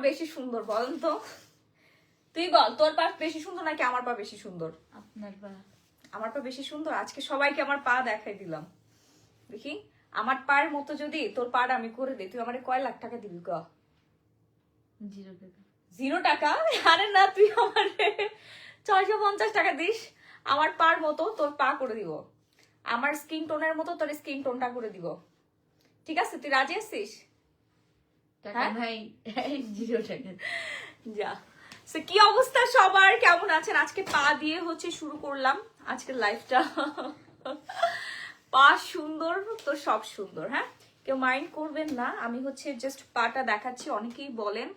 বেশি সুন্দর বলেন তো? তুই বল, তোর পা বেশি সুন্দর নাকি আমার পা বেশি সুন্দর? আপনার পা। আমার পা বেশি সুন্দর। আজকে সবাইকে আমার পা দেখাই দিলাম। দেখি আমার পায়ের মতো যদি তোর পাটা আমি করে দিই, তুই আমার কয় লাখ টাকা দিবি ক? 0 টাকা। 0 টাকা? আরে না, তুই আমার 650 টাকা দিস, আমার পার মতো তোর পা করে দিব, আমার স্কিন টোনের মতো তোর স্কিন টোনটা করে দিব। ঠিক আছে, তুই রাজি আছিস? টাকা নাই, 0 টাকা। যা। সো কি অবস্থা সবার, কেমন আছেন? আজকে পা দিয়ে হচ্ছে শুরু করলাম আজকের লাইফটা। পা সুন্দর তো সব সুন্দর, হ্যাঁ কেউ মাইন্ড করবেন না। আমি হচ্ছে জাস্ট পাটা দেখাচ্ছি। অনেকেই বলেন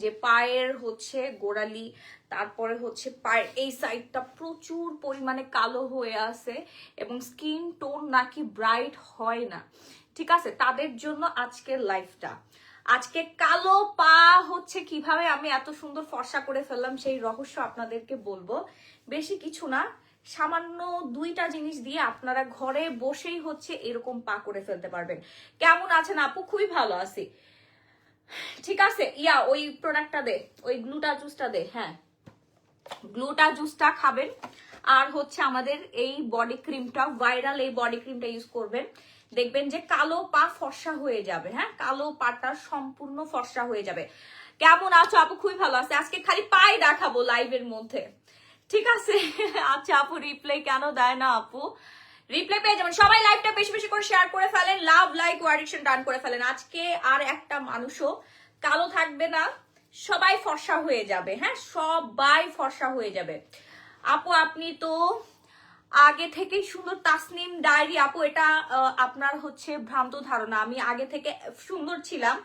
যে পায়ের হচ্ছে গোড়ালি, তারপরে হচ্ছে পায়ের এই সাইডটা প্রচুর পরিমাণে কালো হয়ে আছে এবং স্কিন টোন নাকি ব্রাইট হয় না। ঠিক আছে, তাদের জন্য আজকের লাইফটা। আজকে কালো পা হচ্ছে কিভাবে আমি এত সুন্দর ফর্সা করে ফেললাম সেই রহস্য আপনাদেরকে বলবো। বেশি কিছু না, সামান্য 2টা জিনিস দিয়ে আপনারা ঘরে বসেই হচ্ছে এরকম পা করে ফেলতে পারবেন। কেমন আছেন আপু? খুবই ভালো আছি। ঠিক আছে, ইয়া ওই প্রোডাক্টটা দে, ওই গ্লুটা জুসটা দে। হ্যাঁ, গ্লুটা জুসটা খাবেন। আর হচ্ছে আমাদের এই বডি ক্রিমটা, ভাইরাল এই বডি ক্রিমটা ইউজ করবেন। দেখবেন যে কালো পা ফর্সা হয়ে যাবে। হ্যাঁ, কালো পাটা সম্পূর্ণ ফর্সা হয়ে যাবে। কেমন আছো আপু? খুবই ভালো আছে। আজকে খালি পায়ে দেখাবো লাইভের মধ্যে। ঠিক আছে। আচ্ছা আপু রিপ্লাই কেন দেয় না আপু? রিপ্লাই পেয়ে যাবেন। সবাই লাইভটা বেশি বেশি করে শেয়ার করে ফেলেন, লাভ লাইক ও অ্যাডিকশন ডান করে ফেলেন। আজকে আর একটা মানুষও কালো থাকবে না, সবাই ফর্সা হয়ে যাবে। হ্যাঁ, সবাই ফর্সা হয়ে যাবে। আপু আপনি তো আগে থেকেই সুন্দর। তাসনিম ডায়েরি আপু, এটা আপনার হচ্ছে ভ্রান্ত ধারণা। আমি আগে থেকে সুন্দর ছিলাম,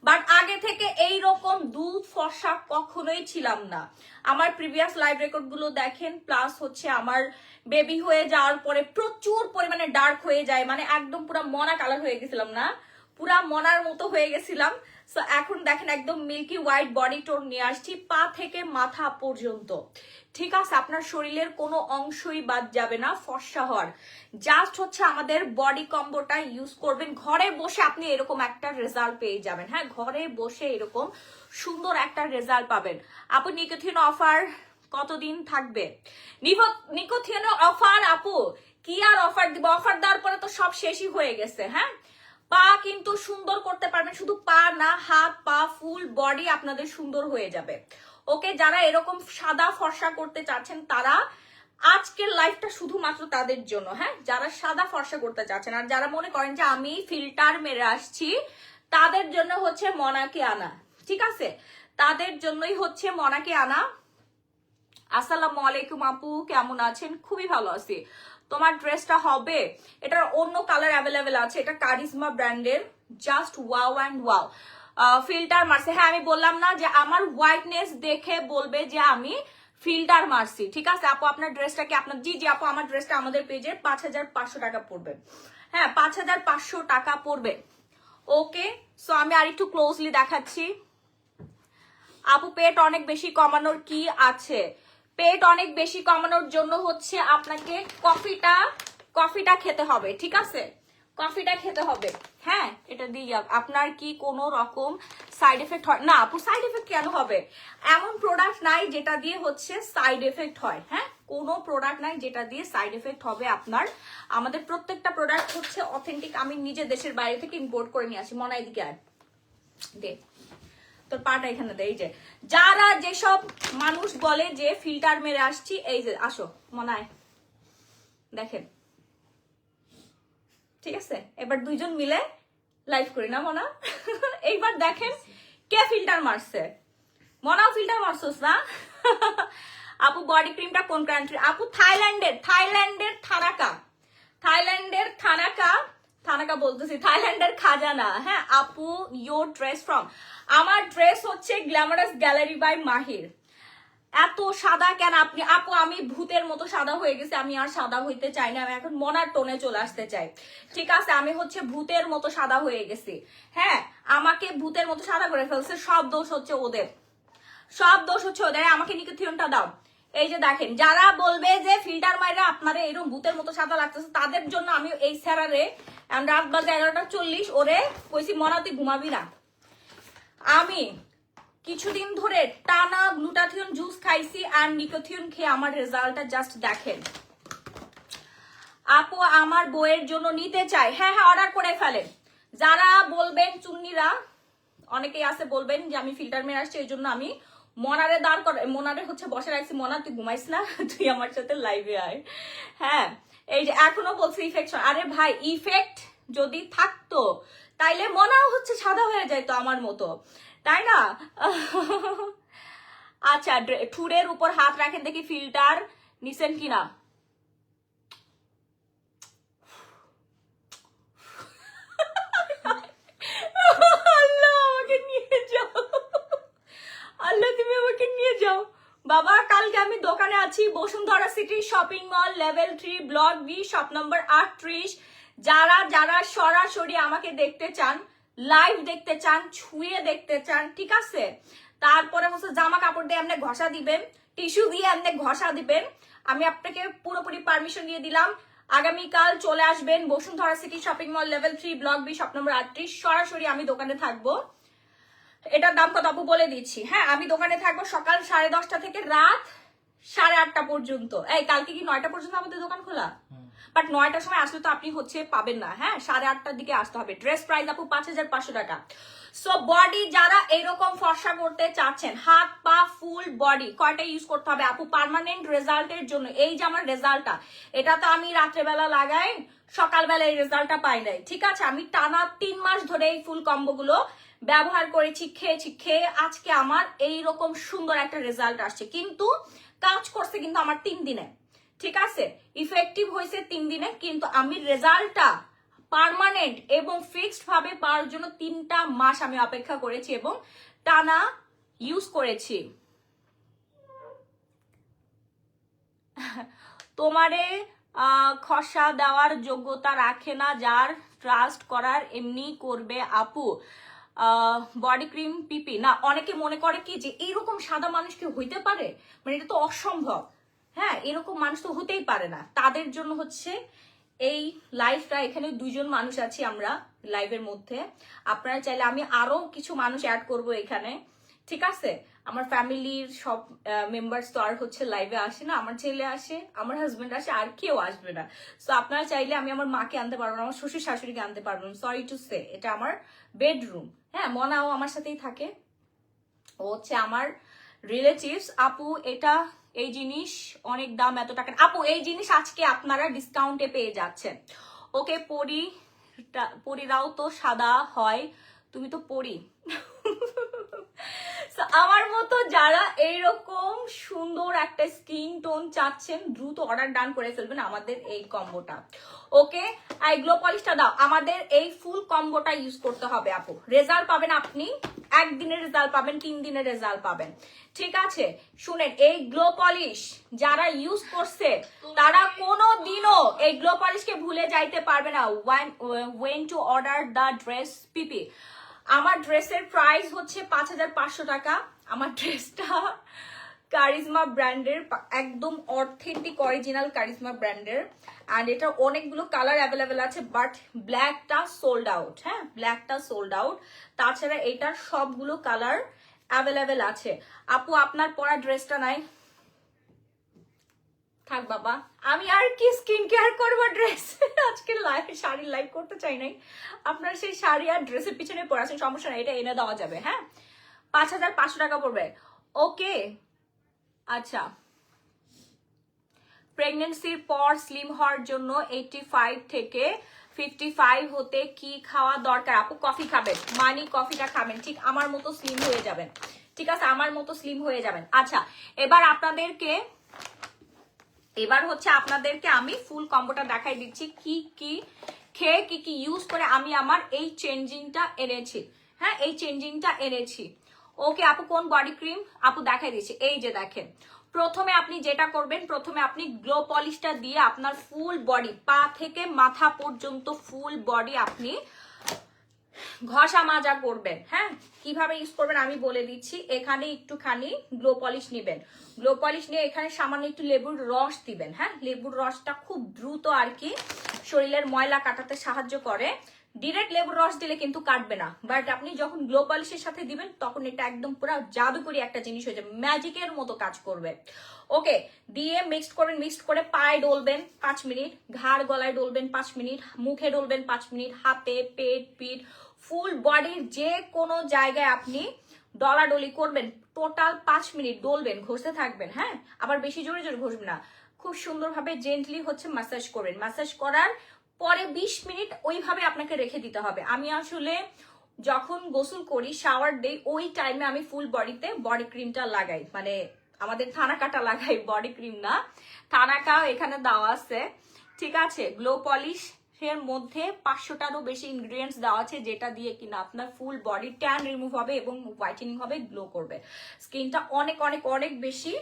বাট আগে থেকে এইরকম দুধ ফর্সা কখনোই ছিলাম না। আমার প্রিভিয়াস লাইভ রেকর্ড গুলো দেখেন, প্লাস হচ্ছে আমার বেবি হয়ে যাওয়ার পরে প্রচুর পরিমাণে ডার্ক হয়ে যায়, মানে একদম পুরো মনা কালার হয়ে গেছিলাম, না পুরা মনার মতো হয়ে গেছিলাম। সো এখন দেখেন একদম মিল্কি হোয়াইট বডি টোন নিয়ে আসছি পা থেকে মাথা পর্যন্ত। ঠিক আছে, আপনার শরীরের কোনো অংশই বাদ যাবে না ফর্সা হওয়ার। জাস্ট হচ্ছে আমাদের বডি কম্বোটা ইউজ করবেন, ঘরে বসে আপনি এরকম একটা রেজাল্ট পেয়ে যাবেন। হ্যাঁ, ঘরে বসে এরকম সুন্দর একটা রেজাল্ট পাবেন। আপু নিকোথিন অফার কতদিন থাকবে? নিকোথিন অফার আপু কি আর অফার দিব? অফার দেওয়ার পরে তো সব শেষই হয়ে গেছে। হ্যাঁ, পা কিন্তু সুন্দর করতে পারবেন, শুধু পা না, হাত পা ফুল বডি আপনাদের সুন্দর হয়ে যাবে। ওকে, যারা এরকম সাদা ফর্সা করতে চাচ্ছেন তারা আজকের লাইফটা শুধুমাত্র তাদের জন্য। হ্যাঁ, যারা সাদা ফর্সা করতে চাচ্ছেন আর যারা মনে করেন যে আমি ফিল্টার মেরে আসছি, তাদের জন্য হচ্ছে মনাকে আনা। ঠিক আছে, তাদের জন্যই হচ্ছে মনাকে আনা। আসসালামু আলাইকুম আপু, কেমন আছেন? খুবই ভালো আছি। তোমার ড্রেসটা হবে, এটার অন্য কালার অ্যাভেলেবেল আছে, এটা কারিজমা ব্র্যান্ডের, just wow and wow. Filter মারছে। হ্যাঁ, আমি বললাম না যে আমার হোয়াইটনেস দেখে বলবে যে আমি ফিল্টার মারছি। ঠিক আছে আপু, আপনার ড্রেসটা কি আপনার? জি জি আপু, আমার ড্রেসটা আমাদের পেজে 5500 টাকা পড়বে। হ্যাঁ, 5500 টাকা পড়বে। ওকে, সো আমি আর একটু ক্লোজলি দেখাচ্ছি। আপু পেট অনেক বেশি কমানোর কি আছে? পেট অনেক বেশি কমানোর জন্য হচ্ছে আপনাকে কফিটা খেতে হবে। ঠিক আছে, কফিটা খেতে হবে। হ্যাঁ, এটা দিয়ে আপনার কি কোনো রকম সাইড এফেক্ট হয় না? আপু সাইড এফেক্ট কেন হবে? এমন প্রোডাক্ট নাই যেটা দিয়ে হচ্ছে সাইড এফেক্ট হয়। হ্যাঁ, কোনো প্রোডাক্ট নাই যেটা দিয়ে সাইড এফেক্ট হবে আপনার। আমাদের প্রত্যেকটা প্রোডাক্ট হচ্ছে অথেন্টিক। আমি নিজে দেশের বাইরে থেকে ইম্পোর্ট করে নিয়ে আসি। মনে দিকে আর দে তোর পাটা এখানে দেয়। এই যে যারা যেসব মানুষ বলে যে ফিল্টার মেরে আসছি, এই যে আসো মনায় দেখেন। ঠিক আছে, এবার দুইজন মিলে লাইভ করি না মনা? এইবার দেখেন কে ফিল্টার মারছে। মনাও ফিল্টার মারছোস না? আপু বডি ক্রিমটা কোন কান্ট্রি? আপু থাইল্যান্ডের থানাকা বলতেছি, থাইল্যান্ডের খাজানা। হ্যাঁ আপু, ইয়োর ড্রেস ফ্রম, আমার ড্রেস হচ্ছে গ্ল্যামারাস গ্যালারি বাই মাহির। এত সাদা কেন আপনি? আপু আমি ভূতের মতো সাদা হয়ে গেছি, আমি আর সাদা হইতে চাই না, আমি এখন মনার টোনে চলে আসতে চাই। ঠিক আছে, আমি হচ্ছে ভূতের মতো সাদা হয়ে গেছি। হ্যাঁ, আমাকে ভূতের মতো সাদা করে ফেলছে। সব দোষ হচ্ছে ওদের, আমাকে নিকোথিনটা দাও। এই যে দেখেন, যারা বলবে যে ফিল্টার মাইরা আপনারা এরকম ভূতের মতো সাদা লাগতেছে, তাদের জন্য আমি এই স্যারারে রাত বাজে 11:40 ওরে কইছি মনা তুই ঘুমাবি না। আমি কিছুদিন ধরে টানা গ্লুটাথিয়ন জুস খাইছি আর নিকোথিয়ন খেয়ে আমার রেজাল্টটা জাস্ট দেখেন। আপু আমার বইয়ের জন্য নিতে চাই, হ্যাঁ হ্যাঁ অর্ডার করে ফেলেন। যারা বলবেন চুন্নিরা অনেকেই আছে বলবেন যে আমি ফিল্টার মেরে আসছি এই জন্য আমি মনারে দাঁড় করে, মনারে হচ্ছে বসে রাখছি, মনা তুই ঘুমাইস না, তুই আমার সাথে লাইভে আয়। হ্যাঁ এই যে এখনো বলছে ইফেকশন, আরে ভাই ইফেক্ট যদি থাকতো তাইলে মনাও হচ্ছে সাদা হয়ে যাইতো আমার মতো, তাই না? আচ্ছা ঠুরের উপর হাত রাখেন দেখি ফিল্টার নিছেন কিনা। আল্লাহ আমাকে নিয়ে যাও, আল্লাহ তুমি আমাকে নিয়ে যাও বাবা। কালকে আমি দোকানে আছি Bashundhara city shopping mall level 3 block B shop number 38। যারা যারা সরাসরি আমাকে দেখতে চান, লাইভ দেখতে চান, ছুঁয়ে দেখতে চান, ঠিক আছে, তারপরে হচ্ছে জামা কাপড় দিয়ে এমনি ঘষা দিবেন, টিস্যু দিয়ে এমনি ঘষা দিবেন, আমি আপনাকে পুরোপুরি পারমিশন দিয়ে দিলাম। আগামীকাল চলে আসবেন Bashundhara city shopping mall level 3 block B shop number 38। সরাসরি আমি দোকানে থাকবো। এটার দাম কত আপু বলে দিচ্ছি, হ্যাঁ আমি দোকানে থাকবো সকাল 10:30 থেকে রাত 8:30 পর্যন্ত। এই কালকে কি 9টা পর্যন্ত আমাদের দোকান খোলা? বাট 9টার সময় আসলে তো আপনি হচ্ছে পাবেন না, হ্যাঁ 8:30টার দিকে আসতে হবে। ড্রেস প্রাইস আপু 5500 টাকা। সো বডি যারা এরকম ফর্সা করতে চাচ্ছেন, হাত পা ফুল বডি কয়টা ইউজ করতে হবে আপু পার্মানেন্ট রেজাল্টের জন্য? এই যে আমার রেজাল্টটা, এটা তো আমি রাত্রেবেলা লাগাই, সকালবেলা এই রেজাল্টটা পাই নাই, ঠিক আছে? আমি টানা 3 মাস ধরে এই ফুল কম্বো গুলো ব্যবহার করেছি, খেয়েছি, খেয়ে আজকে আমার এইরকম সুন্দর একটা রেজাল্ট আসছে। কিন্তু কাজ করছে কিন্তু আমার 3 দিনে, ঠিক আছে, ইফেক্টিভ হয়েছে 3 দিনে, কিন্তু আমি রেজাল্টটা পার্মানেন্ট এবং ফিক্সড ভাবে পাওয়ার জন্য 3টা মাস আমি অপেক্ষা করেছি এবং টানা ইউজ করেছি। তোমারে খসা দেওয়ার যোগ্যতা রাখে না, যার ট্রাস্ট করার এমনি করবে আপু। বডি ক্রিম পিপি না, অনেকে মনে করে কি যে এইরকম সাদা মানুষ কি হইতে পারে, মানে এটা তো অসম্ভব, হ্যাঁ এরকম মানুষ তো হতেই পারে না। তাদের জন্য হচ্ছে এই লাইভটা, এখানে 2জন মানুষ আছি আমরা লাইভের মধ্যে, আপনারা চাইলে আমি আরো কিছু মানুষ অ্যাড করব এখানে, ঠিক আছে? আমার ফ্যামিলির সব মেম্বার্স তো আর হচ্ছে লাইভে আসে না, আমার ছেলে আসে, আমার হাজবেন্ড আসে, আর কেউ আসবে না। সো আপনারা চাইলে আমি আমার মাকে আনতে পারবো না, আমার শ্বশুর শাশুড়িকে আনতে পারবো না, সরি টু সে, এটা আমার বেডরুম, হ্যাঁ মনাও আমার সাথেই থাকে, ও হচ্ছে আমার রিলেটিভস। আপু এটা এই জিনিস অনেক দাম, এত টাকা আপু এই জিনিস আজকে আপনারা ডিসকাউন্টে পেয়ে যাচ্ছেন। ওকে পরিরাও তো সাদা হয়, তুমি তো পরি। আমার মতো যারা এইরকম সুন্দর একটা স্কিন টোন চাচ্ছেন দ্রুত অর্ডার ডান করে ফেলবেন আমাদের এই কম্বোটা। ওকে আই গ্লো পলিশটা দাও, আমাদের এই ফুল কম্বোটা ইউজ করতে হবে আপু। রেজাল্ট পাবেন আপনি, 1 দিনের রেজাল্ট পাবেন, 3 দিনের রেজাল্ট পাবেন, ঠিক আছে? শুনেন এই গ্লো পলিশ যারা ইউজ করছে তারা কোনো দিনও এই গ্লো পলিশকে ভুলে যাইতে পারবে না। When to order the dress পিপি, আমার ড্রেসের প্রাইস হচ্ছে 5500 টাকা। আমার ড্রেসটা কারিজমা ব্র্যান্ডের, একদম অথেন্টিক অরিজিনাল কারিজমা ব্র্যান্ডের, অ্যান্ড এটা অনেকগুলো কালার অ্যাভেলেবেল আছে, বাট ব্ল্যাকটা সোল্ড আউট, হ্যাঁ ব্ল্যাকটা সোল্ড আউট, তাছাড়া এটার সবগুলো কালার অ্যাভেলেবেল আছে। আপু আপনার পরা ড্রেসটা নাই, থাক বাবা, আমি আর কি স্কিন কেয়ার করবো ড্রেস, আজকে লাইভ শাড়ি লাইভ করতে চাই নাই, আপনার সেই শাড়ি আর ড্রেসের পিছনে পড়ে আছেন, সমস্যা নাই, এটা এনে দেওয়া যাবে, হ্যাঁ 5500 টাকা পড়বে। ওকে আচ্ছা, প্রেগনেন্সির পর স্লিম হওয়ার জন্য 85 থেকে 55 হতে কি খাওয়া দরকার? আপু কফি খাবেন, মানি কফিটা খাবেন, ঠিক আমার মতো স্লিম হয়ে যাবেন, ঠিক আছে আমার মতো স্লিম হয়ে যাবেন। আচ্ছা এবার হচ্ছে আপনাদেরকে আমি ফুল কম্বোটা দেখাই দিচ্ছি, কি কি খেয়ে কি কি ইউজ করে আমি আমার এই চেঞ্জিংটা এনেছি, হ্যাঁ এই চেঞ্জিংটা এনেছি। ওকে আপু কোন বডি ক্রিম আপু দেখাই দিচ্ছি, এই যে দেখেন, প্রথমে আপনি যেটা করবেন, প্রথমে আপনি গ্লো পলিশটা দিয়ে আপনার ফুল বডি, পা থেকে মাথা পর্যন্ত ফুল বডি আপনি ঘষা মাজা করবেন, হ্যাঁ কিভাবে ইউজ করবেন আমি বলে দিচ্ছি। এখানে একটুখানি গ্লো পলিশ নেবেন, গ্লো পলিশ নিয়ে এখানে সামান্য একটু লেবুর রস দিবেন, হ্যাঁ লেবুর রসটা খুব দ্রুত আর কি শরীরের ময়লা কাটাতে সাহায্য করে। ডিরেক্ট লেবুর রস দিলে কিন্তু কাটবে না, বাট আপনি যখন গ্লো পলিশের সাথে দিবেন তখন এটা একদম পুরো জাদুকরি একটা জিনিস হয়ে যাবে, ম্যাজিকের মতো কাজ করবে। ওকে, দিয়ে মিক্সড করবেন, মিক্সড করে পায়ে ডলবেন 5 মিনিট, ঘাড় গলায় ডলবেন 5 মিনিট, মুখে ডলবেন 5 মিনিট, হাতে, পেট, পিঠ, ফুল বডির যে কোনো জায়গায় আপনি ডলাডলি করবেন, টোটাল 5 মিনিট ডলবেন, ঘষতে থাকবেন। হ্যাঁ, আবার বেশি জোরে জোরে ঘষবেন না, খুব সুন্দরভাবে জেন্টলি হচ্ছে ম্যাসাজ করবেন। ম্যাসাজ করার পরে 20 মিনিট ওইভাবে আপনাকে রেখে দিতে হবে। আমি আসলে যখন গোসল করি, শাওয়ার দেই, ওই টাইমে আমি ফুল বডিতে বডি ক্রিমটা লাগাই, মানে আমাদের থানাকাটা লাগাই, বডি ক্রিম না, থানাকা এখানে দেওয়া আছে, ঠিক আছে। গ্লো পলিশ এর মধ্যে 500টারও বেশি ইনগ্রিডিয়েন্টস দেওয়া আছে, যেটা দিয়ে কিনা আপনার ফুল বডি ট্যান রিমুভ হবে এবং হোয়াইটেনিং হবে, গ্লো করবে, স্কিনটা অনেক অনেক অনেক বেশি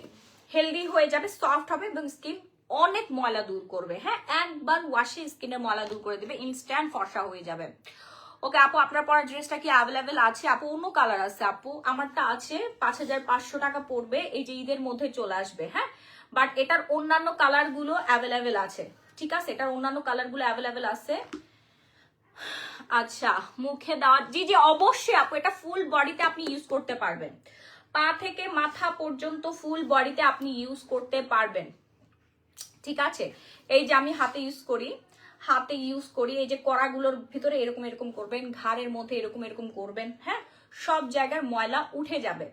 হেলদি হয়ে যাবে, সফট হবে এবং স্কিন অনেক ময়লা দূর করবে। হ্যাঁ, একবার ওয়াশে স্কিনের ময়লা দূর করে দেবে, ইনস্ট্যান্ট ফর্সা হয়ে যাবে। ওকে আপু, আপনার পরা ড্রেসটা কি অ্যাভেলেবেল আছে? আপু অন্য কালার আছে আপু, আমারটা আছে 5500 টাকা পড়বে, এই যে ঈদের মধ্যে চলে আসবে। হ্যাঁ, বাট এটার অন্যান্য কালার গুলো অ্যাভেলেবেল আছে, ঠিক আছে, এটার অন্যান্য কালার গুলো অ্যাভেলেবেল আছে। আচ্ছা, মুখে দেওয়া, জি জি অবশ্যই আপু, এটা ফুল বডিতে আপনি ইউজ করতে পারবেন, পা থেকে মাথা পর্যন্ত ফুল বডিতে আপনি ইউজ করতে পারবেন, ঠিক আছে। এই যে আমি হাতে ইউজ করি, হাতে ইউজ করি, এই যে কড়াগুলোর ভিতরে এরকম এরকম করবেন, ঘাড়ের মধ্যে এরকম এরকম করবেন। হ্যাঁ, সব জায়গার ময়লা উঠে যাবে,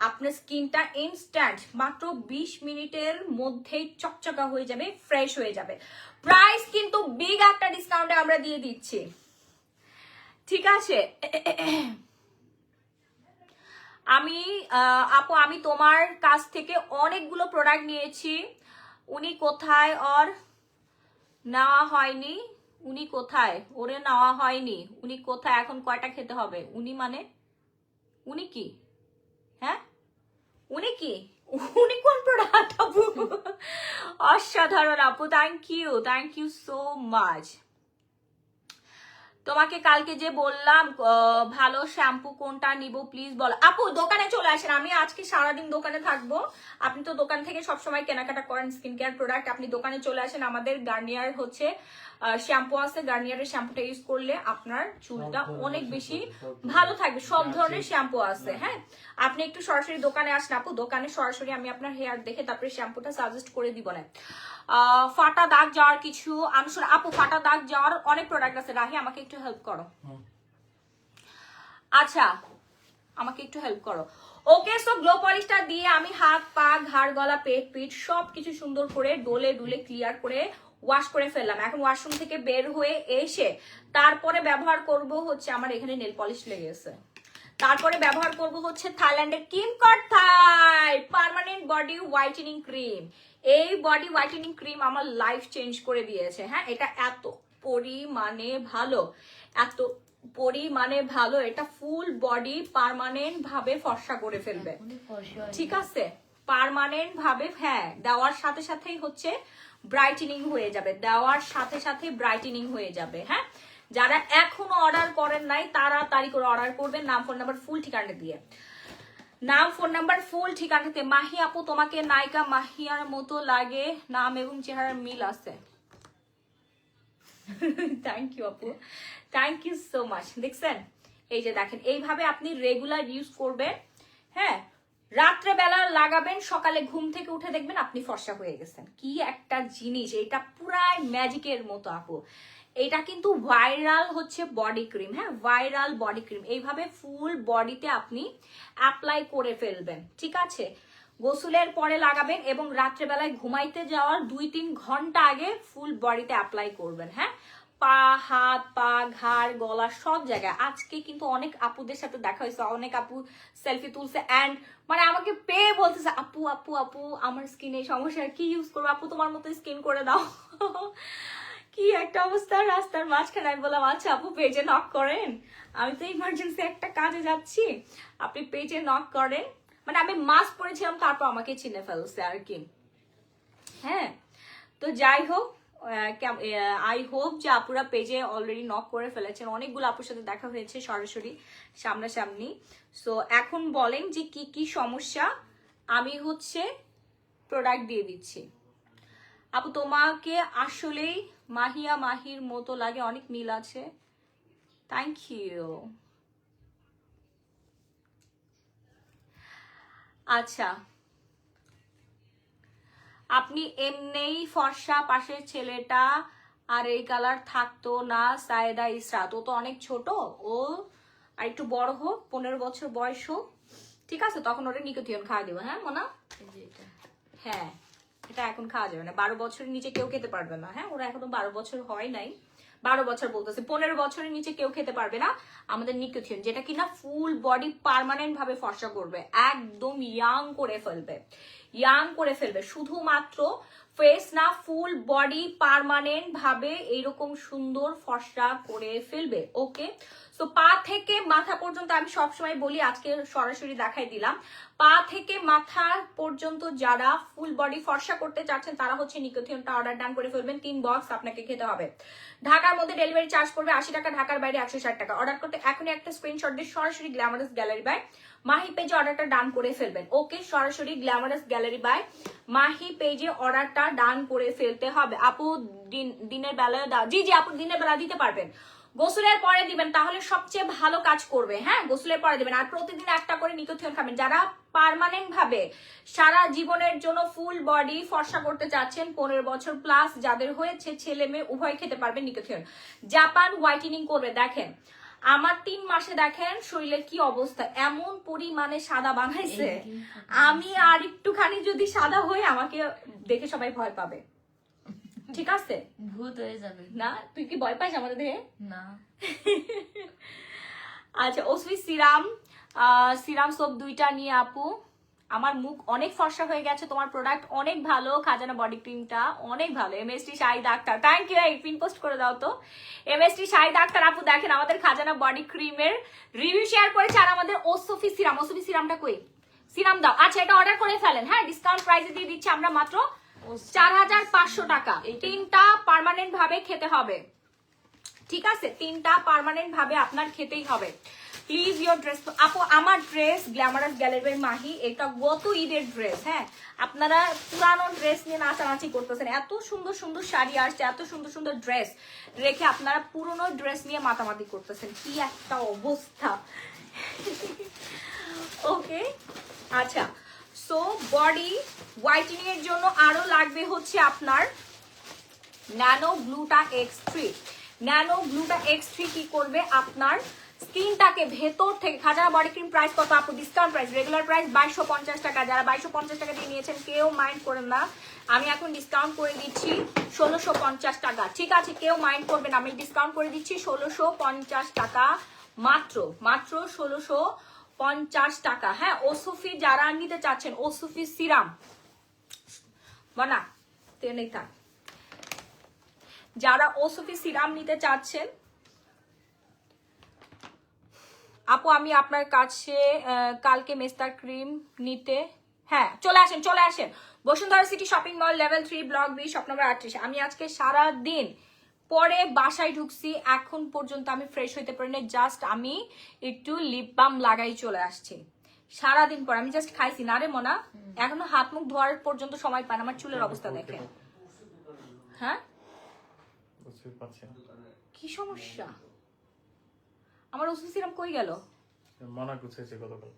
আপনার স্কিনটা ইনস্ট্যান্ট মাত্র 20 মিনিটের মধ্যেই চকচকা হয়ে যাবে, ফ্রেশ হয়ে যাবে। প্রাইস কিন্তু বিগ একটা ডিসকাউন্টে আমরা দিয়ে দিচ্ছি, ঠিক আছে। আমি আপু, আমি তোমার কাছ থেকে অনেকগুলো প্রোডাক্ট নিয়েছি, উনি কোথায়? ওর নেওয়া হয়নি, উনি কোথায়? ওরে নেওয়া হয়নি, উনি কোথায়? এখন কয়টা খেতে হবে? উনি মানে উনি কি? হ্যাঁ, উনি কি? উনি কোন প্রোডাক্ট আপু? অসাধারণ আপু, থ্যাংক ইউ সো মাচ। তোমাকে কালকে যে বললাম ভালো শ্যাম্পু কোনটা নিব প্লিজ বলো। আপু দোকানে চলে আসেন, আমি আজকে সারাদিন দোকানে থাকবো, আপনি তো দোকান থেকে সবসময় কেনাকাটা করেন স্কিন কেয়ার প্রোডাক্ট, আপনি দোকানে চলে আসেন। আমাদের গার্নিয়ার হচ্ছে শ্যাম্পু আছে, গার্নিয়ারের শ্যাম্পুটা ইউজ করলে আপনার চুলটা অনেক বেশি ভালো থাকবে, সব ধরনের শ্যাম্পু আছে। হ্যাঁ, আপনি একটু সরাসরি দোকানে আসেন আপু, দোকানে সরাসরি আমি আপনার হেয়ার দেখে তারপরে শ্যাম্পুটা সাজেস্ট করে দিব না। ফাটা দাগ যাওয়ার কিছু আনসার আপু, ফাটা দাগ যাওয়ার অনেক প্রোডাক্ট আছে, রাহি আমাকে একটু হেল্প করো। আচ্ছা, আমাকে একটু হেল্প করো। ওকে, সো গ্লো পলিশটা দিয়ে আমি হাত, পা, ঘাড়, গলা, পেট, পিঠ সবকিছু সুন্দর করে ডলে ডুলে ক্লিয়ার করে ওয়াশ করে ফেললাম। এখন ওয়াশরুম থেকে বের হয়ে এসে তারপরে ব্যবহার করব হচ্ছে, আমার এখানে নেল পলিশ লেগেছে, তারপরে ব্যবহার করব হচ্ছে থাইল্যান্ডের কিম থাই পার্মানেন্ট বডি হোয়াইটেনিং ক্রিম। এই বডি হোয়াইটেনিং ক্রিম আমার লাইফ চেঞ্জ করে দিয়েছে। হ্যাঁ, এটা এত পরিমাণে ভালো, এত পরিমাণে ভালো, এটা ফুল বডি পার্মানেন্ট ভাবে ফর্সা করে ফেলবে, ঠিক আছে, পার্মানেন্ট ভাবে। হ্যাঁ, দেওয়ার সাথে সাথেই হচ্ছে ব্রাইটেনিং হয়ে যাবে, দেওয়ার সাথে সাথে ব্রাইটেনিং হয়ে যাবে। হ্যাঁ, যারা এখনো অর্ডার করেন নাই তাড়াতাড়ি করে অর্ডার করবেন, নাম ফোন নাম্বার ফুল ঠিকানা দিয়ে, নাম ফোন নাম্বার ফুল ঠিকানাতে। মাহি আপু, তোমাকে নায়িকা মাহিয়ার মতো লাগে, নাম এবং চেহারার মিল আছে। থ্যাংক ইউ আপু, থ্যাংক ইউ সো মাচ। দেখছেন, এই যে দেখেন, এইভাবে আপনি রেগুলার ইউজ করবেন। হ্যাঁ, রাত্রে বেলা লাগাবেন, সকালে ঘুম থেকে উঠে দেখবেন আপনি ফর্সা হয়ে গেছেন। কি একটা জিনিস, এটা পুরাই ম্যাজিকের মতো আপু। এটা কিন্তু ভাইরাল হচ্ছে বডি ক্রিম। হ্যাঁ, ভাইরাল বডি ক্রিম, এইভাবে ফুল বডিতে আপনি অ্যাপ্লাই করে ফেলবেন, ঠিক আছে। গোসলের পরে লাগাবেন এবং রাত্রেবেলায় ঘুমাইতে যাওয়ার 2-3 ঘন্টা আগে ফুল বডিতে অ্যাপ্লাই করবেন। হ্যাঁ, পা, হাত, পা, ঘাড়, গলা সব জায়গায়। আজকে কিন্তু অনেক আপুদের সাথে দেখা হয়েছে, অনেক আপু সেলফি তুলছে অ্যান্ড মানে আমাকে পেয়ে বলতেছে আপু আপু আপু আমার স্কিনে সমস্যা, কি ইউজ করবো আপু, তোমার মতো স্কিন করে দাও। কি একটা অবস্থা, রাস্তার মাঝখানে আমি বললাম আচ্ছা আপু পেজে নক করেন, আমি তো ইমার্জেন্সি একটা কাজে যাচ্ছি, আপনি পেজে নক করেন। মানে আমি মাস্ক পরেছিলাম, তারপর আমাকে চিনে ফেলছে আর কি। হ্যাঁ, তো যাই হোক, আই হোপ যে আপুরা পেজে অলরেডি নক করে ফেলেছেন, অনেকগুলো আপুর সাথে দেখা হয়েছে সরাসরি সামনাসামনি। সো এখন বলেন যে কি কি সমস্যা, আমি হচ্ছে প্রোডাক্ট দিয়ে দিচ্ছি। আপু তোমাকে আসলেই মাহিয়া মাহির মতো লাগে, অনেক মিল আছে। Thank you. আচ্ছা, আপনি এমনিই ফর্সা, পাশের ছেলেটা আর এই কালার থাকতো না, সায়েদা ইসরাত। ও তো অনেক ছোট, ও আর একটু বড় হোক, 15 বছর বয়স হোক, ঠিক আছে, তখন ওটা নিকোথিয়ন খাওয়া দেবো। হ্যাঁ মোনা? এই যে এটা। হ্যাঁ, এটা এখন খাওয়া যাবে না, 12 বছরের নিচে কেউ খেতে পারবে না। হ্যাঁ, ওরা এখনো 12 বছর হয় নাই, 12 বছর বলতেছে, 15 বছরের নিচে কেউ খেতে পারবে না আমাদের নিকোথিয়ন, যেটা কিনা ফুল বডি পার্মানেন্ট ভাবে ফর্সা করবে, একদম ইয়াং করে ফেলবে, ইয়াং করে ফেলবে। শুধুমাত্র ফেস না, ফুল বডি পার্মানেন্ট ভাবে এইরকম সুন্দর ফর্সা করে ফেলবে। ওকে, তো পা থেকে মাথা পর্যন্ত আমি সবসময় বলি, আজকে সরাসরি দেখাই দিলাম, পা থেকে মাথা পর্যন্ত যারা ফুল বডি ফর্সা করতে চাচ্ছেন তারা হচ্ছে নিকোথিয়নটা অর্ডার ডান করে ফেলবেন। 3 বক্স আপনাকে খেতে হবে। ঢাকার মধ্যে ডেলিভারি চার্জ পড়বে 80 টাকা, ঢাকার বাইরে 160 টাকা। অর্ডার করতে এখনই একটা স্ক্রিনশট দিয়ে সরাসরি গ্ল্যামারাস গ্যালারি বাই মাহি পেজে অর্ডারটা ডান করে ফেলবেন। ওকে, সরাসরি গ্ল্যামারাস গ্যালারি বাই মাহি পেজে অর্ডারটা ডান করে ফেলতে হবে। আপু দিনের বেলায় দাও? জি জি আপু, দিনের বেলা দিতে পারবেন, গোসলের পরে দিবেন, তাহলে সবচেয়ে ভালো কাজ করবে। হ্যাঁ, গোসলের পরে দিবেন, আর প্রতিদিন একটা করে নিকোথিয়ন খাবেন। যারা পার্মানেন্ট ভাবে সারা জীবনের জন্য ফুল বডি ফর্সা করতে চাচ্ছেন, 15 বছর প্লাস যাদের হয়েছে, ছেলে মেয়ে উভয় খেতে পারবেন নিকোথিয়ন। জাপান হোয়াইটেনিং করবে। দেখেন আমার 3 মাসে দেখেন শরীরের কি অবস্থা, এমন পরিমাণে সাদা বানাইছে, আমি আর একটুখানি যদি সাদা হই আমাকে দেখে সবাই ভয় পাবে, ঠিক আছে? ভূত হয়ে যাবে না, তুই কি ভয় পাইস আমাদের দেখে? না। আচ্ছা, ওসবি সিরাম, সিরাম সোপ 2টা নিয়ে আপু। আমার মুখ অনেক ফর্সা হয়ে গেছে, তোমার প্রোডাক্ট অনেক ভালো, খাজানা বডি ক্রিমটা অনেক ভালো। MST Shahid Akhtar, thank you, এই পিন পোস্ট করে দাও তো। এমএসটি শাহিদ আক্তার আপু, দেখেন আমাদের খাজানা বডি ক্রিমের রিভিউ শেয়ার করেছে, আর আমাদের ওসফি সিরাম, ওসফি সিরামটা কই? সিরাম দাও। আচ্ছা, এটা অর্ডার করে ফেলেন। হ্যাঁ, ডিসকাউন্ট প্রাইসে দিয়ে দিচ্ছি আমরা মাত্র 4500 টাকা। 3টা পার্মানেন্ট ভাবে খেতে হবে, ঠিক আছে? 3টা পার্মানেন্ট ভাবে আপনার খেতেই হবে। প্লিজ ইয়োর ড্রেস আপু, আমার ড্রেস গ্ল্যামারাস গ্যালারি মাহি, এটা গত ঈদের ড্রেস। হ্যাঁ, আপনারা পুরানো ড্রেস নিয়ে নাচানাচি করতেছেন, এত সুন্দর সুন্দর শাড়ি আসছে, এত সুন্দর সুন্দর ড্রেস রেখে আপনারা পুরনো ড্রেস নিয়ে মাতামাতি করতেছেন, কি একটা অবস্থা। ওকে, আচ্ছা, সো বডি হোয়াইটেনিং এর জন্য আরো লাগবে হচ্ছে আপনার ন্যানো গ্লুটা X3। ন্যানো গ্লুটা X3 কি করবে, আপনার স্কিনটাকে ভেতর থেকে, খাজানা বডি ক্রিম প্রাইস কত আপু? ডিসকাউন্ট প্রাইস, রেগুলার প্রাইস 2250 টাকা। যারা 2250 টাকা দিয়ে নিয়েছেন কেউ মাইন্ড করেন না, আমি এখন ডিসকাউন্ট করে দিচ্ছি 1650 টাকা, ঠিক আছে? কেউ মাইন্ড করবেন, আমি ডিসকাউন্ট করে দিচ্ছি 1650 টাকা, মাত্র মাত্র 1650 টাকা। হ্যাঁ, ওসফি যারা নিতে চাচ্ছেন, ওসফি সিরাম বানা তেনেই থাক, যারা ওসফি সিরাম নিতে চাচ্ছেন আপু, আমি আপনার কাছে কালকে মেস্তার ক্রিম নিতে, হ্যাঁ চলে আসেন, চলে আসেন Bashundhara city shopping mall, level 3, block B, shop number 38। আমি আজকে সারা দিন পরে বাসায় ঢুকছি, এখন পর্যন্ত আমি ফ্রেশ হইতে পারি না, জাস্ট আমি একটু লিপ বাম লাগাই চলে আসছি। সারাদিন পর আমি জাস্ট খাইছি না রে মোনা, এখনো হাত মুখ ধোয়ার পর্যন্ত সময় পান। আমার চুলের অবস্থা দেখেন। হ্যাঁ, কি সমস্যা? আমার ওষুধ সিরাম কই গেল? মানা গুছাইছে গতকাল।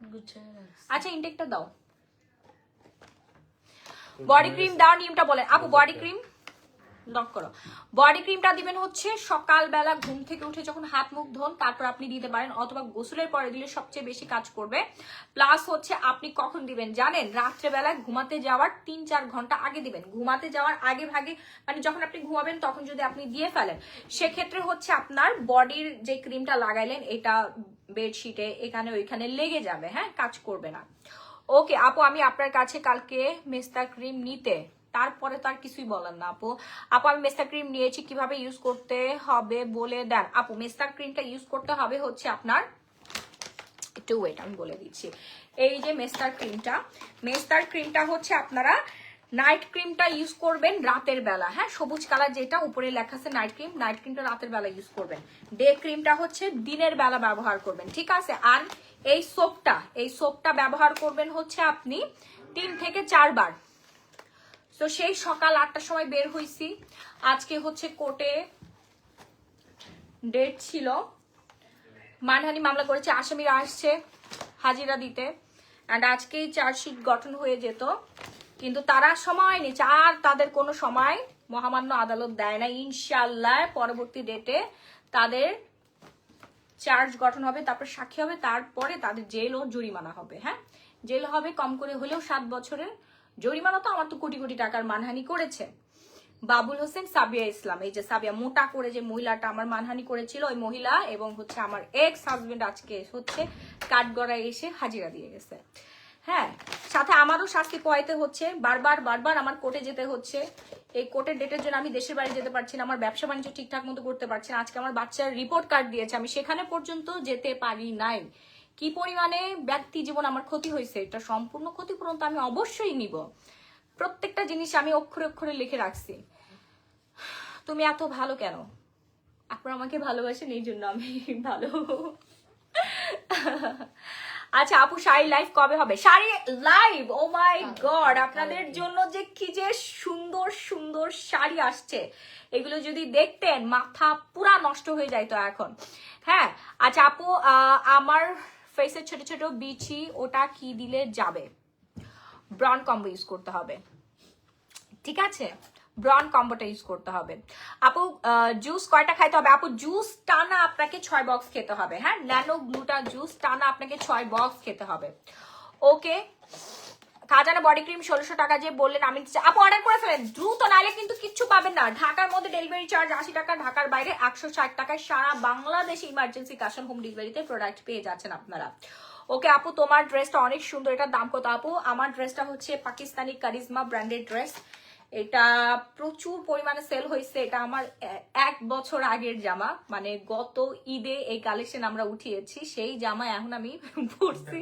গুছিয়ে রাখছি। আচ্ছা, ইনটেকটা দাও। বডি ক্রিম দাও, নিয়মটা বলেন আপু। বডি ক্রিম লক করো। বডি ক্রিমটা দিবেন হচ্ছে সকালবেলা ঘুম থেকে উঠে যখন হাত মুখ ধোন তারপর আপনি দিতে পারেন, অথবা গোসলের পরে দিলে সবচেয়ে বেশি কাজ করবে। প্লাস হচ্ছে আপনি কখন দিবেন জানেন? রাত্রেবেলা ঘুমাতে যাওয়ার 3-4 ঘন্টা আগে দিবেন। ঘুমাতে যাওয়ার আগে ভাগে, মানে যখন আপনি ঘুমাবেন তখন যদি আপনি দিয়ে ফেলেন, সেক্ষেত্রে হচ্ছে আপনার বডির যে ক্রিমটা লাগাইলেন এটা বেডশিটে এখানে ওইখানে লেগে যাবে, হ্যাঁ, কাজ করবে না। ওকে আপু, আমি আপনার কাছে কালকে মেস্তা ক্রিম নিতে, তারপরে তো আর কিছুই বলার না আপু। আপু, আমি মেস্তা ক্রিম নিয়েছি, কিভাবে ইউজ করতে হবে বলে দেন আপু। মেস্তা ক্রিমটা ইউজ করতে হবে হচ্ছে আপনার, একটু ওয়েট আমি বলে দিচ্ছি। এই যে মেস্তার ক্রিমটা, মেস্তার ক্রিমটা হচ্ছে আপনারা নাইট ক্রিমটা ইউজ করবেন রাতের বেলা। হ্যাঁ, সবুজ কালার যেটা উপরে লেখা আছে নাইট ক্রিম, নাইট ক্রিমটা রাতের বেলা ইউজ করবেন। ডে ক্রিমটা হচ্ছে দিনের বেলা ব্যবহার করবেন, ঠিক আছে? আর এই সোপটা ব্যবহার করবেন হচ্ছে আপনি 3 থেকে 4 বার। তো সেই সকাল 8টার সময় বের হইছি, আজকে হচ্ছে কোর্টে ডেট ছিল, মানহানি মামলা করেছে, আসামিরা আসছে হাজিরা দিতে, অ্যান্ড আজকেই চার্জশিট গঠন হয়ে যেত, কিন্তু তারা সময় নিচ্ছে, আর তাদের কোনো সময় মহামান্য আদালত দেয় না। ইনশাল্লাহ পরবর্তী ডেটে তাদের চার্জ গঠন হবে, তারপর সাক্ষী হবে, তারপরে তাদের জেল ও জরিমানা হবে। হ্যাঁ, জেল হবে কম করে হলেও 7 বছরের, জরিমানা তো আমার তো কোটি কোটি টাকার মানহানি করেছে। বাবুল হোসেন, সাবিয়া ইসলাম, এই যে সাবিয়া মোটা করে যে মহিলাটা আমার মানহানি করেছিল, ওই মহিলা এবং হচ্ছে আমার এক্স হাজবেন্ড আজকে হচ্ছে কাঠগড়ায় এসে হাজিরা দিয়ে গেছে। হ্যাঁ, সাথে আমারও শাস্তি পোয়াইতে হচ্ছে, বারবার বারবার আমার কোর্টে যেতে হচ্ছে। এই কোর্টের ডেটের জন্য আমি দেশের বাড়ি যেতে পারছি না, আমার ব্যবসা বাণিজ্য ঠিকঠাক মতো করতে পারছি না। আজকে আমার বাচ্চার রিপোর্ট কার্ড দিয়েছে, আমি সেখানে পর্যন্ত যেতে পারি নাই। কি পরিমাণে ব্যক্তি জীবন আমার ক্ষতি হয়েছে, এটা সম্পূর্ণ ক্ষতিপূরণ তো আমি অবশ্যই নিব। প্রত্যেকটা জিনিস আমি অক্ষরে অক্ষরে লিখে রাখছি। তুমি এত ভালো কেন? আপনারা আমাকে ভালোবাসেন, এই জন্য আমি ভালো। আচ্ছা আপু, শাড়ি লাইভ কবে হবে? শাড়ি লাইভ, ও মাই গড, আপনাদের জন্য যে কি যে সুন্দর সুন্দর শাড়ি আসছে, এগুলো যদি দেখতেন মাথা পুরা নষ্ট হয়ে যাইতো এখন। হ্যাঁ আচ্ছা আপু, আমার ফেসের ছোট ছোট বিচি, ওটা কি দিলে যাবে? ব্রন কম্বো ইউজ করতে হবে, ঠিক আছে? ব্রন কম্বোটা ইউজ করতে হবে। আপু জুস কয়টা খাইতে হবে? আপু জুস টানা আপনাকে 6 বক্স খেতে হবে। হ্যাঁ, ন্যানো গ্লুটা জুস টানা আপনাকে 6 বক্স খেতে হবে। ওকে, খাজানা বডি ক্রিম 1600 টাকা যে বললেন, আমি আপু অর্ডার করে ফেলেন দ্রুত, নাইলে কিন্তু কিচ্ছু পাবেন না। ঢাকার মধ্যে ডেলিভারি চার্জ 80 টাকা, ঢাকার বাইরে 160 টাকায় সারা বাংলাদেশে ইমার্জেন্সি ক্যাশ অন হোম ডেলিভারিতে প্রোডাক্ট পেয়ে যাচ্ছেন আপনারা। ওকে আপু, তোমার ড্রেসটা অনেক সুন্দর, এটার দাম কত? আপু আমার ড্রেসটা হচ্ছে পাকিস্তানি কারিজমা ব্র্যান্ডেড ড্রেস, এটা প্রচুর পরিমাণে সেল হয়েছে। এটা আমার 1 বছর আগের জামা, মানে গত ঈদে এই কালেকশন আমরা উঠিয়েছি, সেই জামা এখন আমি পরছি।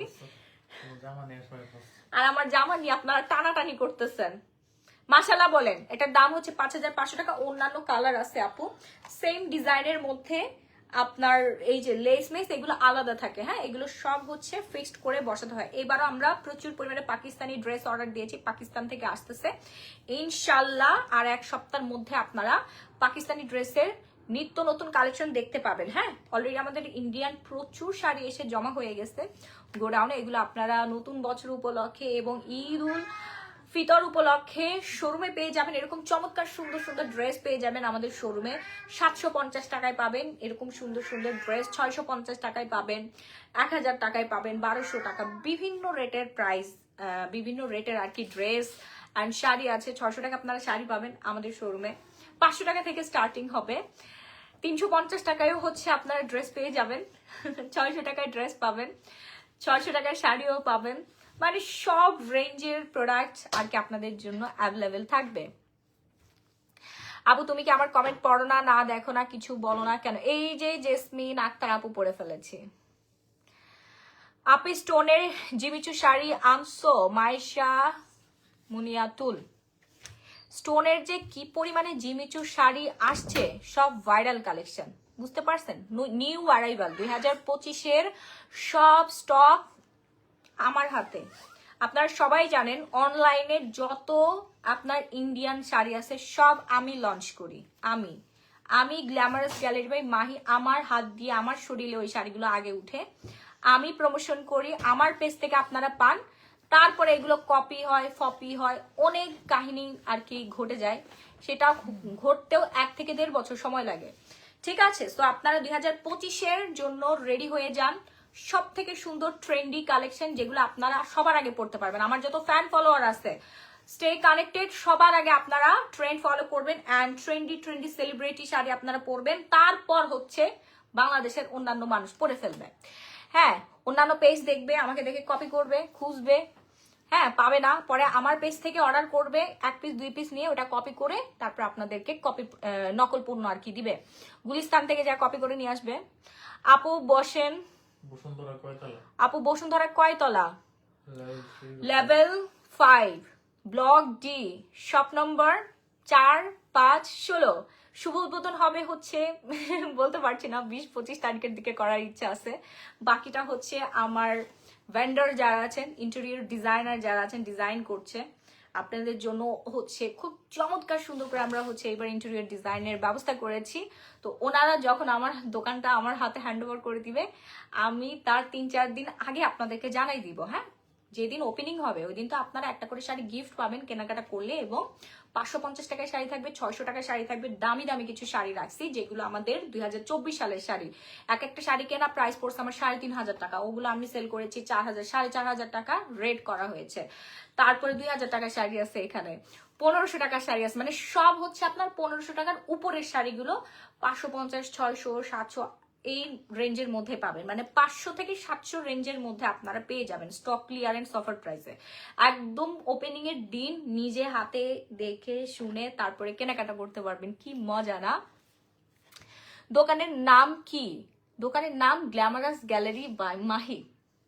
আর আমার জামা নিয়ে আপনারা টানাটানি করতেছেন, মাশাআল্লাহ বলেন। এটার দাম হচ্ছে 5500 টাকা। অন্যান্য কালার আছে আপু, সেম ডিজাইনের মধ্যে আপনার এই যে লেস মেস এগুলো আলাদা থাকে। হ্যাঁ, এগুলো সব হচ্ছে ফিক্সড করে বসাতে হয়। এবারও আমরা প্রচুর পরিমাণে পাকিস্তানি ড্রেস অর্ডার দিয়েছি, পাকিস্তান থেকে আসতেছে ইনশাল্লাহ। আর 1 সপ্তাহের মধ্যে আপনারা পাকিস্তানি ড্রেসের নিত্য নতুন কালেকশন দেখতে পাবেন। হ্যাঁ, অলরেডি আমাদের ইন্ডিয়ান প্রচুর শাড়ি এসে জমা হয়ে গেছে গোডাউনে, এগুলো আপনারা নতুন বছর উপলক্ষে এবং ঈদ উল ফিতর উপলক্ষে শোরুমে পেয়ে যাবেন। এরকম চমৎকার সুন্দর সুন্দর ড্রেস পেয়ে যাবেন আমাদের শোরুমে। 750 টাকায় পাবেন এরকম সুন্দর সুন্দর ড্রেস, 650 টাকায় পাবেন, 1000 টাকায় পাবেন, 1200 টাকা, বিভিন্ন রেটের প্রাইস, বিভিন্ন রেটের আর কি ড্রেস অ্যান্ড শাড়ি আছে। 600 টাকা আপনারা শাড়ি পাবেন আমাদের শোরুমে, 500 টাকা থেকে স্টার্টিং হবে, 350 টাকায়ও হচ্ছে আপনারা ড্রেস পেয়ে যাবেন, 600 টাকায় ড্রেস পাবেন, 600 টাকায় শাড়িও পাবেন, মানে সব রেঞ্জের প্রোডাক্ট আর কি আপনাদের জন্য অ্যাভেলেবেল থাকবে। আপু তুমি কি আমার কমেন্ট পড়ো না, না দেখো না, কিছু বলো না কেন? এই যে জেসমিন আক্তার আপু পড়ে ফেলেছি। আপু স্টোনের জিমিচু শাড়ি আনসো? মাইশা মুনিয়াতুল, স্টোনের যে কি পরিমাণে জিমিচু শাড়ি আসছে, সব ভাইরাল কালেকশন, বুঝতে পারছেন? নিউ অ্যারাইভাল 2025-এর সব স্টক আমার হাতে। আপনারা সবাই জানেন অনলাইনে যত আপনার ইন্ডিয়ান শাড়ি আছে সব আমি লঞ্চ করি। আমি গ্ল্যামারাস গ্যালারি বাই মাহি, আমার হাত দিয়ে আমার শরীরে ওই শাড়িগুলো আগে উঠে, আমি প্রমোশন করি, আমার পেজ থেকে আপনারা পান। তারপরে এগুলো কপি হয়, ফপি হয়, অনেক কাহিনী আর কি ঘটে যায়, সেটা ঘটতেও 1 থেকে 1.5 বছর সময় লাগে। ঠিক আছে, তো আপনারা 2025-এর জন্য রেডি হয়ে যান। সব থেকে সুন্দর ট্রেন্ডি কালেকশন যেগুলো আপনারা সবার আগে পড়তে পারবেন। আমার যত ফ্যান ফলোয়ার আছে, স্টে কানেক্টেড, সবার আগে আপনারা ট্রেন্ড ফলো করবেন অ্যান্ড ট্রেন্ডি সেলিব্রিটি শাড়ি আপনারা পরবেন। তারপর হচ্ছে বাংলাদেশের অন্যান্য মানুষ পরে ফেলবে। হ্যাঁ, অন্যান্য পেজ দেখবে, আমাকে দেখে কপি করবে, খুঁজবে, হ্যাঁ পাবে না, পরে আমার পেজ থেকে অর্ডার করবে 1 পিস 2 পিস নিয়ে, ওটা কপি করে তারপর আপনাদেরকে কপি নকল পণ্য আর কি দিবে, গুলিস্তান থেকে যা কপি করে নিয়ে আসবে। আপু বসেন, বসুন্ধরা কয়তলা? আপু বসুন্ধরা কয়তলা? Level 5 block D, shop number 4-5-16। শুভ উদ্বোধন হবে হচ্ছে বলতে পারছি না, 20-25 তারিখের দিকে করার ইচ্ছা আছে। বাকিটা হচ্ছে আমার ভেন্ডর যারা আছেন, ইন্টেরিয়র ডিজাইনার যারা আছেন, ডিজাইন করছে, আপনাদের জন্য হচ্ছে খুব চমৎকার সুন্দর করে আমরা হচ্ছে এবার ইন্টেরিয়র ডিজাইনের ব্যবস্থা করেছি। তো ওনারা যখন আমার দোকানটা আমার হাতে হ্যান্ড ওভার করে দিবে, আমি তার 3-4 দিন আগে আপনাদেরকে জানাই দিব। হ্যাঁ, যেদিন ওপেনিং হবে ওই দিন তো আপনারা একটা করে শাড়ি গিফট পাবেন কেনাকাটা করলে, এবং 550 টাকায় শাড়ি থাকবে, 600 টাকায় শাড়ি থাকবে। দামি দামি কিছু শাড়ি রাখছি যেগুলো আমাদের 2024 সালের শাড়ি। এক একটা শাড়ি কেনা প্রাইস পড়ছে আমার 3,500 টাকা, ওগুলো আমি সেল করেছি 4,000 4,500 টাকা রেট করা হয়েছে। তারপরে 2,000 টাকার শাড়ি আছে, এখানে 1500 টাকার শাড়ি আছে, মানে সব হচ্ছে আপনার 1500 টাকার উপরের শাড়িগুলো 550, 600, 700 এই রেঞ্জের মধ্যে পাবেন। মানে 500 থেকে 700 রেঞ্জের মধ্যে আপনারা পেয়ে যাবেন স্টক ক্লিয়ারেন্স অফার প্রাইসে। একদম ওপেনিং এর দিন নিজে হাতে দেখে শুনে তারপরে কেনাকাটা করতে পারবেন। কি মজা না? দোকানের নাম কি? দোকানের নাম গ্ল্যামারাস গ্যালারি বাই মাহি।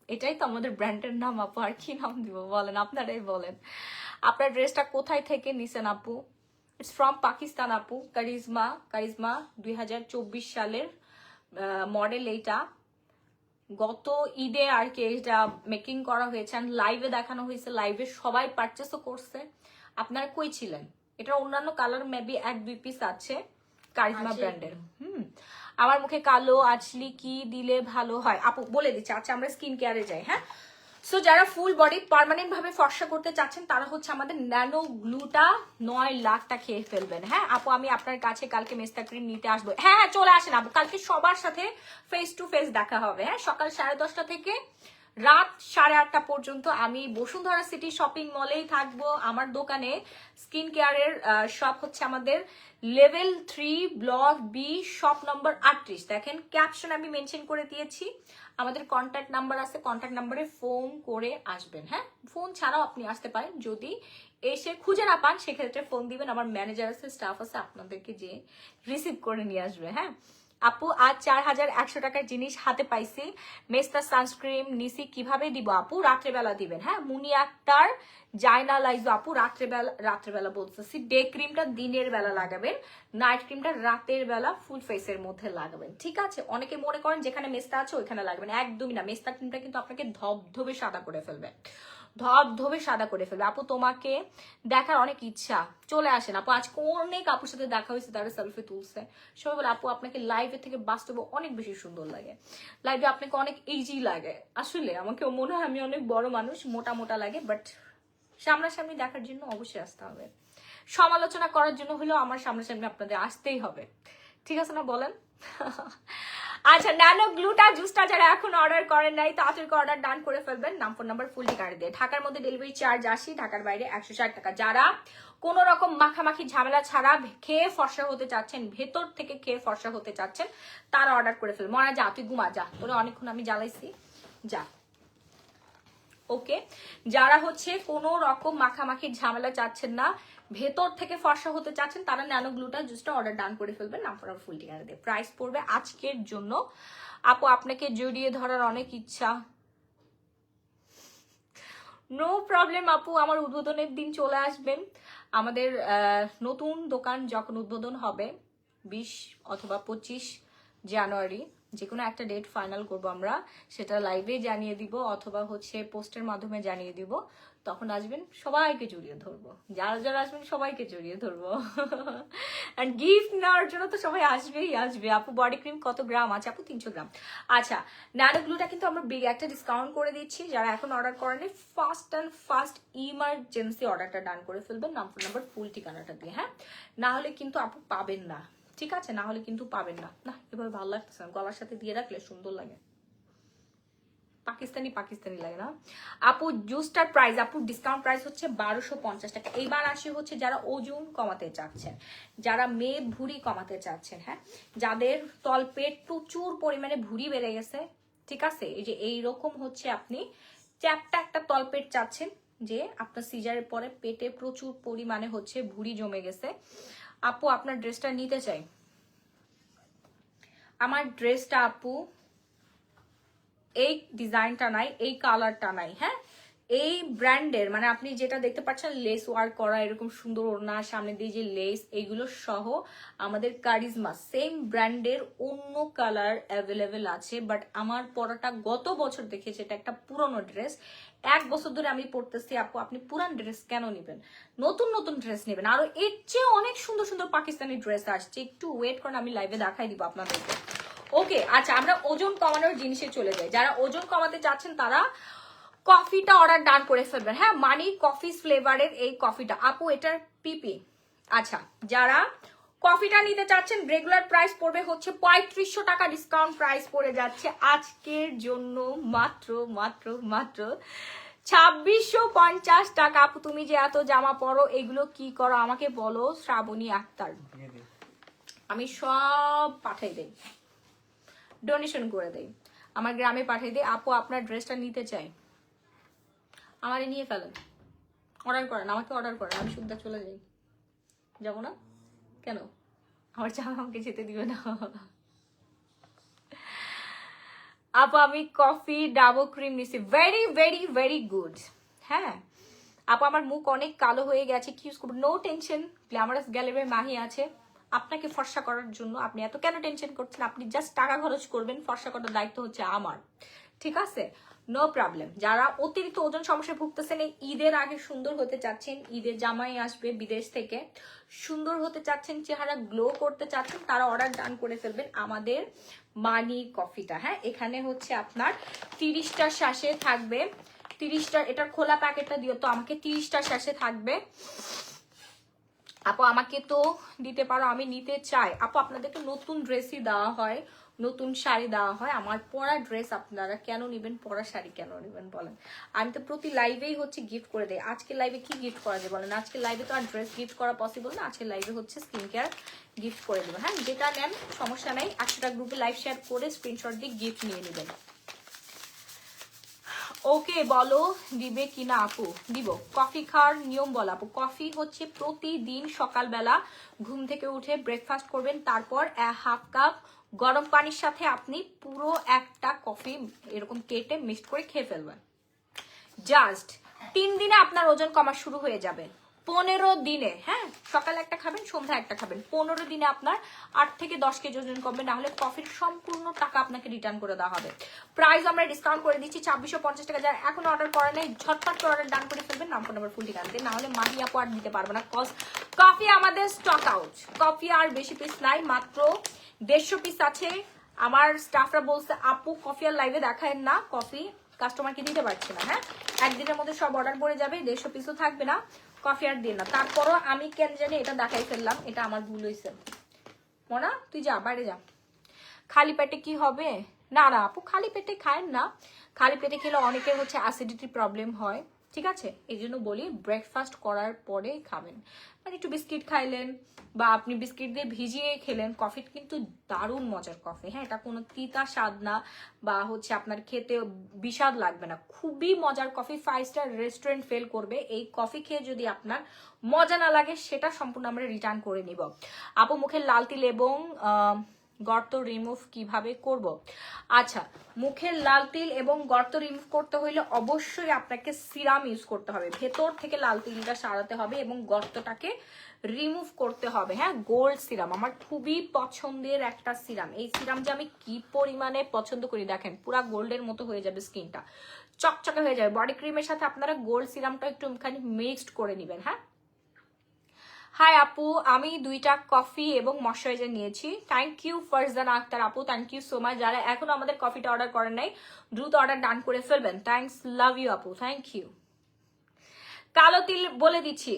এটাই তো আমাদের ব্র্যান্ডের নাম আপু, আর কি নাম দিব বলেন, আপনারাই বলেন। আপনার ড্রেসটা কোথায় থেকে নিছেন আপু? ইটস ফ্রম পাকিস্তান আপু। কারিজমা 2024 সালের মডেল। এইটা গত ঈদে আর কি এটা মেকিং করা হয়েছে, লাইভে দেখানো হয়েছে, লাইভে সবাই পারচেসও করছে। আপনারা কই ছিলেন? এটা অন্যান্য কালার মেবি 1-2 পিস আছে কারিজমা ব্র্যান্ডের। আমার মুখে কালো আঁচলি কি দিলে ভালো হয় আপু? বলে দিচ্ছি। আচ্ছা, আমরা স্কিন কেয়ারে যাই। হ্যাঁ, সো যারা ফুল বডি পার্মানেন্ট ভাবে ফর্সা করতে চাচ্ছেন তারা হচ্ছে আমাদের ন্যানো গ্লুটা 9 লাখটা খেয়ে ফেলবেন। হ্যাঁ আপু, আমি আপনার কাছে কালকে মেস্তা ক্রিম নিতে আসবো। হ্যাঁ হ্যাঁ, চলে আসেন আপু, কালকে সবার সাথে ফেস টু ফেস দেখা হবে। হ্যাঁ, সকাল 10:30 থেকে রাত 8:30 পর্যন্ত আমি বসুন্ধরা সিটি শপিং মলেই থাকবো। আমার দোকানে স্কিন কেয়ারের শপ হচ্ছে আমাদের level 3 block B shop number 38। দেখেন ক্যাপশন আমি মেনশন করে দিয়েছি, আমাদের কন্ট্যাক্ট নাম্বার আছে, কন্ট্যাক্ট নাম্বারে ফোন করে আসবেন। হ্যাঁ, ফোন ছাড়াও আপনি আসতে পারেন, যদি এসে খুঁজে না পান সেক্ষেত্রে ফোন দিবেন, আমার ম্যানেজার আছে, স্টাফ আছে, আপনাদেরকে যে রিসিভ করে নিয়ে আসবে। হ্যাঁ আপু, আজ 4,100 টাকার জিনিস হাতে পাইছি। মেস্তা সানস্ক্রিন নিছি, কিভাবে দিব আপু? রাত্রেবেলা দিবেন। হ্যাঁ, মুনি আক্তার জাইনালাইজো আপু রাত্রেবেলা বলতেছি। ডে ক্রিমটা দিনের বেলা লাগাবেন, নাইট ক্রিমটা রাতের বেলা ফুল ফেসের মধ্যে লাগাবেন। ঠিক আছে, অনেকে মনে করেন যেখানে মেস্তা আছে ওইখানে লাগবেন, একদমই না। মেস্তা ক্রিমটা কিন্তু আপনাকে ধবধবে সাদা করে ফেলবে, ধবধবে সাদা করে ফেলবে। আপু তোমাকে দেখার অনেক ইচ্ছা, চলে আসেন আপু। আজকে অনেক আপুর সাথে দেখা হয়েছে, তারা সেলফি তুলছে, সবাই বলে আপু আপনাকে লাইভে থেকে বাস্তবে অনেক বেশি সুন্দর লাগে, লাইভে আপনাকে অনেক ইজি লাগে। আসলে আমাকে মনে হয় আমি অনেক বড় মানুষ, মোটা মোটা লাগে, বাট সামনাসামনি দেখার জন্য অবশ্যই আসতে হবে, সমালোচনা করার জন্য হলেও আমার সামনাসামনি আপনাদের আসতেই হবে। ঠিক আছে না, বলেন? আচ্ছা, ন্যানো গ্লুটা জুসটা যারা এখন অর্ডার করেন নাই তাড়াতাড়ি অর্ডার ডান করে ফেলবেন, নাম ফোন নাম্বার ফুল ঠিকানা দিয়ে। ঢাকার মধ্যে ডেলিভারি চার্জ 80, ঢাকার বাইরে 160 টাকা। যারা কোন রকম মাখামাখি ঝামেলা ছাড়া খেয়ে ফর্সা হতে চাচ্ছেন, ভেতর থেকে খেয়ে ফর্সা হতে চাচ্ছেন, তারা অর্ডার করে ফেলবেন। মনে যা, তুই ঘুমা যা, তোরা অনেকক্ষণ আমি জ্বালাইছি, যা। ওকে, যারা হচ্ছে কোনো রকম মাখামাখি ঝামেলা চাচ্ছেন না, ভেতর থেকে ফর্সা হতে চাচ্ছেন, তারা ন্যানো গ্লুটা জুসটা অর্ডার ডান করে ফেলবেন, নাম ফোন ফুল ঠিকানা দিয়ে। প্রাইস পড়বে আজকের জন্য আপু আপনাকে জড়িয়ে ধরার অনেক ইচ্ছা। নো প্রবলেম আপু, আমার উদ্বোধনের দিন চলে আসবেন। আমাদের নতুন দোকান যখন উদ্বোধন হবে 20 অথবা 25 জানুয়ারি, যে কোনো একটা ডেট ফাইনাল করব আমরা, সেটা লাইভে জানিয়ে দিব অথবা হচ্ছে পোস্টের মাধ্যমে জানিয়ে দিব। তখন আসবেন, সবাইকে জড়িয়ে ধরবো, যারা যারা আসবেন সবাইকে জড়িয়ে ধরবো। অ্যান্ড গিফট নেওয়ার জন্য তো সবাই আসবেই আসবে। আপু বডি ক্রিম কত গ্রাম আছে? আপু 300 গ্রাম। আচ্ছা, ন্যানো গ্লুটা কিন্তু আমরা বিগ একটা ডিসকাউন্ট করে দিচ্ছি, যারা এখন অর্ডার করেনি ফার্স্ট ইমার্জেন্সি অর্ডারটা ডান করে ফেলবেন, নাম ফোন নাম্বার ফুল ঠিকানাটা দিয়ে। হ্যাঁ, না হলে কিন্তু আপু পাবেন না, ঠিক আছে? না হলে কিন্তু পাবেন না। না, এভাবে ভালো লাগতেছে না, গলার সাথে দিয়ে রাখলে সুন্দর লাগে, পাকিস্তানি পাকিস্তানি লাগে না। আপু জুসটার প্রাইস, আপু ডিসকাউন্ট প্রাইস হচ্ছে 1250 টাকা। এইবার আসি হচ্ছে যারা ওজন কমাতে চাচ্ছেন, যারা মেয়ে ভুঁড়ি কমাতে চাচ্ছেন, হ্যাঁ, যাদের তলপেট প্রচুর পরিমাণে ভুঁড়ি বেড়ে গেছে, ঠিক আছে? এই যে এইরকম হচ্ছে আপনি চ্যাপটা একটা তলপেট চাচ্ছেন, যে আপনার সিজারের পরে পেটে প্রচুর পরিমাণে হচ্ছে ভুঁড়ি জমে গেছে, আপু আপনার ড্রেসটা নিতে চাই। আমার ড্রেসটা আপু এই ডিজাইনটা নাই, এই কালারটা নাই। হ্যাঁ, এই ব্র্যান্ডের মানে আপনি যেটা দেখতে পাচ্ছেন লেস ওয়ার্ক করা এরকম সুন্দর ওড়না, সামনে দিয়ে যে লেস, এইগুলো সহ আমাদের কারিজমা সেম ব্র্যান্ডের অন্য কালার অ্যাভেলেবেল আছে। বাট আমার পরাটা গত বছর দেখেছি, এটা একটা পুরনো ড্রেস, 1 বছর ধরে আমি পরতেছি। আপু আপনি পুরান ড্রেস কেন নেবেন? নতুন নতুন ড্রেস নেবেন। আরো এর চেয়ে অনেক সুন্দর সুন্দর পাকিস্তানি ড্রেস আসছে, একটু ওয়েট করেন, আমি লাইভে দেখাই দিব আপনাদেরকে। ওকে, আচ্ছা আমরা ওজন কমানোর জিনিসে চলে যাই। যারা ওজন কমাতে চাচ্ছেন তারা কফিটা অর্ডার ডান করে ফেলবেন। হ্যাঁ, মানি কফি ফ্লেভারের এই কফিটা। আপু এটার পিপি। আচ্ছা, যারা কফিটা নিতে চাচ্ছেন রেগুলার প্রাইস পড়বে হচ্ছে 3500 টাকা, ডিসকাউন্ট প্রাইস পড়ে যাচ্ছে আজকের জন্য মাত্র মাত্র মাত্র 2650 টাকা। আপু তুমি যে এত জামা পরো এগুলো কি করো আমাকে বলো। শ্রাবণী আক্তার, আমি সব পাঠাই দেই, ডোনেশন করে দেই, আমার গ্রামে পাঠিয়ে দিই। আপু আপনার ড্রেসটা নিতে চাই, আমারে নিয়ে ফেলেন, অর্ডার করেন, আমাকে অর্ডার করেন, আমি সুদ্ধা চলে যাই। যাবো না কেন? আমার জামা আমাকে যেতে দিবে না। আপু আমি কফি ডাবল ক্রিম নিছি, ভেরি ভেরি ভেরি গুড। হ্যাঁ আপু আমার মুখ অনেক কালো হয়ে গেছে, কি ইউজ করবো? নো টেনশন, গ্ল্যামারাস গ্যালারির মাহি আছে আপনাকে ফর্সা করার জন্য। আপনি এত কেন টেনশন করছেন? আপনি জাস্ট টাকা খরচ করবেন, ফর্সা করার দায়িত্ব হচ্ছে আমার, ঠিক আছে? No problem. যারা অতিরিক্ত ওজন সমস্যায় ভুগতেছেন, এই ঈদের আগে সুন্দর হতে চাচ্ছেন, ঈদের জামাই আসবে বিদেশ থেকে, সুন্দর হতে চাচ্ছেন, চেহারা গ্লো করতে চাচ্ছেন, তারা অর্ডার ডান করে ফেলবেন আমাদের মানি কফিটা। হ্যাঁ, এখানে হচ্ছে আপনার 30টা শ্বাসে থাকবে, 30টা, এটার খোলা প্যাকেটটা দিও তো আমাকে, 30টা শ্বাসে থাকবে। আপু আমাকে তো দিতে পারো, আমি নিতে চাই। আপু আপনাদেরকে নতুন ড্রেসই দেওয়া হয়, নতুন শাড়ি দেওয়া হয়, আমার পরা ড্রেস আপনারা কেন নেবেন, পরা শাড়ি কেন নেবেন বলেন? আমি তো প্রতি লাইভেই হচ্ছে গিফট করে দেই। আজকে লাইভে কি গিফট করা যায় বলেন? আজকে লাইভে তো আর ড্রেস গিফট করা পসিবল না, আজকে লাইভে হচ্ছে স্কিন কেয়ার গিফট করে দেবো। হ্যাঁ, যেটা নেন সমস্যা নাই, 8টা গ্রুপে লাইভ শেয়ার করে স্ক্রিনশট দিয়ে গিফট নিয়ে নেবেন। ওকে বলো দিবে কিনা আপু? দিব। কফি খাওয়ার নিয়ম বল আপু। কফি হচ্ছে প্রতিদিন সকালবেলা ঘুম থেকে উঠে ব্রেকফাস্ট করবেন, তারপর 1/2 কাপ গরম পানির সাথে আপনি পুরো একটা কফি এরকম কেটে মিক্সড করে খেয়ে ফেলবেন। জাস্ট 3 দিনে আপনার ওজন কমা শুরু হয়ে যাবে। 15 দিনে, হ্যাঁ, সকালে একটা খাবেন, সন্ধ্যা একটা খাবেন, 15 দিনে আপনার 8 থেকে 10 কেজি ওজন কমবে। না হলে কফির সম্পূর্ণ টাকা আপনাকে রিটার্ন করে দেওয়া হবে। প্রাইস আমরা ডিসকাউন্ট করে দিচ্ছি 2650 টাকা। যারা এখন অর্ডার করে নাই ঝটপট করে অর্ডার ডান করে ফেলবেন, নাম ফোন নাম্বার ফুল ঠিকানা দিয়ে, না হলে মাহি আপু আর দিতে পারবে না, কজ কফি আমাদের স্টক আউট। কফি আর বেশি পিস নাই, মাত্র 150 পিস আছে। আমার স্টাফরা বলছে আপু কফি আর লাইভে দেখায় না, কফি কাস্টমারকে দিতে পারছি না। হ্যাঁ, একদিনের মধ্যে সব অর্ডার পড়ে যাবে, 150 পিসও থাকবে না, কফি আর দিন না। তারপরও আমি কেন জানি এটা দেখাই ফেললাম, এটা আমার ভুল হয়েছে। মনা তুই যা, বাইরে যা। খালি পেটে কি হবে? না না আপু, খালি পেটে খায়েন না, খালি পেটে খেলে অনেকের হচ্ছে অ্যাসিডিটি প্রবলেম হয়, ঠিক আছে? এই জন্য বলি ব্রেকফাস্ট করার পরে খাবেন। মানে একটু বিস্কিট খাইলেন বা আপনি বিস্কিট দিয়ে ভিজিয়ে খেলেন, কফি কিন্তু দারুণ মজার কফি। হ্যাঁ, এটা কোনো তিতা স্বাদ না বা হচ্ছে আপনার খেতে বিষাদ লাগবে না, খুবই মজার কফি। 5 স্টার রেস্টুরেন্ট ফেল করবে এই কফি খেয়ে। যদি আপনার মজা না লাগে সেটা সম্পূর্ণ আমরা রিটার্ন করে নিব। আপু মুখের লাল তিল এবং গর্ত রিমুভ কিভাবে করব? আচ্ছা, মুখের লাল তিল এবং গর্ত রিমুভ করতে হইলে অবশ্যই আপনাকে সিরাম ইউজ করতে হবে, ভেতর থেকে লাল তিলটা সারাতে হবে এবং গর্তটাকে রিমুভ করতে হবে। হ্যাঁ, গোল্ড সিরাম আমার খুবই পছন্দের একটা সিরাম। এই সিরাম যে আমি কি পরিমাণে পছন্দ করি দেখেন, পুরা গোল্ডের মতো হয়ে যাবে স্কিনটা, চকচকে হয়ে যাবে। বডি ক্রিমের সাথে আপনারা গোল্ড সিরামটা একটু খানি মিক্সড করে নেবেন। হ্যাঁ, হাই আপু, আমি 2টা কফি এবং ময়শ্চারাইজার নিয়েছি। থ্যাংক ইউ ফারজানা আক্তার আপু, থ্যাংক ইউ সো মাচ। যারা এখনো আমাদের কফিটা অর্ডার করেন নাই দ্রুত অর্ডার ডান করে ফেলবেন। থ্যাংকস, লাভ ইউ আপু, থ্যাংক ইউ। কালো তিল বলে দিচ্ছি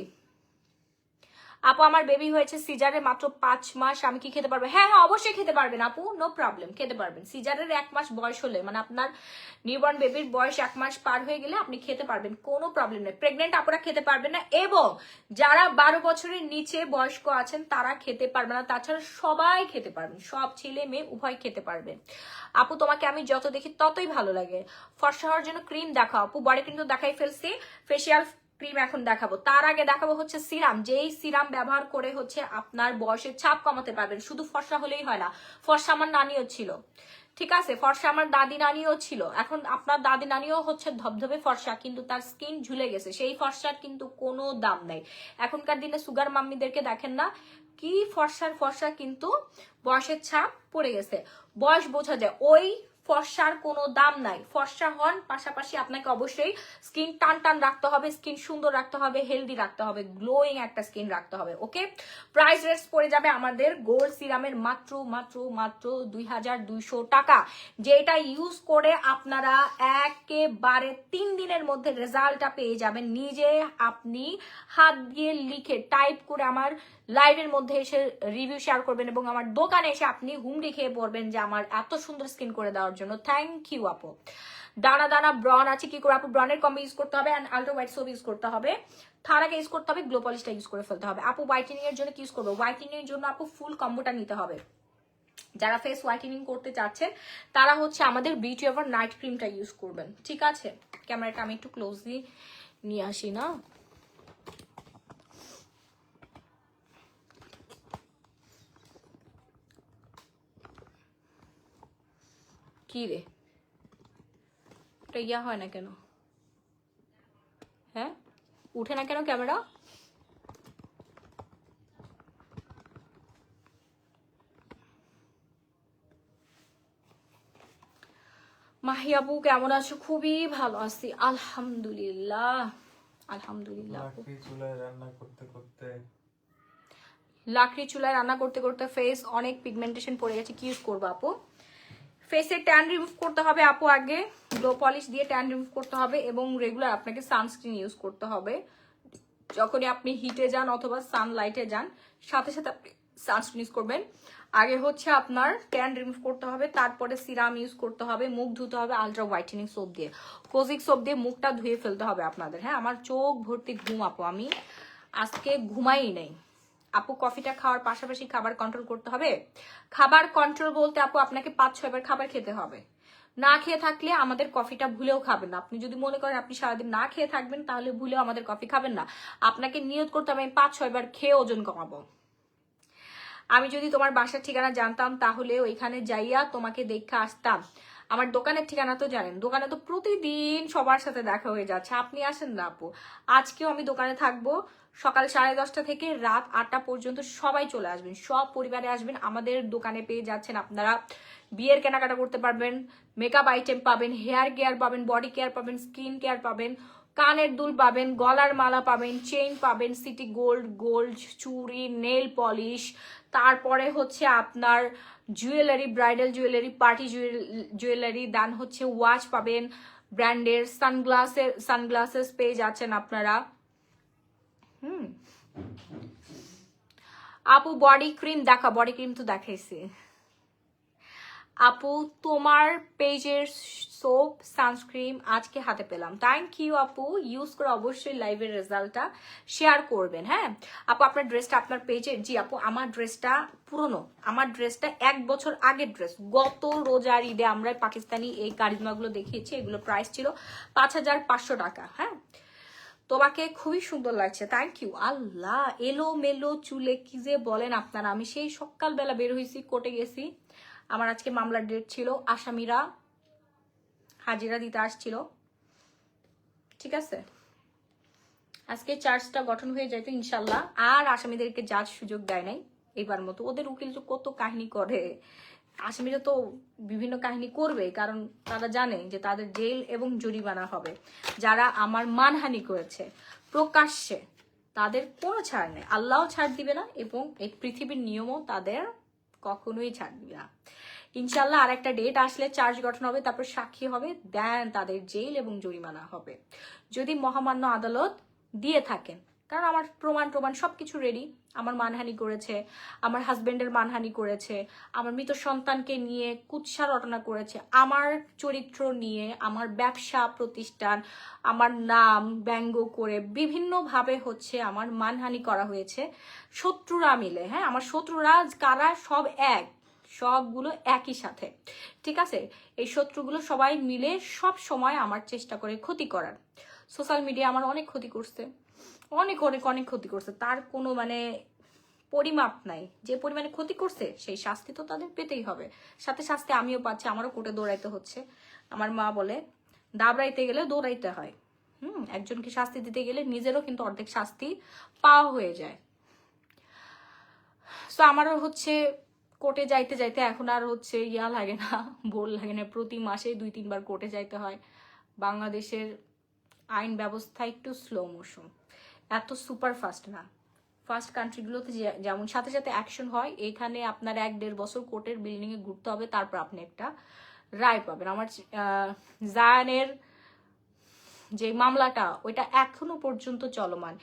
আপু, আমার বেবি হয়েছে সিজারে মাত্র 5 মাস, আমি কি খেতে পারবো? হ্যাঁ হ্যাঁ অবশ্যই খেতে পারবেন আপু, নো প্রবলেম, খেতে পারবেন। সিজারের 1 মাস বয়স হলে, মানে আপনার নিউবর্ন বেবির বয়স 1 মাস পার হয়ে গেলে আপনি খেতে পারবেন, কোনো প্রবলেম নেই। প্রেগনেন্ট আপুরা খেতে পারবেন না, এবং যারা 12 বছরের নিচে বয়স্ক আছেন তারা খেতে পারবে না। তাছাড়া সবাই খেতে পারবেন, সব ছেলে মেয়ে উভয় খেতে পারবে। আপু তোমাকে আমি যত দেখি ততই ভালো লাগে। ফর্সা হওয়ার জন্য ক্রিম দেখাও আপু। বডি ক্রিম তো দেখাই ফেলছি, ফেসিয়াল ক্রিম এখন দেখাবো। তার আগে দেখাবো হচ্ছে সিরাম, যেই সিরাম ব্যবহার করে হচ্ছে আপনার বয়সের ছাপ কমাতে পারবেন। শুধু ফর্সা হলেই হয় না, ফর্সা আমার নানিও ছিল, ঠিক আছে, ফর্সা আমার দাদি নানিও ছিল, এখন আপনার দাদি নানিও হচ্ছে ধবধবে ফর্সা, কিন্তু তার স্কিন ঝুলে গেছে, সেই ফর্সার কিন্তু কোনো দাম নাই। এখনকার দিনে সুগার মাম্মিদেরকে দেখেন না কি ফর্সা, কিন্তু বয়সের ছাপ পড়ে গেছে, বয়স বোঝা যায়। ওই ফর্সার কোনো দাম নাই। ফর্সা হন, পাশাপাশি আপনাকে অবশ্যই স্কিন টান টান রাখতে হবে, স্কিন সুন্দর রাখতে হবে, হেলদি রাখতে হবে, গ্লোয়িং একটা স্কিন রাখতে হবে। ওকে, প্রাইস রেটস পড়ে যাবে আমাদের গোল্ড সিরামের মাত্র মাত্র মাত্র 2200 টাকা, যেটা ইউজ করে আপনারা একেবারে 3 দিনের মধ্যে রেজাল্টটা পেয়ে যাবেন। নিজে আপনি হাত দিয়ে লিখে টাইপ করে আমার লাইভের মধ্যে এসে রিভিউ শেয়ার করবেন এবং আমার দোকানে এসে আপনি হুমড়ি খেয়ে পড়বেন যে আমার এত সুন্দর স্কিন করে দেওয়ার জন্য। থ্যাংক ইউ আপু। দানা দানা ব্রন আছে, কি করে আপু? ব্রনের কম্বো ইউজ করতে হবে, and ultra white soap use করতে হবে, থারাকে ইউজ করতে হবে, গ্লো পলিশটা ইউজ করে ফেলতে হবে। আপু হোয়াইটেনিং এর জন্য কি ইউজ করবো? হোয়াইটেনিং এর জন্য আপু ফুল কম্বোটা নিতে হবে। যারা ফেস হোয়াইটেনিং করতে চাচ্ছেন তারা হচ্ছে আমাদের বিউটি এভার নাইট ক্রিমটা ইউজ করবেন। ঠিক আছে, ক্যামেরাটা আমি একটু ক্লোজলি নিয়ে আসি না। কি রে, এটা ইয়া হয় না কেন? হ্যাঁ, উঠে না কেন ক্যামেরা? মাহি আপু কেমন আছো? খুবই ভালো আছি আলহামদুলিল্লাহ, আলহামদুলিল্লাহ। লাকড়ি চুলায় রান্না করতে করতে ফেস অনেক পিগমেন্টেশন পড়ে গেছে, কি ইউজ করবো আপু? ফেসে ট্যান রিমুভ করতে হবে আপু, আগে গ্লো পলিশ দিয়ে ট্যান রিমুভ করতে হবে এবং রেগুলার আপনাকে সানস্ক্রিন ইউজ করতে হবে। যখনই আপনি হিটে যান অথবা সানলাইটে যান, সাথে সাথে আপনি সানস্ক্রিন ইউজ করবেন। আগে হচ্ছে আপনার ট্যান রিমুভ করতে হবে, তারপরে সিরাম ইউজ করতে হবে, মুখ ধুতে হবে আলট্রা হোয়াইটেনিং সোপ দিয়ে, কোজিক সোপ দিয়ে মুখটা ধুয়ে ফেলতে হবে আপনাদের। হ্যাঁ, আমার চোখ ভর্তি ঘুম আপু, আমি আজকে ঘুমাই নেই আপু। কফিটা খাওয়ার পাশাপাশি খাবার কন্ট্রোল করতে হবে। খাবার কন্ট্রোল বলতে আপু আপনাকে 5-6 বার খাবার খেতে হবে। না খেয়ে থাকলে আমাদের কফিটা ভুলেও খাবেন না। আপনি যদি মনে করেন আপনি সারাদিন না খেয়ে থাকবেন, তাহলে ভুলেও আমাদের কফি খাবেন না। আপনাকে নিয়ত করতে হবে আমি 5-6 বার খেয়ে ওজন কমাবো। আমি যদি তোমার বাসার ঠিকানা জানতাম তাহলে ওইখানে যাইয়া তোমাকে দেখে আসতাম। আমার দোকানের ঠিকানা তো জানেন, দোকানে তো প্রতিদিন সবার সাথে দেখা হয়ে যাচ্ছে, আপনি আসেন না আপু। আজকেও আমি দোকানে থাকবো সকাল 10:30 থেকে রাত 8টা পর্যন্ত। সবাই চলে আসবেন, সব পরিবারে আসবেন। আমাদের দোকানে পেয়ে যাচ্ছেন আপনারা বিয়ের কেনাকাটা করতে পারবেন, মেকআপ আইটেম পাবেন, হেয়ার কেয়ার পাবেন, বডি কেয়ার পাবেন, স্কিন কেয়ার পাবেন, কানের দুল পাবেন, গলার মালা পাবেন, চেইন পাবেন, সিটি গোল্ড চুড়ি, নেল পলিশ, তারপরে হচ্ছে আপনার jewellery, bridal jewellery, party jewellery, then হচ্ছে ওয়াচ পাবেন ব্র্যান্ডের, সানগ্লাসেস পেয়ে যাচ্ছেন আপনারা। আপু বডি ক্রিম দেখা, বডি ক্রিম তো দেখাইছি আপু। তোমার পেজের সোপ সানস্ক্রিন আজকে হাতে পেলাম, থ্যাংক ইউ আপু। ইউজ করে অবশ্যই লাইভের রেজাল্টটা শেয়ার করবেন। হ্যাঁ আপু, আপনার ড্রেসটা আপনার পেজে? জি আপু, আমার ড্রেসটা পুরনো, আমার ড্রেসটা 1 বছর আগের ড্রেস। গত রোজার ঈদে আমরা পাকিস্তানি এই কারিজমাগুলো দেখিয়েছি, এগুলো প্রাইস ছিল 5500 টাকা। হ্যাঁ, তোমাকে খুবই সুন্দর লাগছে, থ্যাংক ইউ। আল্লাহ, এলো মেলো চুলে কি যে বলেন আপনারা। আমি সেই সকালবেলা বের হয়েছি, কোর্টে গেছি, আমার আজকে মামলার ডেট ছিল, আসামিরা হাজিরা দিতে আসছিল। ঠিক আছে, আজকে চার্জটা গঠন হয়ে যাইতো ইনশাল্লাহ। আর আসামিদেরকে জাজ সুযোগ দেয় নাই এবার মতো। ওদের উকিল তো কত কাহিনী করে, আসামিরা তো বিভিন্ন কাহিনী করবে, কারণ তারা জানে যে তাদের জেল এবং জরিমানা হবে। যারা আমার মানহানি করেছে প্রকাশ্যে, তাদের কোনো ছাড় নেই, আল্লাহও ছাড় দিবে না এবং এই পৃথিবীর নিয়মও তাদের কখনোই ছাড় দিবে না। ইনশাল্লাহ আর একটা ডেট আসলে চার্জ গঠন হবে, তারপর সাক্ষী হবে, দেন তাদের জেল এবং জরিমানা হবে যদি মহামান্য আদালত দিয়ে থাকেন। কারণ আমার প্রমাণ সবকিছু রেডি। আমার মানহানি করেছে, আমার হাজবেন্ডের মানহানি করেছে, আমার মৃত সন্তানকে নিয়ে কুৎসা রটনা করেছে, আমার চরিত্র নিয়ে, আমার ব্যবসা প্রতিষ্ঠান, আমার নাম ব্যঙ্গ করে বিভিন্নভাবে হচ্ছে আমার মানহানি করা হয়েছে শত্রুরা মিলে। হ্যাঁ, আমার শত্রুরা কারা? সব এক, সবগুলো একই সাথে। ঠিক আছে, এই শত্রুগুলো সবাই মিলে সব সময় আমার চেষ্টা করে ক্ষতি করার। সোশ্যাল মিডিয়া আমার অনেক ক্ষতি করছে, অনেক অনেক অনেক ক্ষতি করছে, তার কোনো মানে পরিমাপ নাই। যে পরিমাণে ক্ষতি করছে সেই শাস্তি তো তাদের পেতেই হবে। সাথে শাস্তি আমিও পাচ্ছি, আমারও কোর্টে দৌড়াইতে হচ্ছে। আমার মা বলে দাবড়াইতে গেলে দৌড়াইতে হয়। একজনকে শাস্তি দিতে গেলে নিজেরও কিন্তু অর্ধেক শাস্তি পাওয়া হয়ে যায়। সো আমারও হচ্ছে কোর্টে যাইতে যাইতে এখন আর হচ্ছে ইয়া লাগে না, বোর লাগে না। প্রতি মাসে 2-3 বার কোর্টে যাইতে হয়। বাংলাদেশের আইন ব্যবস্থা একটু স্লো মোশন, এত সুপার ফাস্ট না। ফার্স্ট কান্ট্রিগুলোতে যেমন সাথে সাথে অ্যাকশন হয়, এখানে আপনার 1-1.5 বছর কোর্টের বিল্ডিংয়ে ঘুরতে হবে, তারপর আপনি একটা রায় পাবেন। আমার জায়ানের যে মামলাটা ওইটা এখনো পর্যন্ত চলমান,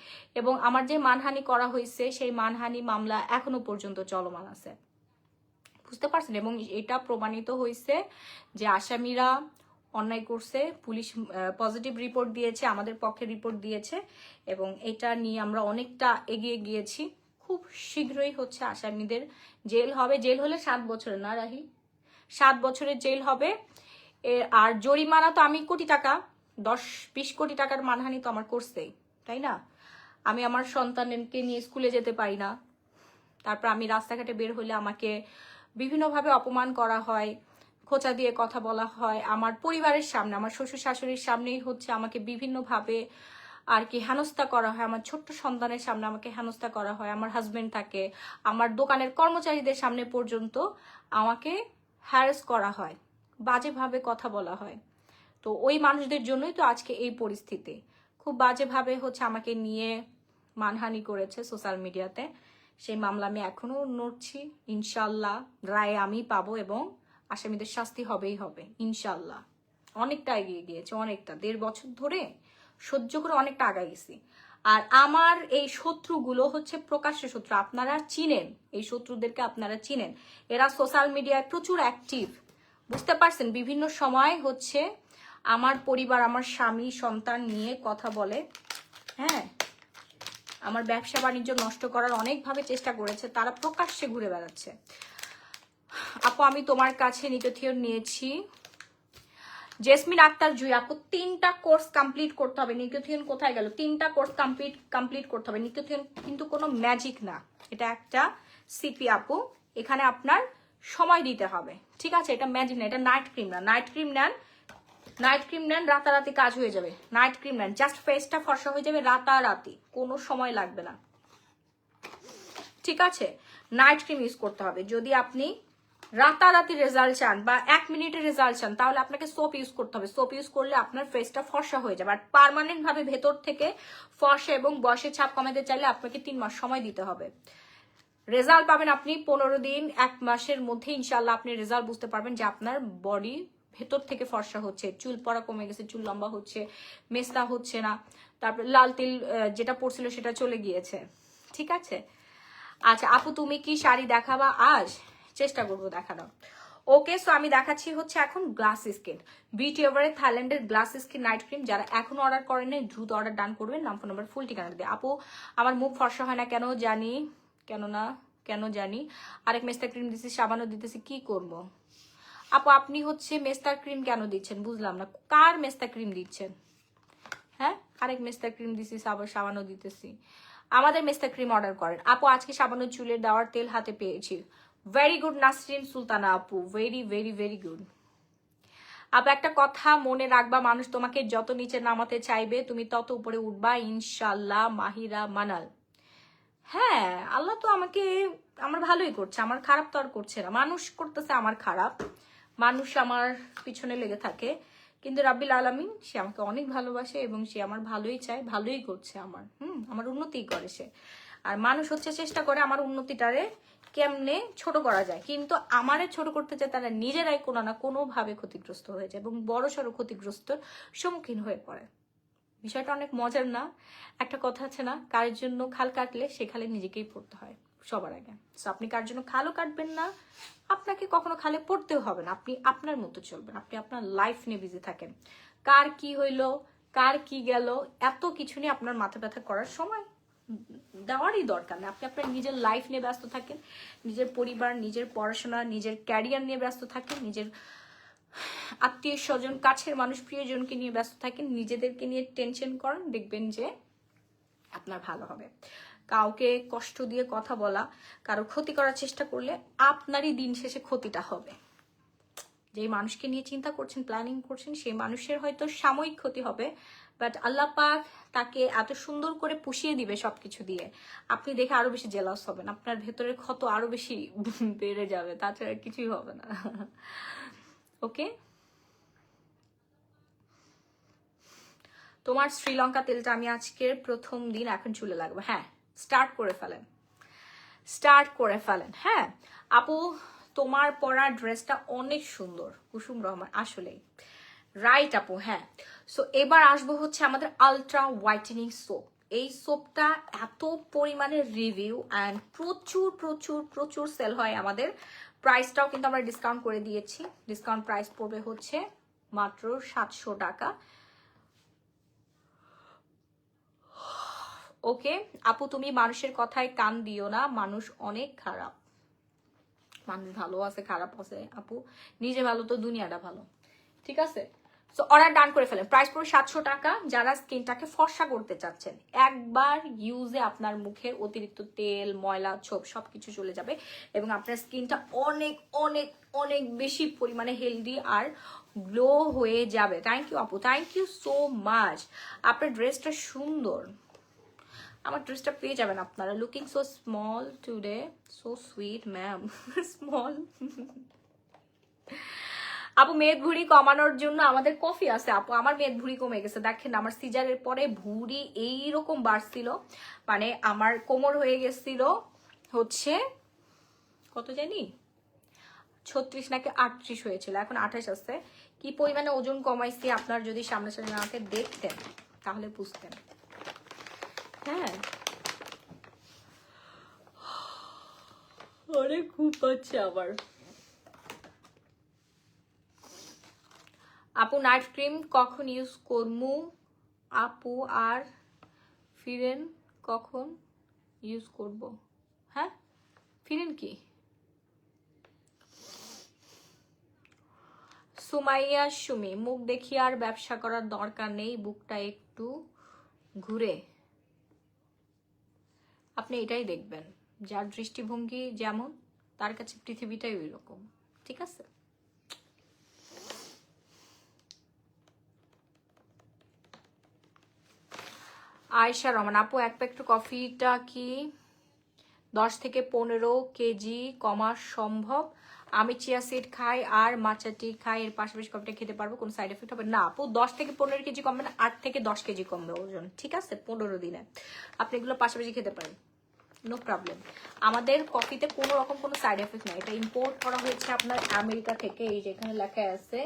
এবং আমার যে মানহানি করা হয়েছে সেই মানহানি মামলা এখনো পর্যন্ত চলমান আছে, বুঝতে পারছেন? এবং এটা প্রমাণিত হয়েছে যে আসামিরা অন্যায় করছে। পুলিশ পজিটিভ রিপোর্ট দিয়েছে, আমাদের পক্ষে রিপোর্ট দিয়েছে, এবং এটা নিয়ে আমরা অনেকটা এগিয়ে গিয়েছি। খুব শীঘ্রই হচ্ছে আসামিদের জেল হবে। জেল হলে 7 বছরের, না রাহি? 7 বছরের জেল হবে। আর জরিমানা তো আমি কোটি টাকা, 10-20 কোটি টাকার মানহানি তো আমার করছেই, তাই না? আমি আমার সন্তানকে নিয়ে স্কুলে যেতে পারি না। তারপর আমি রাস্তাঘাটে বের হলে আমাকে বিভিন্নভাবে অপমান করা হয়, খোঁচা দিয়ে কথা বলা হয়। আমার পরিবারের সামনে, আমার শ্বশুর শাশুড়ির সামনেই হচ্ছে আমাকে বিভিন্নভাবে আর কি হেনস্থা করা হয়। আমার ছোট্ট সন্তানের সামনে আমাকে হেনস্থা করা হয়। আমার হাজবেন্ড থাকে, আমার দোকানের কর্মচারীদের সামনে পর্যন্ত আমাকে হ্যারাস করা হয়, বাজেভাবে কথা বলা হয়। তো ওই মানুষদের জন্যই তো আজকে এই পরিস্থিতি। খুব বাজেভাবে হচ্ছে আমাকে নিয়ে মানহানি করেছে সোশ্যাল মিডিয়াতে। সেই মামলা আমি এখনো নড়ছি। ইনশাল্লাহ রায় আমি পাবো এবং আসামিদের শাস্তি হবেই হবে ইনশাল্লাহ। অনেকটা এগিয়ে গিয়েছে, অনেকটা 1.5 বছর ধরে সহ্য করে অনেকটা আগায় গেছি। আর আমার এই শত্রুগুলো হচ্ছে প্রকাশ্য শত্রু, আপনারা চিনেন এই শত্রুদেরকে, আপনারা চিনেন। এরা সোশ্যাল মিডিয়ায় প্রচুর অ্যাক্টিভ, বুঝতে পারছেন? বিভিন্ন সময় হচ্ছে আমার পরিবার, আমার স্বামী সন্তান নিয়ে কথা বলে। হ্যাঁ, আমার ব্যবসা বাণিজ্য নষ্ট করার অনেকভাবে চেষ্টা করেছে, তারা প্রকাশ্যে ঘুরে বেড়াচ্ছে। আপু আমি তোমার কাছে নিকোথিয়ন নিয়েছি। জেসমিন আক্তার জুই আপু 3টা কোর্স কমপ্লিট করতে হবে। নিকোথিয়ন কোথায় গেল? 3টা কোর্স কমপ্লিট করতে হবে। নিকোথিয়ন কিন্তু কোনো ম্যাজিক না, এটা একটা সিপি আপু। এখানে আপনার সময় দিতে হবে, ঠিক আছে? এটা ম্যাজিক না, এটা নাইট ক্রিম না। নাইট ক্রিম নেন, নাইট ক্রিম নেন, রাতারাতি কাজ হয়ে যাবে। নাইট ক্রিম নেন, জাস্ট ফেসটা ফর্সা হয়ে যাবে রাতারাতি, কোনো সময় লাগবে না, ঠিক আছে? নাইট ক্রিম ইউজ করতে হবে। যদি আপনি রাতারাতি রেজাল্ট চান বা 1 মিনিটের রেজাল্ট চান, তাহলে আপনাকে সোপ ইউজ করতে হবে। সোপ ইউজ করলে আপনার ফেসটা ফর্সা হয়ে যাবে। আর পার্মানেন্ট ভাবে ভেতর থেকে ফর্সা এবং বয়সের ছাপ কমাতে চাইলে আপনাকে 3 মাস সময় দিতে হবে। রেজাল্ট পাবেন আপনি 15 দিন, 1 মাসের মধ্যে ইনশাল্লাহ আপনি রেজাল্ট বুঝতে পারবেন যে আপনার বডি ভেতর থেকে ফর্সা হচ্ছে, চুল পড়া কমে গেছে, চুল লম্বা হচ্ছে, মেস্তা হচ্ছে না, তারপর লাল তিল যেটা পড়ছিল সেটা চলে গিয়েছে, ঠিক আছে? আচ্ছা আপু তুমি কি শাড়ি দেখাবা আজ? চেষ্টা করবো দেখানো। ওকে, সো আমি দেখাচ্ছি হচ্ছে এখন গ্লাস স্কিন বিউটি ওভারের থাইল্যান্ডের গ্লাস স্কিন নাইট ক্রিম। যারা এখনো অর্ডার করেন নাই দ্রুত অর্ডার ডান করবেন। নাম, ফোন নাম্বার, ফুল ঠিকানা দিয়ে। আপু আমার মুখ ফর্সা হয় না কেন জানি, কেন জানি। আরেক মেস্তা ক্রিম দিতেছি, সাবানও দিতেছি, কি করব? আপু আপনি হচ্ছে মেস্তার ক্রিম কেন দিচ্ছেন বুঝলাম না, কার মেস্তা ক্রিম দিচ্ছেন? হ্যাঁ, আরেক মেস্তা ক্রিম দিছি, সাবানও দিতেছি। আমাদের মেস্তা ক্রিম অর্ডার করেন। আপু আজকে সাবানের চুলের দেওয়ার তেল হাতে পেয়েছি। ভেরি গুড নাসরিন সুলতানা আপু, ভেরি ভেরি ভেরি গুড। আপু একটা কথা মনে রাখবা, মানুষ তোমাকে যত নিচে নামাতে চাইবে তুমি তত উপরে উঠবা ইনশাল্লাহ। মাহিরা মানাল। হ্যাঁ, আল্লাহ তো আমাকে আমার ভালোই করছে, আমার খারাপ তো আর করছে না। মানুষ করতেছে আমার খারাপ, মানুষ আমার পিছনে লেগে থাকে, কিন্তু রাব্বিল আলামিন সে আমাকে অনেক ভালোবাসে এবং সে আমার ভালোই চায়, ভালোই করছে আমার। আমার উন্নতিই করে সে। আর মানুষ হচ্ছে চেষ্টা করে আমার উন্নতিটারে কেমনে ছোট করা যায়, কিন্তু আমারে ছোট করতে চায় তারা নিজেরাই কোনো না কোনো ভাবে ক্ষতিগ্রস্ত হয়ে যায় এবং বড় সড়ো ক্ষতিগ্রস্তর সম্মুখীন হয়ে পড়ে। বিষয়টা অনেক মজার না? একটা কথা আছে না, কারের জন্য খাল কাটলে সে খালে নিজেকেই পড়তে হয় সবার আগে। সো আপনি কার জন্য খালও কাটবেন না, আপনাকে কখনো খালে পড়তেও হবে না। আপনি আপনার মতো চলবেন, আপনি আপনার লাইফ নিয়ে বিজি থাকেন। কার কি হইলো, কার কি গেল, এত কিছু নিয়ে আপনার মাথা ব্যথা করার সময় দেওয়ারই দরকার নেই। আপনি আপনার নিজের লাইফ নিয়ে ব্যস্ত থাকেন, নিজের পরিবার, নিজের পড়াশোনা, নিজের ক্যারিয়ার নিয়ে ব্যস্ত থাকেন, নিজের আত্মীয় স্বজন, কাছের মানুষ, প্রিয়জনকে নিয়ে ব্যস্ত থাকেন, নিজেদেরকে নিয়ে টেনশন করেন, দেখবেন যে আপনার ভালো হবে। কাউকে কষ্ট দিয়ে কথা বলা, কারো ক্ষতি করার চেষ্টা করলে আপনারই দিন শেষে ক্ষতিটা হবে। যে মানুষকে নিয়ে চিন্তা করছেন, প্ল্যানিং করছেন, সেই মানুষের হয়তো সাময়িক ক্ষতি হবে, বাট আল্লাহ পাক তাকে এত সুন্দর করে পুষিয়ে দিবে সবকিছু দিয়ে, আপনি দেখে আরো বেশি জেলাস হবেন, আপনার ভেতরের ক্ষত আরো বেশি বেড়ে যাবে, তাছাড়া কিছুই হবে না। ওকে, তোমার শ্রীলঙ্কা তেলটা আমি আজকের প্রথম দিন এখন চুলে লাগবে। হ্যাঁ, স্টার্ট করে ফেলেন। হ্যাঁ আপু, তোমার পরা ড্রেসটা অনেক সুন্দর, কুসুম রহমান, আসলেই রাইট আপু। হ্যাঁ, সো এবার আসবো হচ্ছে আমাদের আলট্রা হোয়াইটেনিং সোপ। এই সোপটা এত পরিমাণে রিভিউ অ্যান্ড প্রচুর প্রচুর প্রচুর সেল হয় আমাদের। প্রাইসটাও কিন্তু আমরা ডিসকাউন্ট করে দিয়েছি, ডিসকাউন্ট প্রাইস পড়বে হচ্ছে মাত্র 700 টাকা। ওকে আপু, তুমি মানুষের কথায় কান দিও না, মানুষ অনেক খারাপ। মানুষ ভালো আছে, খারাপ আছে আপু, নিজে ভালো তো দুনিয়াটা ভালো, ঠিক আছে? সো অর্ডার ডান করে ফেলেন। প্রাইস পড়ে 700 টাকা। যারা স্কিনটাকে ফর্সা করতে চাচ্ছেন, একবার ইউজে আপনার মুখের অতিরিক্ত তেল, ময়লা, ছোপ সবকিছু চলে যাবে এবং আপনার স্কিনটা অনেক অনেক অনেক বেশি পরিমাণে হেলদি আর গ্লো হয়ে যাবে। থ্যাংক ইউ আপু, থ্যাংক ইউ সো মাচ। আপনার ড্রেসটা সুন্দর, আমার ড্রেসটা পেয়ে যাবেন আপনারা। Looking so small today, so sweet ma'am. Small আপু, মেদ ভুঁড়ি কমানোর জন্য আমাদের কফি আছে আপু। আমার মেদ ভুঁড়ি কমে গেছে, দেখেন আমার সিজারের পরে ভুঁড়ি এইরকম বাড়ছিল, মানে আমার কোমর হয়ে গেছিল হচ্ছে কত জানি 36 নাকি 38 হয়েছিল, এখন 28 আসছে। কি পরিমাণে ওজন কমাইছি আপনার যদি সামনাসামনি আমাকে দেখতেন তাহলে বুঝতেন। হ্যাঁ, অনেক খুব পাচ্ছে আবার। আপু, নাইট ক্রিম কখন ইউজ করমু আপু, আর ফিরেন কখন ইউজ করব? হ্যাঁ, ফিরেন কি? সুমাইয়া সুমি, মুখ দেখিয়ে আর ব্যবসা করার দরকার নেই, বুকটা একটু ঘুরে। আপনি এটাই দেখবেন, যার দৃষ্টিভঙ্গি যেমন তার কাছে পৃথিবীটাই ওই রকম, ঠিক আছে? আয়েশা রহমান আপু, এক প্যাকেট কফিটা কি 10 থেকে 15 কেজি কমা সম্ভব? আমি চিয়া সিড খাই আর মাচা টি খাই, এর পাশাপাশি কফিটা খেতে পারবো, কোনো সাইড এফেক্ট হবে না? আপু, 10 থেকে 15 কেজি কমবে না, 8 থেকে 10 কেজি কমবে ওজন, ঠিক আছে? 15 দিনে আপনি এগুলো পাশাপাশি খেতে পারেন, নো প্রবলেম। আমাদের কফিতে কোনো রকম কোনো সাইড এফেক্ট নাই। এটা ইম্পোর্ট করা হয়েছে আপনার আমেরিকা থেকে, এই যেখানে লেখা আছে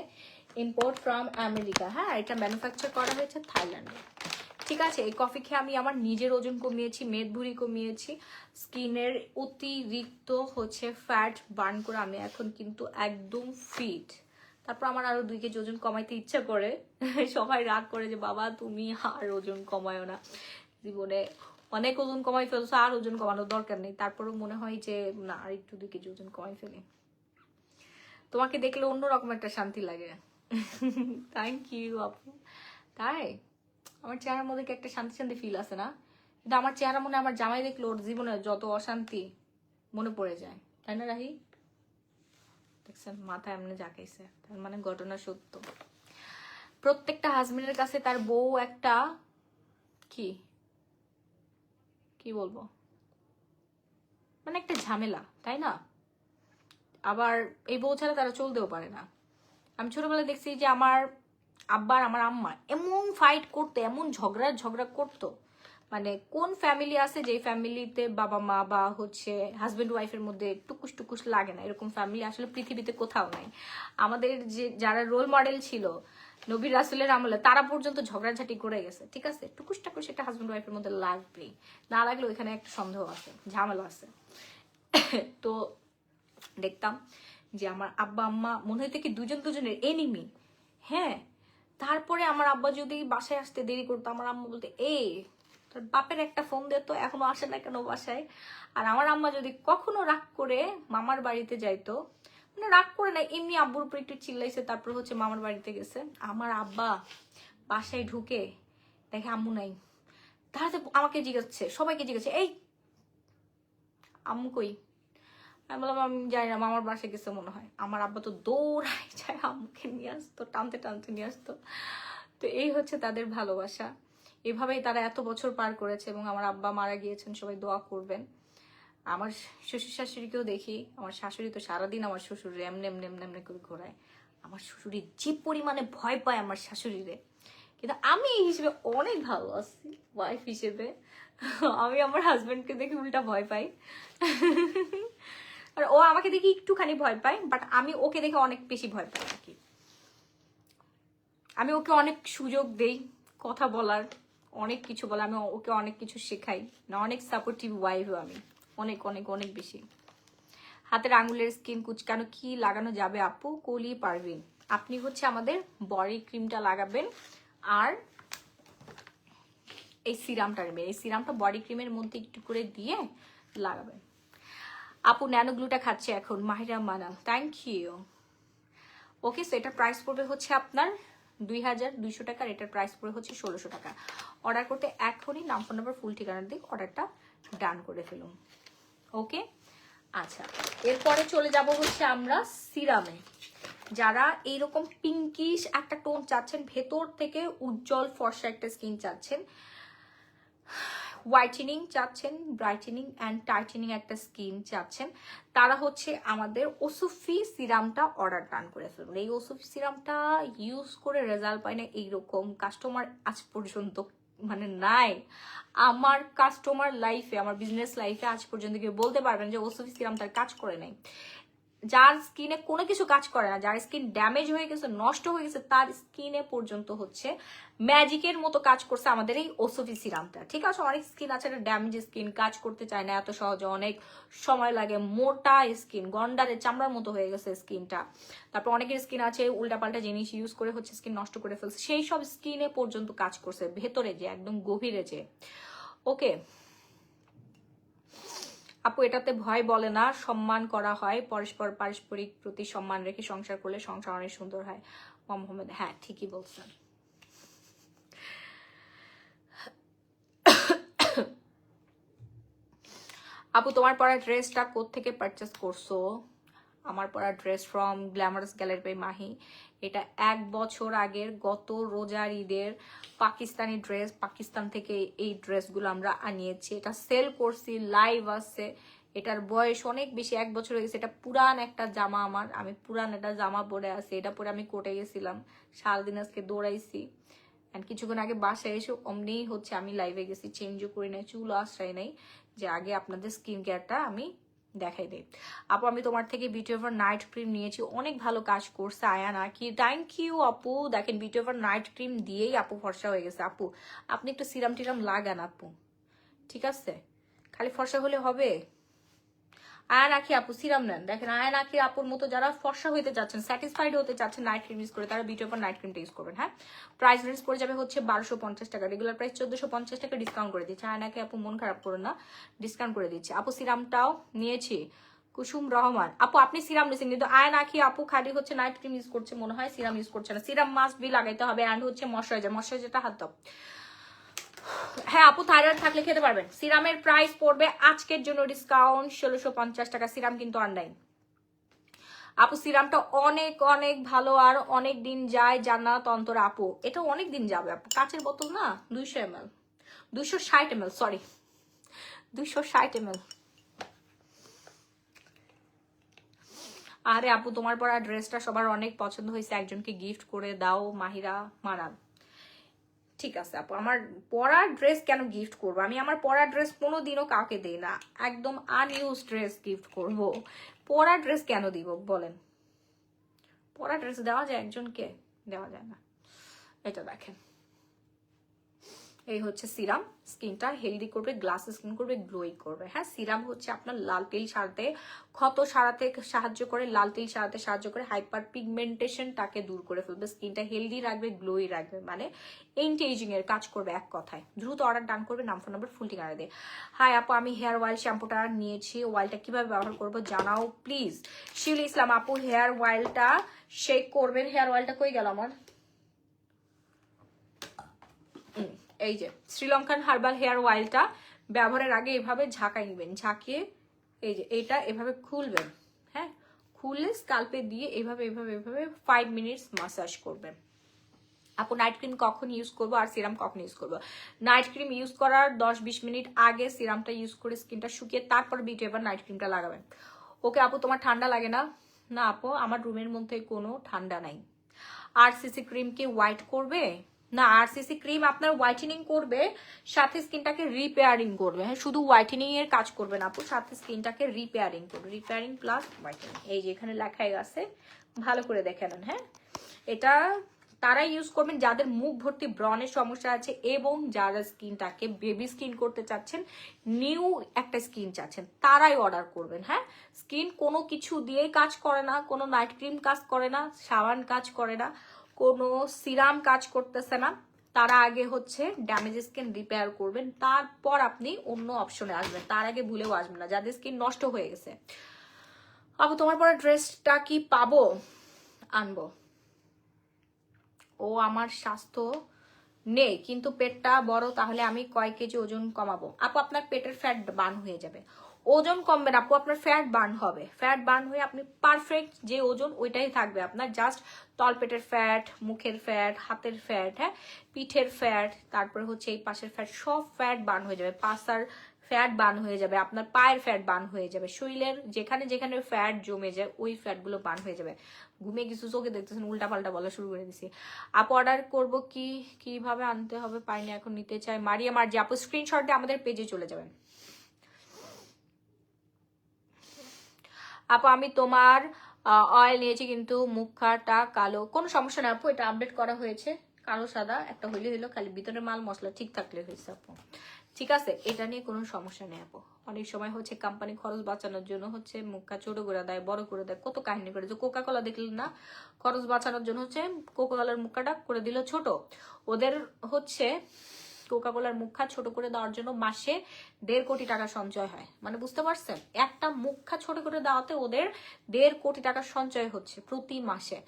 ইম্পোর্ট ফ্রম আমেরিকা। হ্যাঁ, এটা ম্যানুফ্যাকচার করা হয়েছে থাইল্যান্ডে, ঠিক আছে? এই কফি খেয়ে আমি আমার নিজের ওজন কমিয়েছি, মেদ ভুঁড়ি কমিয়েছি, স্কিনের অতিরিক্ত হচ্ছে ফ্যাট বার্ন করে আমি এখন কিন্তু একদম ফিট। তারপর আমার আরো 2 কেজি ওজন কমাইতে ইচ্ছা করে। সবাই রাগ করে যে বাবা তুমি আর ওজন কমায়ো না, জীবনে অনেক ওজন কমাই ফেলছো, আর ওজন কমানোর দরকার নেই। তারপরও মনে হয় যে না, আর একটু 2 কেজি ওজন কমাই ফেলি। তোমাকে দেখলে অন্যরকম একটা শান্তি লাগে। থ্যাংক ইউ আপু। তাই আমার চেহারার মধ্যে কি একটা শান্তি শান্তি ফিল আছে না? কিন্তু আমার চেহারা মনে আমার জামাই দেখলে ওর জীবনে যত অশান্তি মনে পড়ে যায়, তাই না রাহি? দেখছেন মাথা এমনি জাকাইছে, তার মানে ঘটনা সত্য। প্রত্যেকটা হাজবেন্ডের কাছে তার বউ একটা কি কি বলবো, মানে একটা ঝামেলা, তাই না? আবার এই বউ ছাড়া তারা চলতেও পারে না। আমি ছোটবেলায় দেখছি যে আমার আব্বার আমার আম্মা এমন ফাইট করতো, এমন ঝগড়া করতো, মানে কোন ফ্যামিলি আছে যে ফ্যামিলিতে বাবা মা বা হচ্ছে হাজবেন্ড ওয়াইফের মধ্যে টুকুস টুকুস লাগে না, এরকম ফ্যামিলি আসলে পৃথিবীতে কোথাও নাই। আমাদের যে যারা রোল মডেল ছিল নবী রাসূলের আমলে, তারা পর্যন্ত ঝগড়াঝাটি করে গেছে, ঠিক আছে? টুকুস টাকুস একটা হাজবেন্ড ওয়াইফের মধ্যে লাগবেই, না লাগলেও এখানে একটা সন্দেহ আছে, ঝামেলা আছে। তো দেখতাম যে আমার আব্বা আম্মা মনে হইতো কি দুজনের এনিমি। হ্যাঁ, তারপরে আমার আব্বা যদি বাসায় আসতে দেরি করতো, আমার আম্মা বলতে এই তোর বাপের একটা ফোন দে তো, এখনো আসে না কেন বাসায়? আর আমার আম্মা যদি কখনো রাগ করে মামার বাড়িতে যাইতো, মানে রাগ করে না, এমনি আব্বুর উপর একটু চিল্লাইছে, তারপর হচ্ছে মামার বাড়িতে গেছে, আমার আব্বা বাসায় ঢুকে দেখে আম্মু নাই, তাহলে আমাকে জিজ্ঞাসছে, সবাইকে জিজ্ঞাসছে, এই আম্মু কই? আমি বললাম আমি জানি না, মামার বাসায় গেছে মনে হয়। আমার আব্বা তো দৌড়ায় যায় আম্মুকে নিয়ে আসতো, টানতে টানতে নিয়ে আসতো। তো এই হচ্ছে তাদের ভালোবাসা, এভাবেই তারা এত বছর পার করেছে। এবং আমার আব্বা মারা গিয়েছেন, সবাই দোয়া করবেন। আমার শ্বশুর শাশুড়িকেও দেখি, আমার শাশুড়ি তো সারাদিন আমার শ্বশুর এমনি এমনি এমনি এমনি করে ঘোরায়। আমার শ্বশুরি যে পরিমাণে ভয় পায় আমার শাশুড়িরে, কিন্তু আমি এই হিসেবে অনেক ভালো আছি ওয়াইফ হিসেবে। আমি আমার হাজবেন্ডকে দেখে উল্টা ভয় পাই, আর ও আমাকে দেখে একটুখানি ভয় পায়, বাট আমি ওকে দেখে অনেক বেশি ভয় পাই আর কি। আমি ওকে অনেক সুযোগ দেই কথা বলার, অনেক কিছু বলে, আমি ওকে অনেক কিছু শেখাই না, অনেক সাপোর্টিভ ওয়াইফ আমি, অনেক অনেক অনেক বেশি। হাতের আঙুলের স্কিন কুচকানো কি লাগানো যাবে আপু? কলি পারভিন, আপনি হচ্ছে আমাদের বডি ক্রিমটা লাগাবেন, আর এই সিরামটা নেবেন। এই সিরামটা বডি ক্রিমের মধ্যে একটু করে দিয়ে লাগাবেন। আপু ন্যানো গ্লুটা খাচ্ছে এখন, Mahira Manal, thank you. Okay, so এটার প্রাইস পড়বে হচ্ছে আপনার 2200 টাকা, আর এটার প্রাইস পড়বে হচ্ছে 1600 টাকা। অর্ডার করতে এখনই নাম, ফোন নাম্বার, ফুল ঠিকানা দিয়ে অর্ডারটা ডান করে ফেলুন। ওকে, আচ্ছা, এরপরে চলে যাব হচ্ছে আমরা সিরামে। যারা এইরকম পিঙ্কিশ একটা টোন চাচ্ছেন, ভেতর থেকে উজ্জ্বল ফর্সা একটা স্কিন চাচ্ছেন, হোয়াইটেনিং চাচ্ছেন, ব্রাইটেনিং অ্যান্ড টাইটেনিং একটা স্কিন চাচ্ছেন, তারা হচ্ছে আমাদের ওসুফি সিরামটা অর্ডার ডান করে ফেলবেন। এই ওসুফি সিরামটা ইউজ করে রেজাল্ট পায় না এইরকম কাস্টমার আজ পর্যন্ত মানে নাই। আমার কাস্টমার লাইফে, আমার বিজনেস লাইফে আজ পর্যন্ত কেউ বলতে পারবেন যে ওসুফি সিরাম তার কাজ করে নাই। যার স্কিনে কোনো কিছু কাজ করে না, যার স্কিন ড্যামেজ হয়ে গেছে, নষ্ট হয়ে গেছে, তার স্কিনে পর্যন্ত হচ্ছে ম্যাজিকের মতো কাজ করছে আমাদের এই ওসুফি সিরামটা। ঠিক আছে, অনেক স্কিন আছে ড্যামেজ স্কিন, কাজ করতে চায় না এত সহজে, অনেক সময় লাগে, মোটা স্কিন, গন্ডারের চামড়ার মতো হয়ে গেছে স্কিনটা। তারপর অনেকের স্কিন আছে উল্টাপাল্টা জিনিস ইউজ করে হচ্ছে স্কিন নষ্ট করে ফেলছে, সেই সব স্কিনে পর্যন্ত কাজ করছে, ভেতরে যে একদম গভীরে যে। ওকে আপু, এটাতে ভয় বলে না, সম্মান করা হয়, পরস্পর পারস্পরিক প্রতি সম্মান রেখে সংসার করলে সংসার অনেক সুন্দর হয়। মোহাম্মদ, হ্যাঁ ঠিকই বলছেন। আপু তোমার পরা ড্রেসটা কোত্থেকে পারচেস করছো? আমার পরা dress from glamorous gallery by Mahi. এটা 1 বছর আগের গত রোজার ঈদের পাকিস্তানি ড্রেস, পাকিস্তান থেকে এই ড্রেসগুলো আমরা আনিয়েছি। এটা সেল করছি, লাইভ আছে, এটার বয়স অনেক বেশি, 1 বছর হয়ে গেছে। এটা পুরান একটা জামা আমার, আমি পুরান একটা জামা পরে আছি, এটা পরে আমি কোর্টে গেছিলাম, সারাদিন আজকে দৌড়াইছি। কিছুক্ষণ আগে বাসায় এসে অমনিই হচ্ছে আমি লাইভে গেছি, চেঞ্জও করি নাই, চুল আশ্রয় নাই, যে আগে আপনাদের স্কিন কেয়ারটা আমি দেখাই দেই। আপু আমি তোমার থেকে বিউটি ওভার নাইট ক্রিম নিয়েছি, অনেক ভালো কাজ করছে আয়ানা, কি থ্যাংক ইউ আপু। দেখেন বিউটি ওভার নাইট ক্রিম দিয়েই আপু ফর্সা হয়ে গেছে। আপু আপনি একটু সিরাম টিরাম লাগান আপু, ঠিক আছে? খালি ফর্সা হলে হবে? আয়ান আখি আপু সিরাম নেন। দেখেন আয়ান আখি আপুর মতো যারা ফর্সা হইতে চাচ্ছেন, স্যাটিসফাইড হতে চাচ্ছেন নাইট ক্রিম ইউজ করে, তারা বিউটি ওভার নাইট ক্রিমটা ইউজ করবেন। হ্যাঁ, প্রাইস রেঞ্জ পড়ে যাবে হচ্ছে 1250 টাকা, রেগুলার প্রাইস 1450 টাকা, ডিসকাউন্ট করে দিচ্ছে। আয়ান আখি আপু মন খারাপ করুন না, ডিসকাউন্ট করে দিচ্ছে। আপু সিরামটাও নিয়েছি, কুসুম রহমান আপু আপনি সিরাম নিয়েছেন, কিন্তু আয়ন আখি আপু খালি হচ্ছে নাইট ক্রিম ইউজ করছে মনে হয়, সিরাম ইউজ করছে না। সিরাম মাস্ট বি লাগাইতে হবে, অ্যান্ড হচ্ছে ময়শ্চারাইজারটা হাত দাও। হ্যাঁ আপু থাইরয়েড থাকলে খেতে পারবেন। সিরামের প্রাইস পড়বে আজকের জন্য ডিসকাউন্ট 1650 টাকা, সিরাম কিন্তু অনলাইন। আপু সিরামটা অনেক অনেক ভালো, আর অনেক দিন যায়, জান্নাত অন্তর আপু এটা অনেক দিন যাবে আপু। কাচের বোতল না, 200 ml, 260 ml, সরি 260 ml। আরে আপু তোমার পরা ড্রেসটা সবার অনেক পছন্দ হয়েছে, একজনকে গিফট করে দাও, মাহিরা মারান। ঠিক আছে আপু, আমার পরা ড্রেস কেন গিফট করবো? আমি আমার পরা ড্রেস কোনোদিনও কাউকে দিই না, একদম আনইউজ ড্রেস গিফট করব। পরা ড্রেস কেন দিব বলেন? পরা ড্রেস দেওয়া যায় একজনকে? দেওয়া যায় না। এটা দেখেন, এই হচ্ছে সিরাম, স্কিনটা হেলদি করবে, গ্লাস স্কিন করবে, গ্লোই করবে। হ্যাঁ, সিরাম হচ্ছে আপনার লাল তিল সারাতে, ক্ষত সারাতে সাহায্য করে, লাল তিল সারাতে সাহায্য করে, হাইপার পিগমেন্টেশনটাকে দূর করে ফেলবে, স্কিনটা হেলদি রাখবে, গ্লোই রাখবে, মানে এন্টি এজিং এর কাজ করবে এক কথায়। দ্রুত অর্ডার ডান করবে, নাম ফোন নাম্বার ফুল ঠিকানা দিয়ে। হাই আপু আমি হেয়ার অয়েল শ্যাম্পুটা নিয়েছি, অয়েলটা কিভাবে ব্যবহার করবো জানাও প্লিজ। শিউলি ইসলাম আপু হেয়ার অয়েলটা শেক করবেন। হেয়ার অয়েলটা কই গেল আমার? এই যে শ্রীলঙ্কান হার্বাল হেয়ার অয়েলটা ব্যবহারের আগে এভাবে ঝাঁকাই নেবেন, ঝাঁকিয়ে এই যে এটা এভাবে খুলবেন, হ্যাঁ, খুলে স্কাল্পে দিয়ে এভাবে এভাবে এভাবে 5 মিনিটস মাসাজ করবেন। আপু নাইট ক্রিম কখন ইউজ করবো আর সিরাম কখন ইউজ করবো? নাইট ক্রিম ইউজ করার 10-20 মিনিট আগে সিরামটা ইউজ করে স্কিনটা শুকিয়ে তারপর বিটে এবার নাইট ক্রিমটা লাগাবেন। ওকে আপু, তোমার ঠান্ডা লাগে না? না আপু, আমার রুমের মধ্যে কোনো ঠান্ডা নাই। আরসিসি ক্রিম কি হোয়াইট করবে? না, আরসিসি ক্রিম আপনার হোয়াইটেনিং করবে, সাথে স্কিনটাকে রিপেয়ারিং করবে। হ্যাঁ, শুধু হোয়াইটেনিং এর কাজ করবে না আপু, সাথে স্কিনটাকে রিপেয়ারিং করবে। রিপেয়ারিং প্লাস হোয়াইটেনিং, এই যে এখানে লেখাই আছে, ভালো করে দেখে নেন। হ্যাঁ, এটা তারা ইউজ করবেন যাদের মুখ ভর্তি ব্রণের সমস্যা আছে এবং যারা স্কিনটাকে বেবি স্কিন করতে চাচ্ছেন, নিউ একটা স্কিন চাচ্ছেন, তারাই অর্ডার করবেন। হ্যাঁ, স্কিন কোনো কিছু দিয়েই কাজ করে না, কোনো নাইট ক্রিম কাজ করে না, সাবান কাজ করে না, কোনো সিরাম কাজ করতেছে না। তারা আগে হচ্ছে ড্যামেজ স্কিন রিপেয়ার করবেন, তারপর আপনি অন্য অপশনে আসবেন, তার আগে ভুলেও আসবেন না যাদের স্কিন নষ্ট হয়ে গেছে। আপু তোমার পরে ড্রেসটা কি পাবো? আনবো। ও আমার স্বাস্থ্য নেই কিন্তু পেটটা বড়, তাহলে আমি কয় কেজি ওজন কমাবো? আপু আপনার পেটের ফ্যাট বার্ন হয়ে যাবে, ওজন কমবে না আপু, আপনার ফ্যাট বার্ন হবে। ফ্যাট বার্ন হয়ে আপনি পারফেক্ট যে ওজন ওইটাই থাকবে আপনার। জাস্ট তলপেটের ফ্যাট, মুখের ফ্যাট, হাতের ফ্যাট, হ্যাঁ, পিঠের ফ্যাট, তারপরে হচ্ছে এই পাশের ফ্যাট, সব ফ্যাট বার্ন হয়ে যাবে। পাশার ফ্যাট বার্ন হয়ে যাবে, আপনার পায়ের ফ্যাট বার্ন হয়ে যাবে, শরীরের যেখানে যেখানে ফ্যাট জমে যায় ওই ফ্যাটগুলো বার্ন হয়ে যাবে। ঘুমিয়ে কিছু চোখে দেখতেছেন, উল্টা পাল্টা বলা শুরু করে দিছি। আপু অর্ডার করব কি, কিভাবে আনতে হবে? পাইনি এখন, নিতে চাই। মারিয়া মার্জি আপু স্ক্রিনশট দিয়ে আমাদের পেজে চলে যাবেন। আপু আমি তোমার অয়েল নিয়েছি কিন্তু মুখটা কালো, কোনো সমস্যা না আপু, এটা আপডেট করা হয়েছে। কালো সাদা একটা হইলে হইলো, খালি ভিতরে মাল মশলা ঠিক থাকলে হয়েছে আপু, ঠিক আছে? এটা নিয়ে কোনো সমস্যা নেই আপু। অনেক সময় হচ্ছে কোম্পানি খরচ বাঁচানোর জন্য হচ্ছে মুখটা ছোট করে দেয়, বড় করে দেয়, কত কাহিনী করে। যে কোকা কোলা দেখলেন না, খরচ বাঁচানোর জন্য হচ্ছে কোকা কোলার মুখটা করে দিল ছোট। ওদের হচ্ছে কোকা কোলার মুখা ছোট করে দেওয়ার জন্য মাসে 1.5 কোটি টাকা সঞ্চয় হয়, মানে বুঝতে পারছেন? একটা মুখা ছোট করে দেওয়াতে ওদের 1.5 কোটি টাকা সঞ্চয় হচ্ছে প্রতি মাসে।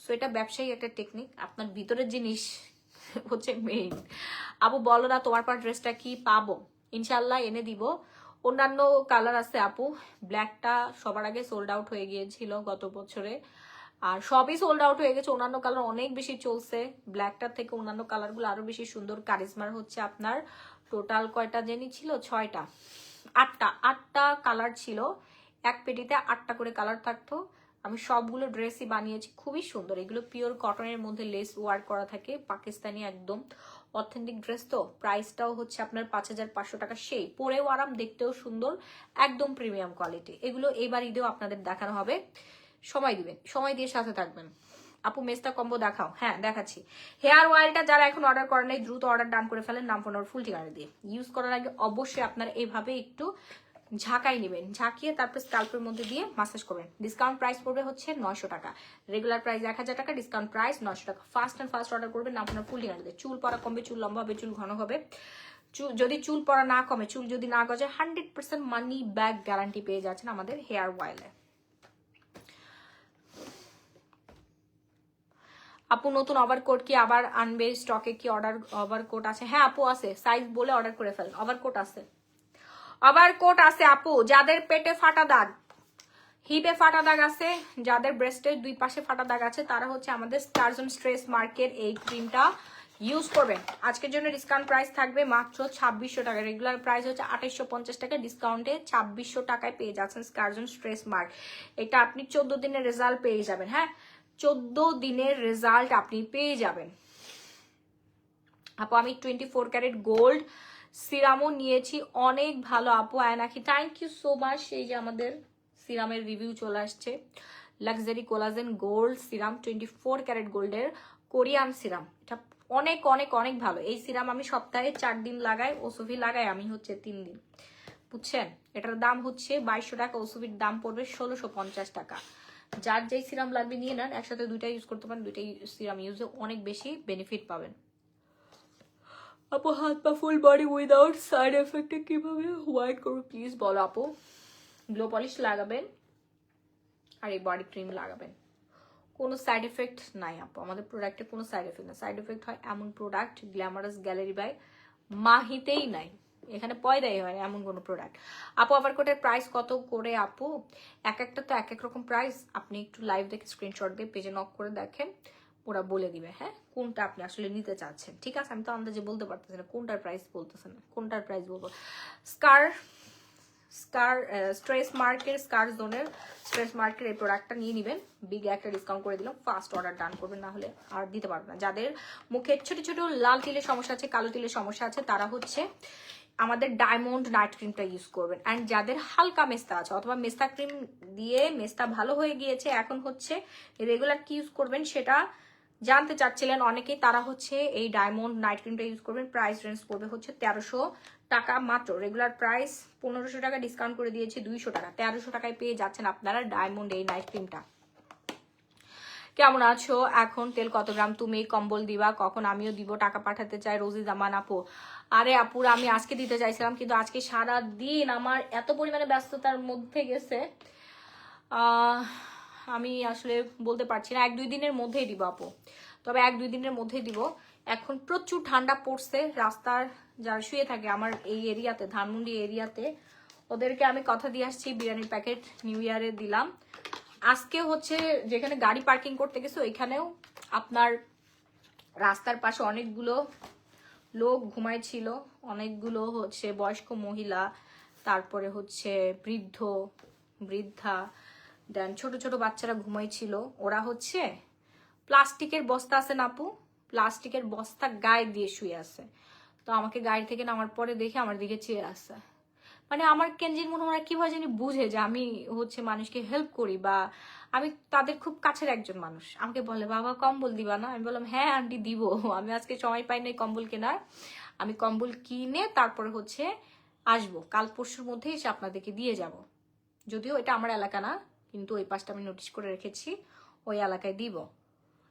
সো এটা ব্যবসায়ী একটা টেকনিক, আপনার ভিতরের জিনিস হচ্ছে মেইন। আপু বলো না তোমার পর ড্রেসটা কি পাবো? ইনশাল্লাহ এনে দিব। অন্যান্য কালার আছে আপু, ব্ল্যাকটা সবার আগে সোল্ড আউট হয়ে গিয়েছিল গত বছরে, আর সবই সোল্ড আউট হয়ে গেছে। অন্যান্য কালার অনেক বেশি চলছে, ব্ল্যাকটার থেকে অন্যান্য কালারগুলো আরো বেশি সুন্দর। কারিজমার হচ্ছে আপনার টোটাল কয়টা জেনি ছিল? 6টা, 8টা কালার ছিল। এক পেটিতে 8টা করে কালার থাকতো। আমি সবগুলো ড্রেসই বানিয়েছি, খুবই সুন্দর। এগুলো পিওর কটনের মধ্যে লেস ওয়ার্ক করা থাকে, পাকিস্তানি একদম অথেন্টিক ড্রেস। তো প্রাইসটাও হচ্ছে আপনার 5,500 টাকা। সেই পরেও আরাম, দেখতেও সুন্দর, একদম প্রিমিয়াম কোয়ালিটি। এগুলো এবার ঈদেও আপনাদের দেখানো হবে, সময় দিবেন, সময় দিয়ে সাথে থাকবেন। আপু মেস্তা কম্বো দেখাও। হ্যাঁ দেখাচ্ছি। হেয়ার অয়েলটা যারা এখন অর্ডার করেন নাই দ্রুত অর্ডার ডান করে ফেলেন, নাম ফোন আর ফুল ঠিকানা দিয়ে। ইউজ করার আগে অবশ্যই আপনারা এইভাবে একটু ঝাঁকাই নেবেন, ঝাঁকিয়ে তারপর স্কাল্পের মধ্যে দিয়ে মাসাজ করবেন। ডিসকাউন্ট প্রাইস পড়বে হচ্ছে 900 টাকা, রেগুলার প্রাইস 1000 টাকা, ডিসকাউন্ট প্রাইস 900 টাকা। ফার্স্ট অ্যান্ড ফার্স্ট অর্ডার করবেন, নাম ফোন আর ফুল ঠিকানা দিয়ে। চুল পড়া কমবে, চুল লম্বা হবে, চুল ঘন হবে। যদি চুল পড়া না কমে, চুল যদি না গজে, 100% মানি ব্যাক গ্যারান্টি পেয়ে যাচ্ছেন আমাদের হেয়ার অয়েলে। আপু নতুন ওভারকোট কি আবার আনবে? স্টকে কি অর্ডার ওভারকোট আছে? হ্যাঁ আপু আছে, সাইজ বলে অর্ডার করে ফেলেন। ওভারকোট আছে, ওভারকোট আছে আপু। যাদের পেটে ফাটা দাগ, হিপে ফাটা দাগ আছে, যাদের ব্রেস্টের 2 পাশে ফাটা দাগ আছে, তারা হচ্ছে আমাদের স্টারজন স্ট্রেস মার্কের এই ক্রিমটা ইউজ করবেন। আজকের জন্য ডিসকাউন্ট প্রাইস থাকবে মাত্র 2600 টাকা। রেগুলার প্রাইস হচ্ছে 2850 টাকা, ডিসকাউন্টে 2600 টাকায় পেয়ে যাচ্ছেন স্টারজন স্ট্রেস মার্ক। এটা আপনি 14 দিনের রেজাল্ট পেয়ে যাবেন। হ্যাঁ, 14 দিনের রেজাল্ট আপনি পেয়ে যাবেন। আপু আমি 24 ক্যারেট গোল্ড সিরামও নিয়েছি, অনেক ভালো আপু। আয়নাখি থ্যাংক ইউ সো মাচ। এই যে আমাদের সিরামের রিভিউ চলে আসছে, luxury collagen gold serum, 24 carat গোল্ডের কোরিয়ান সিরাম। এটা অনেক অনেক অনেক ভালো। এই সিরাম আমি সপ্তাহে 4 দিন লাগাই, ওসুফি লাগাই আমি হচ্ছে 3 দিন, বুঝছেন? এটার দাম হচ্ছে 2200 টাকা, ওসুফির দাম পড়বে 1650 টাকা। যার যেই সিরাম লাগবে নিয়ে নেন, একসাথে 2টা ইউজ করতে পারেন। 2টাই সিরাম ইউজে অনেক বেশি বেনিফিট পাবেন। আপু হাত পা ফুল বডি উইদাউট সাইড এফেক্টে কিভাবে হোয়াইট করবো প্লিজ বলো আপু। গ্লো পলিশ লাগাবেন আর এই বডি ক্রিম লাগাবেন, কোনো সাইড এফেক্ট নাই আপু। আমাদের প্রোডাক্টে কোনো সাইড এফেক্ট না। সাইড এফেক্ট হয় এমন প্রোডাক্ট গ্ল্যামারাস গ্যালারি বাই মাহিতেই নাই। এখানে পয়দাই হয় না এমন কোনো প্রোডাক্ট। আপু ওভারকোটের প্রাইস কত করে আপু? এক একটা তো এক এক রকম প্রাইস। আপনি একটু লাইভ দেখে স্ক্রিনশট দিয়ে পেজে নক করে দেখেন, ওরা বলে দিবে হ্যাঁ কোনটা আপনি আসলে নিতে চাচ্ছেন। ঠিক আছে, আমি তো আন্দাজে বলতে পারতেছি না কোনটার প্রাইস বলতেছে না, কোনটার প্রাইস বলবো। স্ট্রেস মার্কের স্কার জোনের স্ট্রেস মার্কের এই প্রোডাক্টটা নিয়ে নেবেন, বিগ একটা ডিসকাউন্ট করে দিলাম, ফার্স্ট অর্ডার ডান করবেন, না হলে আর দিতে পারবো না। যাদের মুখে ছোট ছোট লাল তিলের সমস্যা আছে, কালো তিলের সমস্যা আছে, তারা হচ্ছে আমাদের ডায়মন্ড নাইট ক্রিমটা ইউজ করবেন। অ্যান্ড যাদের হালকা মেস্তা আছে অথবা মেস্তা ক্রিম দিয়ে মেস্তা ভালো হয়ে গিয়েছে, এখন হচ্ছে রেগুলার কি ইউজ করবেন সেটা জানতে চাচ্ছিলেন অনেকেই, তারা হচ্ছে এই ডায়মন্ড নাইট ক্রিমটা ইউজ করবেন। প্রাইস রেঞ্জ পড়বে হচ্ছে 1300 টাকা মাত্র। রেগুলার প্রাইস 1500 টাকা ডিসকাউন্ট করে দিয়েছে 200 টাকা, 1300 টাকায় পেয়ে যাচ্ছেন আপনারা ডায়মন্ড এই নাইট ক্রিমটা। কেমন আছো? এখন তেল কত গ্রাম? তুমি কম্বল দিবা কখন? আমিও দিব, টাকা পাঠাতে চাই। রোজি জামান আপু, আরে আপুরা আমি আজকে দিতে চাইছিলাম, কিন্তু আজকে সারা দিন আমার এত পরিমাণে ব্যস্ততার মধ্যে গেছে, আমি আসলে বলতে পারছি না। 1-2 দিনের মধ্যেই দিব আপু, তবে 1-2 দিনের মধ্যেই দিব। এখন প্রচুর ঠান্ডা পড়ছে, রাস্তার যারা শুয়ে থাকে আমার এই এরিয়াতে, ধানমন্ডি এরিয়াতে, ওদেরকে আমি কথা দিয়ে আসছি বিরিয়ানির প্যাকেট নিউ ইয়ারে দিলাম। আজকে হচ্ছে যেখানে গাড়ি পার্কিং করতে গেছে ওইখানেও আপনার রাস্তার পাশে অনেকগুলো লোক ঘুমাইছিল, অনেকগুলো হচ্ছে বয়স্ক মহিলা, তারপরে হচ্ছে বৃদ্ধা, দেন ছোট ছোট বাচ্চারা ঘুমাইছিল। ওরা হচ্ছে প্লাস্টিকের বস্তা আছে না আপু, প্লাস্টিকের বস্তা গায়ে দিয়ে শুয়ে আছে। তো আমাকে গাড়ি থেকে নামার পরে দেখে আমার দিকে চেয়ে আসছে, মানে আমার কেনজির মনে হয় কিভাবে জানি বুঝে যে আমি হচ্ছে মানুষকে হেল্প করি বা আমি তাদের খুব কাছের একজন মানুষ। আমাকে বলে বাবা কম্বল দিবা না? আমি বললাম হ্যাঁ আন্টি দিব, আমি আজকে সময় পাই নাই কম্বল কেনার, আমি কম্বল কিনে তারপরে হচ্ছে আসবো, কাল পরশুর মধ্যে এসে আপনাদেরকে দিয়ে যাব। যদিও এটা আমার এলাকা না, কিন্তু ওই পাশটা আমি নোটিশ করে রেখেছি, ওই এলাকায় দিব।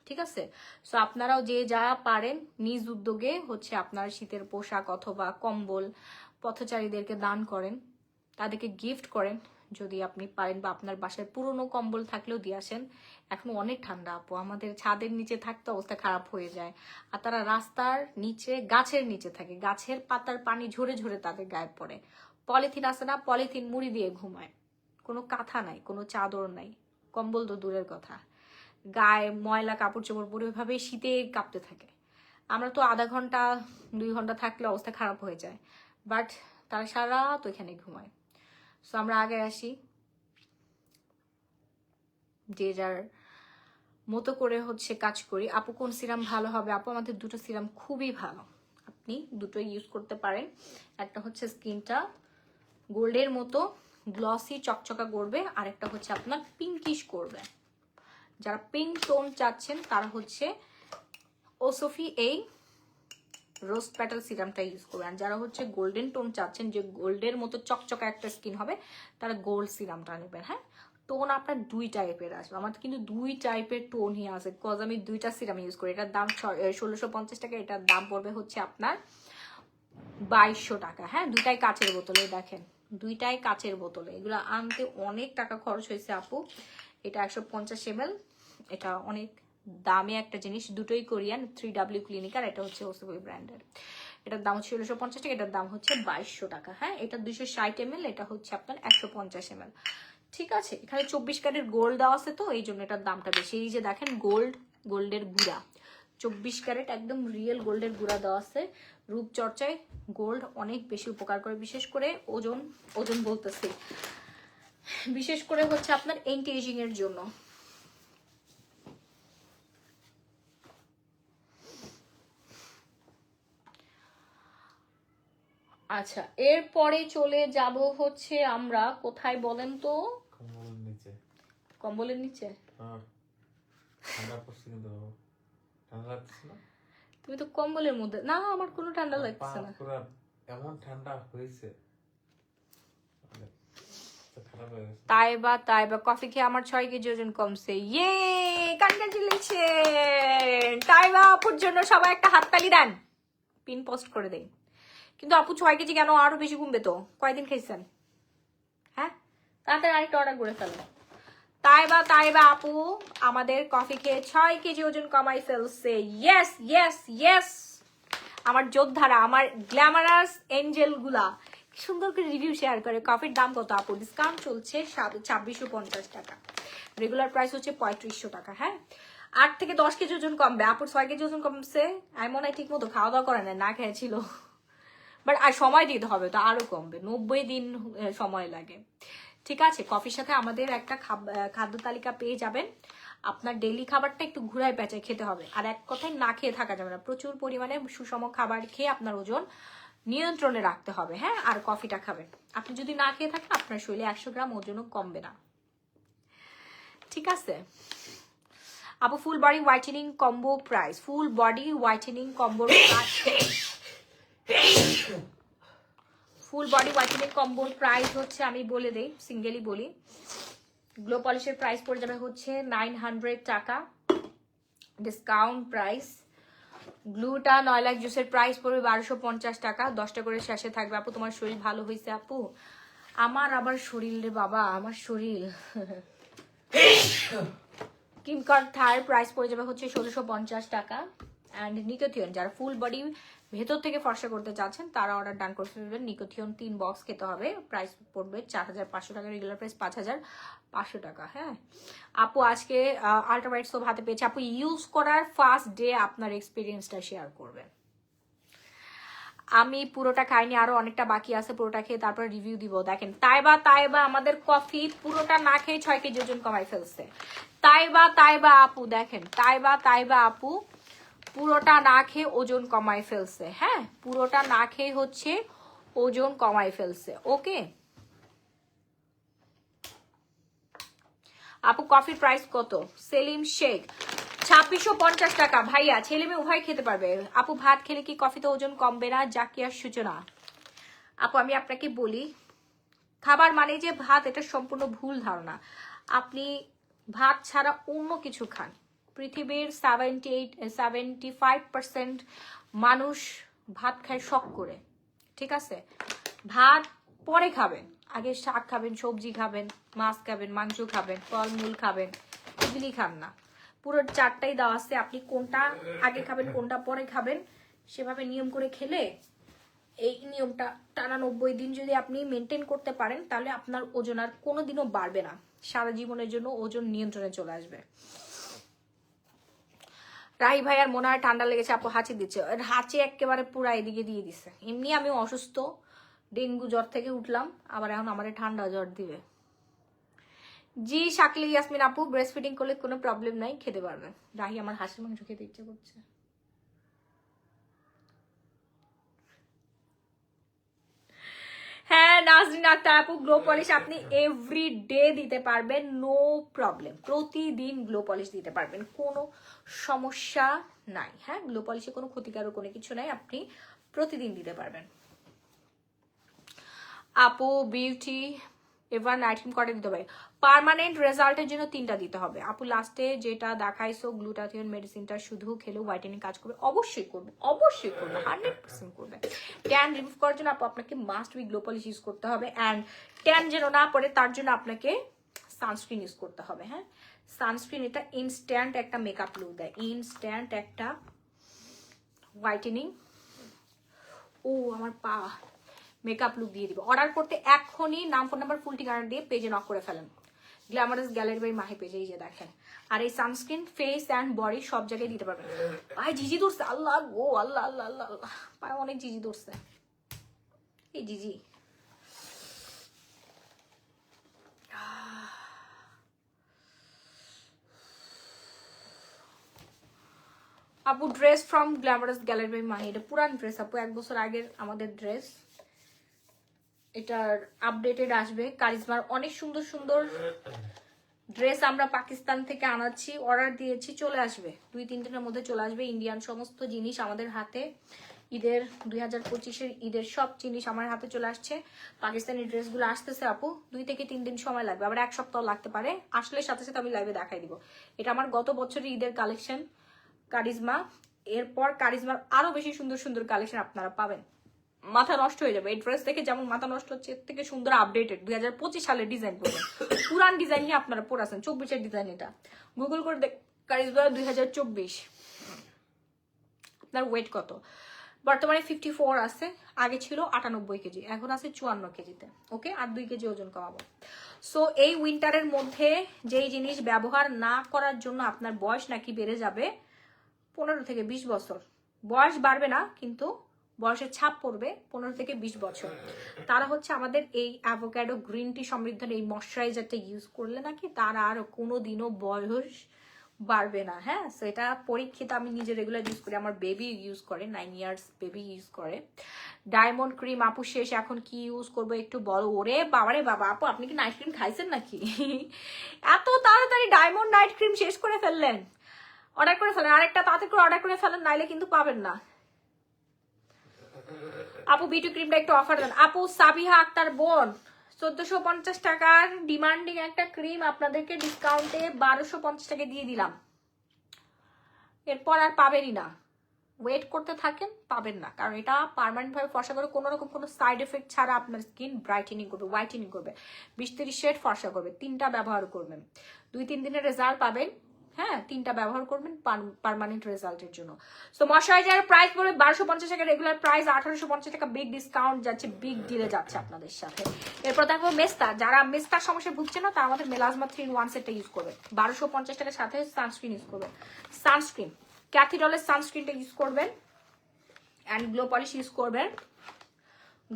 ঠিক আছে, সো আপনারাও যে যা পারেন নিজ উদ্যোগে হচ্ছে আপনার শীতের পোশাক অথবা কম্বল পথচারীদেরকে দান করেন, তাদেরকে গিফট করেন যদি আপনি পারেন, বা আপনার বাসায় পুরনো কম্বল থাকলেও দিয়ে আসেন। এখন অনেক ঠান্ডা আপু, আমাদের ছাদের নিচে থাকতে অবস্থা খারাপ হয়ে যায়, আর তারা রাস্তার নিচে গাছের নিচে থাকে, গাছের পাতার পানি ঝরে ঝরে তাদের গায়ে পড়ে। পলিথিন আছে না, পলিথিন মুড়ি দিয়ে ঘুমায়, কোনো কাঁথা নাই, কোনো চাদর নাই, কম্বল তো দূরের কথা, গায়ে ময়লা কাপড় চোপড় পরে ওইভাবেই শীতে কাঁপতে থাকে। আমরা তো আধা ঘন্টা 2 ঘন্টা থাকলে অবস্থা খারাপ হয়ে যায়, বাট তারা সারা রাত ওইখানে ঘুমায়। সো আমরা আগে আসি, যে যার মতো করে হচ্ছে কাজ করি। আপু কোন সিরাম ভালো হবে? আপু আমাদের দুটো সিরাম খুবই ভালো, আপনি দুটোই ইউজ করতে পারেন। একটা হচ্ছে স্কিনটা গোল্ডের মতো গ্লসি চকচকা করবে, আর একটা হচ্ছে আপনার পিঙ্কিশ করবে। যারা পিঙ্ক টোন চাচ্ছেন তারা হচ্ছে ওসোফি এই রোস্ট প্যাটাল সিরামটা ইউজ করবেন। যারা হচ্ছে গোল্ডেন টোন চাচ্ছেন, যে গোল্ডের মতো চকচকা একটা স্কিন হবে, তারা গোল্ড সিরামটা নেবেন। হ্যাঁ, টোন আপনার 2 টাইপের আসবে, আমার কিন্তু 2 টাইপের টোনই আছে, কজ আমি 2টা সিরাম ইউজ করি। এটার দাম 1650 টাকা, এটার দাম পড়বে হচ্ছে আপনার 2200 টাকা। হ্যাঁ, 2টাই কাচের বোতলে, দেখেন 2টাই কাচের বোতলে, এগুলো আনতে অনেক টাকা খরচ হয়েছে আপু। এটা 150 ml, এটা অনেক দামে একটা জিনিস, দুটোই কোরিয়ান, 3W ক্লিনিক, আর এটা হচ্ছে ওসোফি ব্র্যান্ডের। এটার দাম হচ্ছে 1650 টাকা, এটার দাম হচ্ছে 2200 টাকা। হ্যাঁ, এটা 260 ml, এটা হচ্ছে আপনার 150 ml। ঠিক আছে, এখানে 24 ক্যারেট গোল্ড দেওয়া আছে, তো এই জন্য এটার দামটা বেশি। এই যে দেখেন গোল্ডের গুঁড়া, 24 ক্যারেট একদম রিয়েল গোল্ডের গুঁড়া দেওয়া আছে। রূপচর্চায় গোল্ড অনেক বেশি উপকার করে, বিশেষ করে ওজন বলতেছি, বিশেষ করে হচ্ছে আপনার এন্টি এজিং এর জন্য। আচ্ছা, এরপরে চলে যাব হচ্ছে আমরা কোথায় বলেন তো? কম্বলের নিচে। কম্বলের নিচে? ঠান্ডা পড়ছে কিন্তু, ঠান্ডা লাগছে না? তুমি তো কম্বলের মধ্যে না, আমার কোনো ঠান্ডা লাগছে না। পুরো এমন ঠান্ডা হয়েছে, খারাপ হয়ে গেছে। তাইবা কফি খেয়ে আমার 6 কেজি ওজন কমছে। ইয়ে, কনগ্রাচুলেশন তাইবা আপুর জন্য। সবাই একটা হাততালি দেন, পিন পোস্ট করে দেন। কিন্তু আপু 6 কেজি কেন? আরো বেশি কমবে তো। কয়দিন খাইছেন? হ্যাঁ, তাড়াতাড়ি আরেকটা অর্ডার করে ফেলেন। তাইবা আপু আমাদের কফি খেয়ে 6 কেজি ওজন কমাই ফেলছে। ইয়েস ইয়েস ইয়েস, আমার যোদ্ধারা, আমার গ্ল্যামারাস এঞ্জেল গুলা সুন্দর করে রিভিউ শেয়ার করে। কফির দাম কত আপু? ডিসকাউন্ট চলছে 2650 টাকা, রেগুলার প্রাইস হচ্ছে 3500 টাকা। হ্যাঁ, 8 থেকে 10 কেজি ওজন কমবে আপুর, 6 কেজি ওজন কমছে। আমি মনে হয় ঠিক মতো খাওয়া দাওয়া করে না খেয়েছিল, বাট আর সময় দিতে হবে, তো আরো কমবে। 90 দিন সময় লাগে। ঠিক আছে, কফির সাথে আমাদের একটা খাদ্য তালিকা পেয়ে যাবেন। আপনার ডেইলি খাবারটা একটু ঘুরায় পেঁচায় খেতে হবে, আর এক কথায় না খেয়ে থাকা যাবে না। প্রচুর পরিমাণে সুষম খাবার খেয়ে আপনার ওজন নিয়ন্ত্রণে রাখতে হবে। হ্যাঁ, আর কফিটা খাবেন। আপনি যদি না খেয়ে থাকেন আপনার শরীরে 100 গ্রাম ওজনও কমবে না। ঠিক আছে আপু, full body whitening combo price, full body whitening কম্বোর ফুল বডি হোয়াইটেনিং কম্বোর প্রাইস হচ্ছে, আমি বলে দেই, সিঙ্গেলি বলি, গ্লো পলিশের প্রাইস পড়ে যাবে হচ্ছে 900 টাকা ডিসকাউন্ট প্রাইস। গ্লুটা 9 লাখ জুসের প্রাইস পড়বে 1250 টাকা। 10টা করে শেষে থাকবে। আপু তোমার শরীর ভালো হয়েছে? আপু আমার আবার শরীর রে বাবা, আমার শরীর। কিমকার থার প্রাইস পড়ে যাবে হচ্ছে 1650 টাকা। অ্যান্ড নিকোথিয়ন, যারা ফুল বডি ভেতর থেকে ফর্সা করতে চাচ্ছেন তারা অর্ডার ডান করে ফেলবেন। নিকোথিয়ন 3 বক্স খেতে হবে, প্রাইস পড়বে 4500 টাকা, রেগুলার প্রাইস 5500 টাকা। হ্যাঁ আপু, আজকে আল্ট্রাভাইট সোপ হাতে পেয়েছে। আপু ইউজ করার ফার্স্ট ডে আপনার এক্সপিরিয়েন্সটা শেয়ার করবেন। আমি পুরোটা খাইনি, আরো অনেকটা বাকি আছে, পুরোটা খেয়ে তারপর রিভিউ দিব। দেখেন তাইবা আমাদের কফি পুরোটা না খেয়ে 6 কেজি ওজন কমাই ফেলছে। তাইবা আপু, দেখেন তাইবা আপু পুরোটা না খেয়ে ওজন কমাই ফেলছে। হ্যাঁ, পুরোটা না খেয়ে হচ্ছে ওজন কমাই ফেলছে। ওকে আপু, কফির প্রাইস কত? সেলিম শেখ 2650 টাকা। ভাইয়া ছেলে মেয়ে উভয় খেতে পারবে। আপু ভাত খেলে কি কফিতে ওজন কমবে না? জাকিয়ার সূচনা। আপু আমি আপনাকে বলি, খাবার মানে যে ভাত, এটা সম্পূর্ণ ভুল ধারণা। আপনি ভাত ছাড়া অন্য কিছু খান। পৃথিবীর 75% মানুষ ভাত খায় শখ করে। ঠিক আছে, ভাত পরে খাবেন, আগে শাক খাবেন, সবজি খাবেন, মাছ খাবেন, মাংস খাবেন, ফলমূল খাবেন, এগুলি খান না। পুরো 4টাই দেওয়া আছে, আপনি কোনটা আগে খাবেন কোনটা পরে খাবেন সেভাবে নিয়ম করে খেলে, এই নিয়মটা টানা 90 দিন যদি আপনি মেনটেন করতে পারেন, তাহলে আপনার ওজন আর কোনোদিনও বাড়বে না। সারা জীবনের জন্য ওজন নিয়ন্ত্রণে চলে আসবে। রাহি ভাই আর মনে হয় ঠান্ডা লেগেছে, আপু হাঁচি দিচ্ছে। হাঁচি একেবারে পুরা এদিকে দিয়ে দিচ্ছে। এমনি আমি অসুস্থ, ডেঙ্গু জ্বর থেকে উঠলাম, আবার এখন আমার ঠান্ডা জ্বর দিবে। জি শাকলি ইয়াসমিন আপু, ব্রেস্ট ফিডিং করলে কোনো প্রবলেম নাই, খেতে পারবেন। রাহি আমার হাঁসের মাংস খেতে ইচ্ছে করছে। হ্যাঁ নাজরিন আক্তার আপু, গ্লো পলিশ আপনি এভরি ডে দিতে পারবেন, নো প্রবলেম। প্রতিদিন গ্লো পলিশ দিতে পারবেন, কোনো সমস্যা নাই। হ্যাঁ, গ্লো পলিশে কোনো ক্ষতিকারক কোনো কিছু নাই, আপনি প্রতিদিন দিতে পারবেন। আপু বিউটি এভার নাইট ক্রিম কটা দিতে হবে? পার্মানেন্ট রেজাল্টের জন্য 3টা দিতে হবে। আপু লাস্টে যেটা দেখাইছো গ্লুটাথিয়ন মেডিসিনটা শুধু খেলে হোয়াইটেনিং কাজ করবে? অবশ্যই করবে, 100% করবে। ট্যান রিমুভ করার জন্য আপু আপনাকে must be glow polish use করতে হবে, অ্যান্ড ট্যান যেন না পড়ে তার জন্য আপনাকে সানস্ক্রিন ইউজ করতে হবে। হ্যাঁ, সানস্ক্রিন এটা ইনস্ট্যান্ট একটা মেকআপ লুক দেয়, ইনস্ট্যান্ট একটা হোয়াইটেনিং। ও আমার পা, মেকআপ লুক দিয়ে দিব। অর্ডার করতে এখনই নাম, ফোন নাম্বার, ফুল ঠিকানা দিয়ে পেজে নক করে ফেলেন। গ্ল্যামারাস গ্যালারি বাই মাহি পেজে, এই যে দেখেন। আর এই সানস্ক্রিন ফেস অ্যান্ড বডি সব জায়গায় দিতে পারবেন। পায়ে জিজি ধরছে, আল্লাহ গো আল্লাহ আল্লাহ আল্লাহ আল্লাহ, পায়ে অনেক জিজি ধরছে। এই জিজি আপু, dress from glamorous gallery by Mahi, এটা পুরান ড্রেস আপু, 1 বছর আগের আমাদের ড্রেস। এটার আপডেটেড আসবে। কারিজমার অনেক সুন্দর সুন্দর ড্রেস আমরা পাকিস্তান থেকে আনাচ্ছি, অর্ডার দিয়েছি, চলে আসবে 2-3 দিনের মধ্যে চলে আসবে। ইন্ডিয়ান সমস্ত জিনিস আমাদের হাতে, ঈদের 2025-এর ঈদের সব জিনিস আমার হাতে চলে আসছে। পাকিস্তানি ড্রেসগুলো আসতেছে আপু, 2 থেকে 3 দিন সময় লাগবে, আবার 1 সপ্তাহ লাগতে পারে। আসলে সাথে সাথে আমি লাইভে দেখাই দিব। এটা আমার গত বছরের ঈদের কালেকশন কারিজমা। এরপর কারিজমার আরো বেশি সুন্দর সুন্দর কালেকশন আপনারা পাবেন, মাথা নষ্ট হয়ে যাবে। এই ড্রেস দেখে যেমন মাথা নষ্ট হচ্ছে, এর থেকে সুন্দর আপডেটেড 2025 সালের ডিজাইন পড়বেন। পুরান ডিজাইন নিয়ে আপনারা পড়াছেন, 24-এর ডিজাইন এটা। গুগল করে দেখ কারিজমা 2024। আপনার ওয়েট কত? বর্তমানে 54 আছে, আগে ছিল 98 কেজি, এখন আছে 54 কেজিতে। ওকে, আর 2 কেজি ওজন কমাবো। সো এই উইন্টারের মধ্যে যেই জিনিস ব্যবহার না করার জন্য আপনার বয়স নাকি বেড়ে যাবে 15 থেকে 20 বছর, বয়স বাড়বে না কিন্তু বয়সের ছাপ পড়বে 15 থেকে 20 বছর, তারা হচ্ছে আমাদের এই অ্যাভোক্যাডো গ্রিন টি সমৃদ্ধ এই ময়শ্চারাইজারটা ইউজ করলে নাকি তারা আর কোনোদিনও বয়স বাড়বে না। হ্যাঁ, সো এটা পরীক্ষিত, আমি নিজে রেগুলার ইউজ করি, আমার বেবি ইউজ করে, 9 ইয়ার্স বেবি ইউজ করে। ডায়মন্ড ক্রিম আপু শেষ, এখন কি ইউজ করবো একটু বলো। ওরে বাবারে বাবা, আপু আপনি কি নাইট ক্রিম খাইছেন নাকি? এত তাড়াতাড়ি ডায়মন্ড নাইট ক্রিম শেষ করে ফেললেন? অর্ডার করে ফেলেন, আরেকটা তাড়াতাড়ি করে অর্ডার করে ফেলেন, নাইলে কিন্তু পাবেন না। আপু বিউটি ক্রিমটা একটু অফার দেন। আপু সাবিহা আক্তার বোন, 1450 টাকার ডিমান্ডিং একটা ক্রিম আপনাদেরকে ডিসকাউন্টে 1250 টাকা দিয়ে দিলাম, এরপর আর পাবেনই না। ওয়েট করতে থাকেন, পাবেন না, কারণ এটা পার্মানেন্ট ভাবে ফর্সা করে, কোনো রকম কোনো সাইড এফেক্ট ছাড়া আপনার স্কিন ব্রাইটেনিং করবে, হোয়াইটেনিং করবে, 20-30 শেড ফর্সা করবে। 3টা ব্যবহার করবেন, 2-3 দিনের রেজাল্ট পাবেন। হ্যাঁ, 3টা ব্যবহার করবেন পার্মানেন্ট রেজাল্টের জন্য। সো ময়শ্চারাইজারের প্রাইস পড়বে 1250 টাকা, রেগুলার প্রাইস 1850 টাকা, বিগ ডিসকাউন্ট যাচ্ছে, বিগ ডিলে যাচ্ছে আপনাদের সাথে। এরপর দেখো মেস্তা, যারা মেস্তার সমস্যা ভুগছে না তারা আমাদের মেলাজমা 3-in-1 সেটটা ইউজ করবে, 1250 টাকার সাথে সানস্ক্রিন ইউজ করবেন। সানস্ক্রিন ক্যাথিডলের সানস্ক্রিনটা ইউজ করবেন, অ্যান্ড গ্লো পলিশ ইউজ করবেন,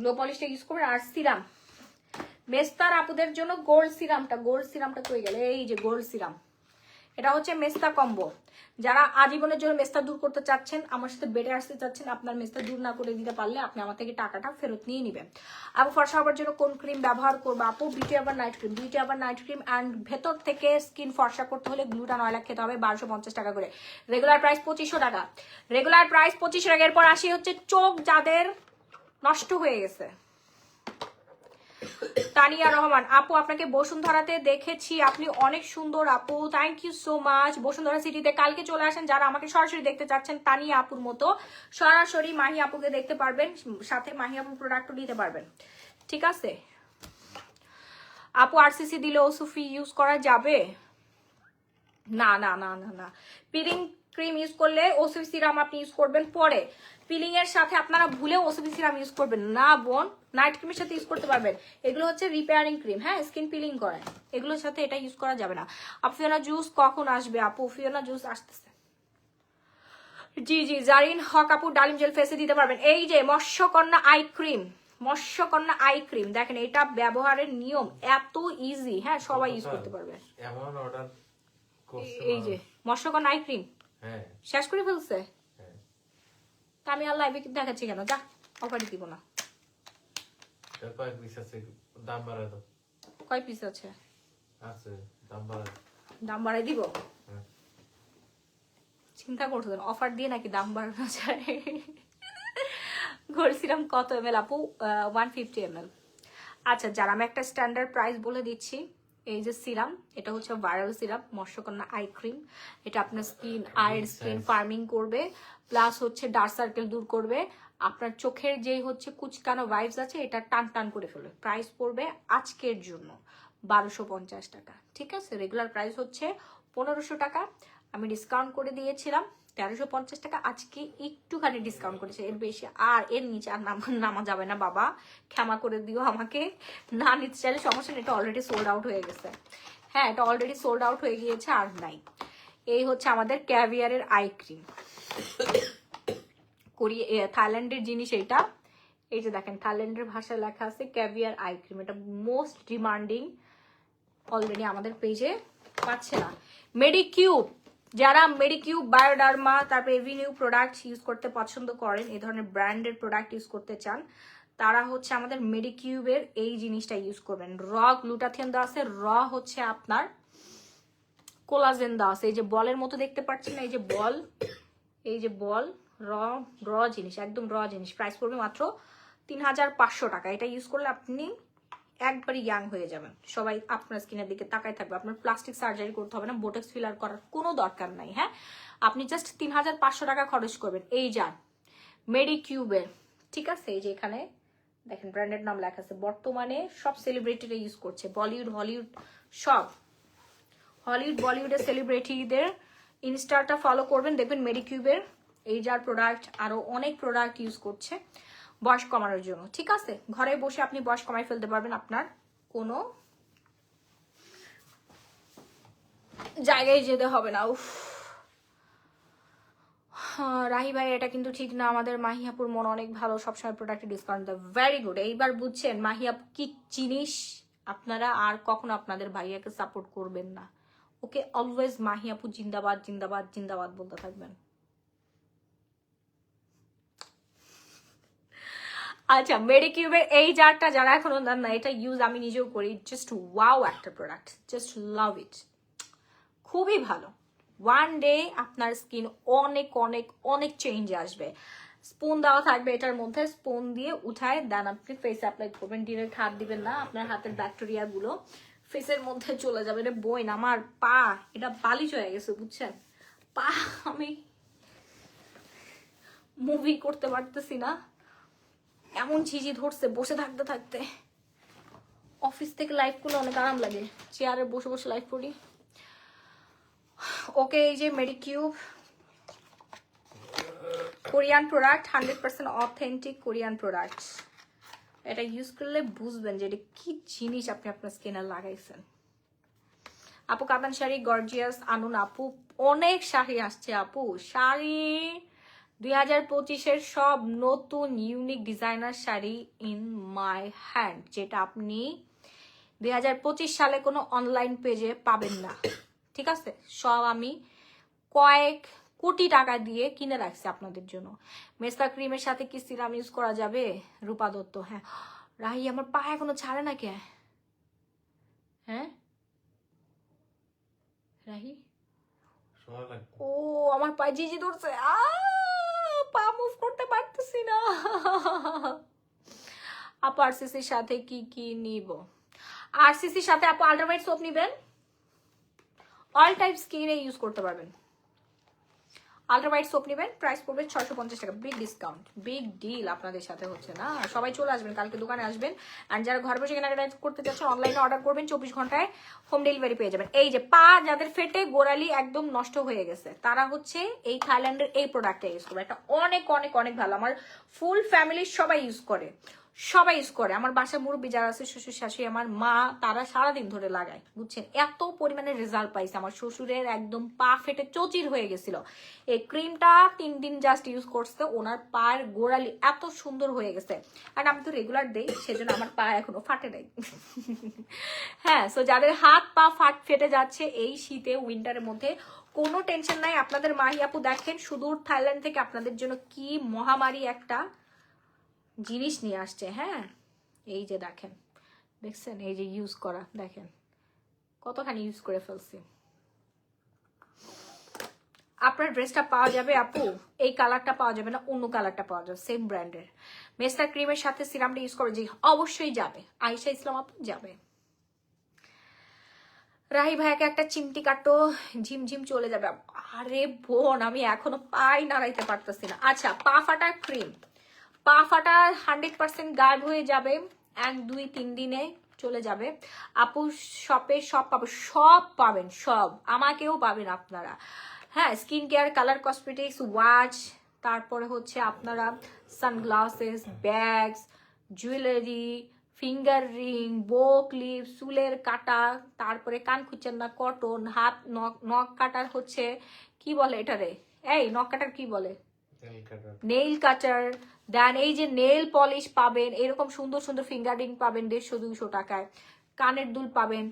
গ্লো পলিশটা ইউজ করবেন। আর সিরাম, মেস্তার আপুদের জন্য গোল্ড সিরামটা কই গেল, এই যে গোল্ড সিরাম, এটা হচ্ছে মেস্তা কম্বো। যারা আজীবনের জন্য মেস্তা দূর করতে চাচ্ছেন, আমার সাথে বেড়ে আসতে চাচ্ছেন, আপনার মেস্তা দূর না করে দিতে পারলে আপনি আমার থেকে টাকাটা ফেরত নিয়ে নেবেন। আপু ফর্সা হওয়ার জন্য কোন ক্রিম ব্যবহার করবো? আপু বিউটি আবার নাইট ক্রিম, বিউটি আবার নাইট ক্রিম, অ্যান্ড ভেতর থেকে স্কিন ফর্সা করতে হলে গ্লুটান অয়েল খেতে হবে 1250 টাকা করে, রেগুলার প্রাইস 2500 টাকা, রেগুলার প্রাইস 2500 টাকা। এরপর আসি হচ্ছে চোখ যাদের নষ্ট হয়ে গেছে, তানিয়া রহমান আপু আপনাকে বসুন্ধরাতে দেখেছি, আপনি অনেক সুন্দর আপু, thank you so much. Bashundhara সিটিতে কালকে চলে আসেন, যারা আমাকে সরাসরি দেখতে চাচ্ছেন তানিয়া আপুর মতো, সরাসরি মাহি আপুকে দেখতে পারবেন, সাথে মাহি আপুর প্রোডাক্টও নিতে পারবেন, ঠিক আছে? আপু আরসিসি দিলে ওসুফি ইউজ করা যাবে? না না না না না, পিলিং ক্রিম ইউজ করলে ওসুফি সিরাম আপনি ইউজ করবেন পরে, পিলিং এর সাথে আপনারা ভুলেও ওসুফি সিরাম ইউজ করবেন না বোন, নাইট ক্রিমের সাথে ইউজ করতে পারবেন। এগুলো হচ্ছে রিপেয়ারিং ক্রিম, হ্যাঁ, স্কিন পিলিং করে, এগুলোর সাথে এটা ইউজ করা যাবে না। আপু ফিওনা জুস কখন আসবে? আপু ফিওনা জুস আসতেছে, জি জি। জারিন হক আপু ডালিম জেল ফেসে দিতে পারবেন। এই যে মৎস্যকন্যা আই ক্রিম, মৎস্যকন্যা আই ক্রিম দেখেন, এটা ব্যবহারের নিয়ম এত ইজি, হ্যাঁ, সবাই ইউজ করতে পারবে। এমন অর্ডার করছে এই যে মৎস্যকন্যা আই ক্রিম হ্যাঁ শেষ করে ফেলছে, হ্যাঁ, তা আমি আর লাইভে দেখাচ্ছি কেন, যা অফারই দিব না। এটা কয়েক পিস আছে, দাম বাড়ায় দাও। কয় পিস আছে? আছে, দাম বাড়ায়। দাম বাড়াই দিব? হ্যাঁ। চিন্তা করতেন অফার দিয়ে নাকি দাম বাড়ানো যায়? গোল্ড সিরাম কত ml আপু? 150 ml। আচ্ছা, যারা আমি একটা স্ট্যান্ডার্ড প্রাইস বলে দিচ্ছি, এই যে সিরাম, এটা হচ্ছে ভাইরাল সিরাম মৎস্যকন্যা আই ক্রিম, এটা আপনার স্কিন আইয়ের স্কিন ফার্মিং করবে, প্লাস হচ্ছে ডার্ক সার্কেল দূর করবে, আপনার চোখের যেই হচ্ছে কুচকানো ভাইবস আছে এটা টান টান করে ফেলবে। প্রাইস পড়বে আজকের জন্য 1250 টাকা, ঠিক আছে? রেগুলার প্রাইস হচ্ছে 1500 টাকা, আমি ডিসকাউন্ট করে দিয়েছিলাম 1350 টাকা, আজকে একটুখানি ডিসকাউন্ট করেছে, এর বেশি আর এর নিচে আর নামা যাবে না বাবা, ক্ষমা করে দিও আমাকে, না নিতে চাইলে সমস্যা নেই, এটা অলরেডি সোল্ড আউট হয়ে গেছে। হ্যাঁ, এটা অলরেডি সোল্ড আউট হয়ে গিয়েছে, আর নাই। এই হচ্ছে আমাদের ক্যাভিয়ারের আই ক্রিম, থাইল্যান্ডের জিনিস এইটা, এই যে দেখেন থাইল্যান্ডের ভাষায় লেখা আছে ক্যাভিয়ার আই ক্রিম, এটা মোস্ট ডিমান্ডিং, অলরেডি আমাদের পেজে পাচ্ছে না। মেডিকিউব, যারা মেডিকিউব, বায়োডার্মা, তারপর এভিনিউ প্রোডাক্ট ইউজ করতে পছন্দ করেন, এই ধরনের ব্র্যান্ডের প্রোডাক্ট ইউজ করতে চান, তারা হচ্ছে আমাদের মেডিকিউবের এই জিনিসটা ইউজ করবেন। র গ্লুটাথিয়ন দেওয়া আছে, র হচ্ছে আপনার কোলাজেন দেওয়া আছে, এই যে বলের মতো দেখতে পাচ্ছেন, এই যে বল, এই যে বল, র জিনিস, একদম র জিনিস। প্রাইস পড়বে মাত্র 3500 টাকা। এটা ইউজ করলে আপনি একবারই ইয়াং হয়ে যাবেন, সবাই আপনার স্কিনের দিকে তাকায় থাকবে, আপনার প্লাস্টিক সার্জারি করতে হবে না, বোটক্স ফিলার করার কোনো দরকার নাই। হ্যাঁ, আপনি জাস্ট 3500 টাকা খরচ করবেন এই যান মেডিকিউবের, ঠিক আছে? এই যে এখানে দেখেন ব্র্যান্ডের নাম লেখা আছে, বর্তমানে সব সেলিব্রিটিরা ইউজ করছে, বলিউড হলিউড সব, হলিউড বলিউডের সেলিব্রিটিদের ইনস্টাটা ফলো করবেন, দেখবেন মেডিকিউবের এই যার প্রোডাক্ট আরো অনেক প্রোডাক্ট ইউজ করছে বয়স কমানোর জন্য, ঠিক আছে? ঘরে বসে আপনি বয়স কমাই ফেলতে পারবেন, আপনার কোনো জায়গায় যেতে হবে না। উফ, রাহি ভাই এটা কিন্তু ঠিক না, আমাদের মাহিয়াপুর মন অনেক ভালো, সবসময় প্রোডাক্টে ডিসকাউন্ট দেয়। ভেরি গুড, এইবার বুঝছেন মাহিয়াপু কি জিনিস। আপনারা আর কখনো আপনাদের ভাইয়াকে সাপোর্ট করবেন না, ওকে অলওয়েজ মাহিয়াপু জিন্দাবাদ জিন্দাবাদ জিন্দাবাদ বলতে থাকবেন। আচ্ছা, মেডিকিউবের এই জারটা যারা এখনো দেন না, এটা ইউজ আমি নিজেও করি, জাস্ট ওয়াও একটা প্রোডাক্ট, জাস্ট লাভ ইট, খুবই ভালো। ওয়ান ডে আপনার স্কিন অনেক অনেক অনেক চেঞ্জ আসবে। স্পুন দেওয়া থাকবে এটার মধ্যে, স্পুন দিয়ে উঠায় দেন আপনি ফেসে অ্যাপ্লাই করবেন, ডিরেক্ট হাত দিবেন না, আপনার হাতের ব্যাকটেরিয়া গুলো ফেসের মধ্যে চলে যাবে। এটা বইন আমার পা, এটা বালিশ হয়ে গেছে বুঝছেন, পা আমি মুভি করতে পারতেছি না, এমন ঝিঝি ধরছে বসে থাকতে থাকতে। অফিস থেকে লাইভ করলে অনেক আরাম লাগে, চেয়ারে বসে বসে লাইভ করি। ওকে, এই যে Medicube Korean product, 100% authentic Korean product. এটা ইউজ করলে বুঝবেন যে এটা কি জিনিস আপনি আপনার স্কিনে লাগাইছেন। আপু কাতান শাড়ি গর্জিয়াস আনুন আপু, অনেক শাড়ি আসছে আপু, শাড়ি 2025-এর সব নতুন unique designer sari in my hand, যেটা আপনি 2025 সালে কোনো অনলাইন পেজে পাবেন না, ঠিক আছে? সব আমি কয়েক কোটি টাকা দিয়ে কিনে রাখছি আপনাদের জন্য। মেসা ক্রিমের সাথে কি সিরাম ইউজ করা যাবে? রূপা দত্ত, হ্যাঁ। রাহি আমার পা এখনো ছাড়ে না কে? হ্যাঁ রাহি, সময় লাগবে। ও আমার পায়ে জিজি ধরছে, পা মুভ করতে পারতেছি না। আপু আরসিসির সাথে কি কি নিব? আরসিসির সাথে আপু আল্ট্রাভাইট সোপ নিবেন, অল টাইপ স্কিনে ইউজ করতে পারবেন। আল্ট্রাভাইট সোপ নেবেন, প্রাইস পড়বে 650 টাকা, বিগ ডিসকাউন্ট, বিগ ডিল আপনাদের সাথে হচ্ছে না। সবাই চলে আসবেন, কালকে দোকানে আসবেন। অ্যান্ড যারা ঘর বসে কেনাকাটা করতে চাচ্ছেন অনলাইনে অর্ডার করবেন, 24 ঘন্টায় হোম ডেলিভারি পেয়ে যাবেন। এই যে পা যাদের ফেটে গোড়ালি একদম নষ্ট হয়ে গেছে, তারা হচ্ছে এই থাইল্যান্ডের এই প্রোডাক্টটা ইউজ করবে। এটা অনেক অনেক অনেক ভালো, আমার ফুল ফ্যামিলির সবাই ইউজ করে, সবাই ইউজ করে। আমার বাসা মুরব্বী যারা আছে, শ্বশুর শাশুড়ি, আমার মা, তারা সারাদিন ধরে লাগায় বুঝছেন, এত পরিমাণে রেজাল্ট পাইছে। আমার শ্বশুরের একদম পা ফেটে চচির হয়ে গেছিল, এই ক্রিমটা 3 দিন জাস্ট ইউজ করছে, ওনার পায়ের গোড়ালি এত সুন্দর হয়ে গেছে। আর আমি তো রেগুলার দেই, সেজন্য আমার পা এখনো ফাটে নাই। হ্যাঁ, সো যাদের হাত পা ফেটে যাচ্ছে এই শীতে উইন্টারের মধ্যে, কোনো টেনশন নাই। আপনাদের মাহি আপু দেখেন সুদূর থাইল্যান্ড থেকে আপনাদের জন্য কি মহামারী একটা জিনিস নিয়ে আসছে। হ্যাঁ, এই যে দেখেন, দেখছেন, এই যে ইউজ করা, দেখেন কতখানি ইউজ করে ফেলছি। আপনার ড্রেসটা পাওয়া যাবে আপু, এই কালারটা পাওয়া যাবে না, অন্য কালারটা পাওয়া যাবে, সেম ব্র্যান্ডের। মেস্টার ক্রিমের সাথে সিরামটা ইউজ করে, জি অবশ্যই যাবে। আয়েশা ইসলাম আপু যাবে। রাহি ভাইয়াকে একটা চিমটি কাটো, ঝিমঝিম চলে যাবে। আরে বোন, আমি এখনো পাই নাড়াইতে পারতেছি না। আচ্ছা, পা ফাটা ক্রিম, পা ফাটা 100% গায়েব হয়ে যাবে, 1, 2, 3 দিনে চলে যাবে। আপু শপে সব পাবো, সব পাবেন, সব আমাকেও পাবেন আপনারা। হ্যাঁ, skin care, colour cosmetics, watch, তারপরে হচ্ছে আপনারা sunglasses, bags, jewellery, finger ring, বো ক্লিপ, চুলের কাটা, তারপরে কান খুঁজছেন না, কটন, হাত নখ কাটার হচ্ছে কি বলে এটারে, এই নখ কাটার কি বলে, নেইল কাটার, দেন এই যে নেল পলিশ পাবেন, এরকম সুন্দর সুন্দর ফিঙ্গার রিং পাবেন 150-200 টাকায়, কানের দুল পাবেন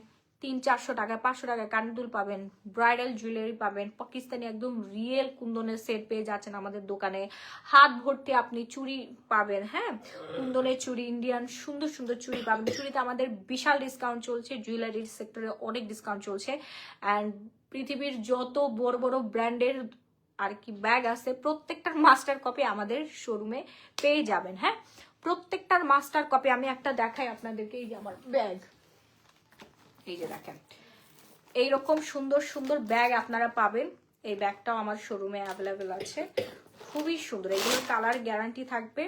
300-400 টাকায়, 500 টাকায় কানের দুল পাবেন, ব্রাইডাল জুয়েলারি পাবেন, পাকিস্তানি একদম রিয়েল কুন্দনের সেট পেয়ে যাচ্ছেন আমাদের দোকানে, হাত ভর্তি আপনি চুড়ি পাবেন। হ্যাঁ, কুন্দনের চুড়ি, ইন্ডিয়ান সুন্দর সুন্দর চুড়ি পাবেন। চুড়িতে আমাদের বিশাল ডিসকাউন্ট চলছে, জুয়েলারির সেক্টরে অনেক ডিসকাউন্ট চলছে। অ্যান্ড পৃথিবীর যত বড় বড় ব্র্যান্ডের আর কি ব্যাগ আছে, প্রত্যেকটার মাস্টার কপি আমাদের শোরুমে পেয়ে যাবেন। হ্যাঁ, প্রত্যেকটার মাস্টার কপি। আমি একটা দেখাই আপনাদেরকে, এই যে আমার ব্যাগ, এই যে দেখেন, এইরকম সুন্দর সুন্দর ব্যাগ আপনারা পাবেন। এই ব্যাগটাও আমার শোরুমে অ্যাভেলেবেল আছে, খুবই সুন্দর। এগুলোর কালার গ্যারান্টি থাকবে,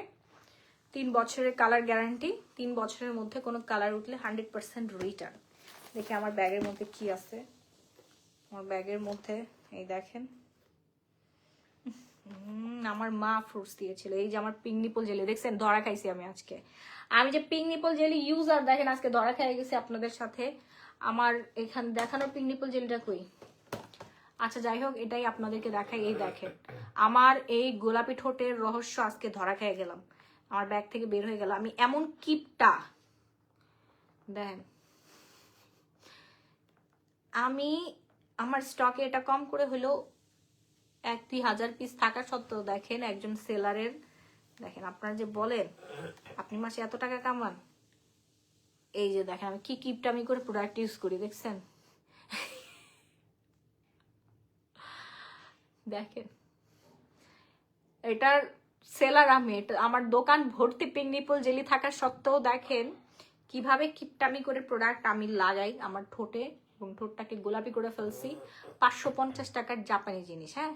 3 বছরের কালার গ্যারান্টি, 3 বছরের মধ্যে কোনো কালার উঠলে 100% রিটার্ন। দেখে আমার ব্যাগের মধ্যে কি আছে। আমার ব্যাগের মধ্যে এই দেখেন, আমার মা ফ্রুটস দিয়েছিল। এই যে আমার পিঙ্ক নিপল জেলি দেখছেন, ধরা খাইছি আমি আজকে। আমি যে পিঙ্ক নিপল জেলি ইউজার দেখেন আজকে ধরা খাই গেছি আপনাদের সাথে। আমার এখানে দেখানোর পিঙ্ক নিপল জেলিটা কই? আচ্ছা যাই হোক, এটাই আপনাদেরকে দেখাই। এই দেখেন আমার এই গোলাপি ঠোঁটের রহস্য আজকে ধরা খেয়ে গেলাম, আমার ব্যাগ থেকে বের হয়ে গেল। আমি এমন কিপটা দেখেন, আমি আমার স্টকে এটা কম করে হলেও 1-2 হাজার পিস থাকা সত্ত্বেও দেখেন একজন সেলারের, দেখেন আপনারা যে বলেন আপনি মাসে এত টাকা কামান, এই যে দেখেন আমি কি কিপটা আমি করে প্রোডাক্ট ইউজ করি দেখছেন। দেখেন এটার সেলার আমি, এটা আমার দোকান ভর্তি পিঙ্ক নিপল জেলি থাকা সত্ত্বেও দেখেন কিভাবে কিপটামি করে প্রোডাক্ট আমি লাগাই আমার ঠোঁটে এবং ঠোঁটটাকে গোলাপি করে ফেলছি। 550 টাকার জাপানি জিনিস, হ্যাঁ।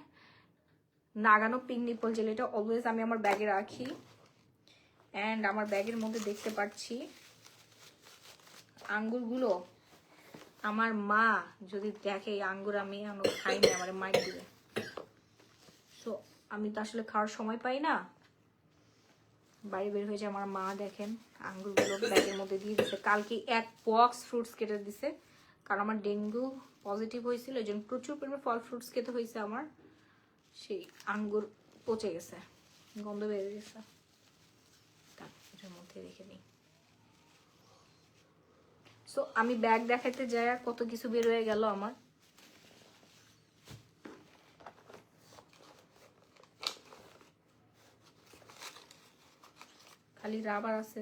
নাগানো পিঙ্ক নিপল জেলিটা অলওয়েজ আমি আমার ব্যাগে রাখি। অ্যান্ড আমার ব্যাগের মধ্যে দেখতে পাচ্ছি আঙ্গুরগুলো, আমার মা যদি দেখে এই আঙ্গুর আমি খাইনি আমার মাইক দিবে। সো আমি তো আসলে খাওয়ার সময় পাই না, বাড়ি বের হয়েছে আমার মা দেখেন আঙ্গুরগুলো ব্যাগের মধ্যে দিয়ে দিছে। কালকে 1 বক্স ফ্রুটস কেটে দিছে, কারণ আমার ডেঙ্গু পজিটিভ হয়েছিল, এই জন্য প্রচুর পরিমাণে ফল ফ্রুটস খেতে হয়েছে আমার। সেই আঙ্গুর পচে গেছে, গন্ধ বেরিয়ে গেছে, এটার মধ্যে রেখে দিই। সো আমি ব্যাগ দেখাতে যাই আর কত কিছু বের হয়ে গেল আমার। খালি রাবার আছে,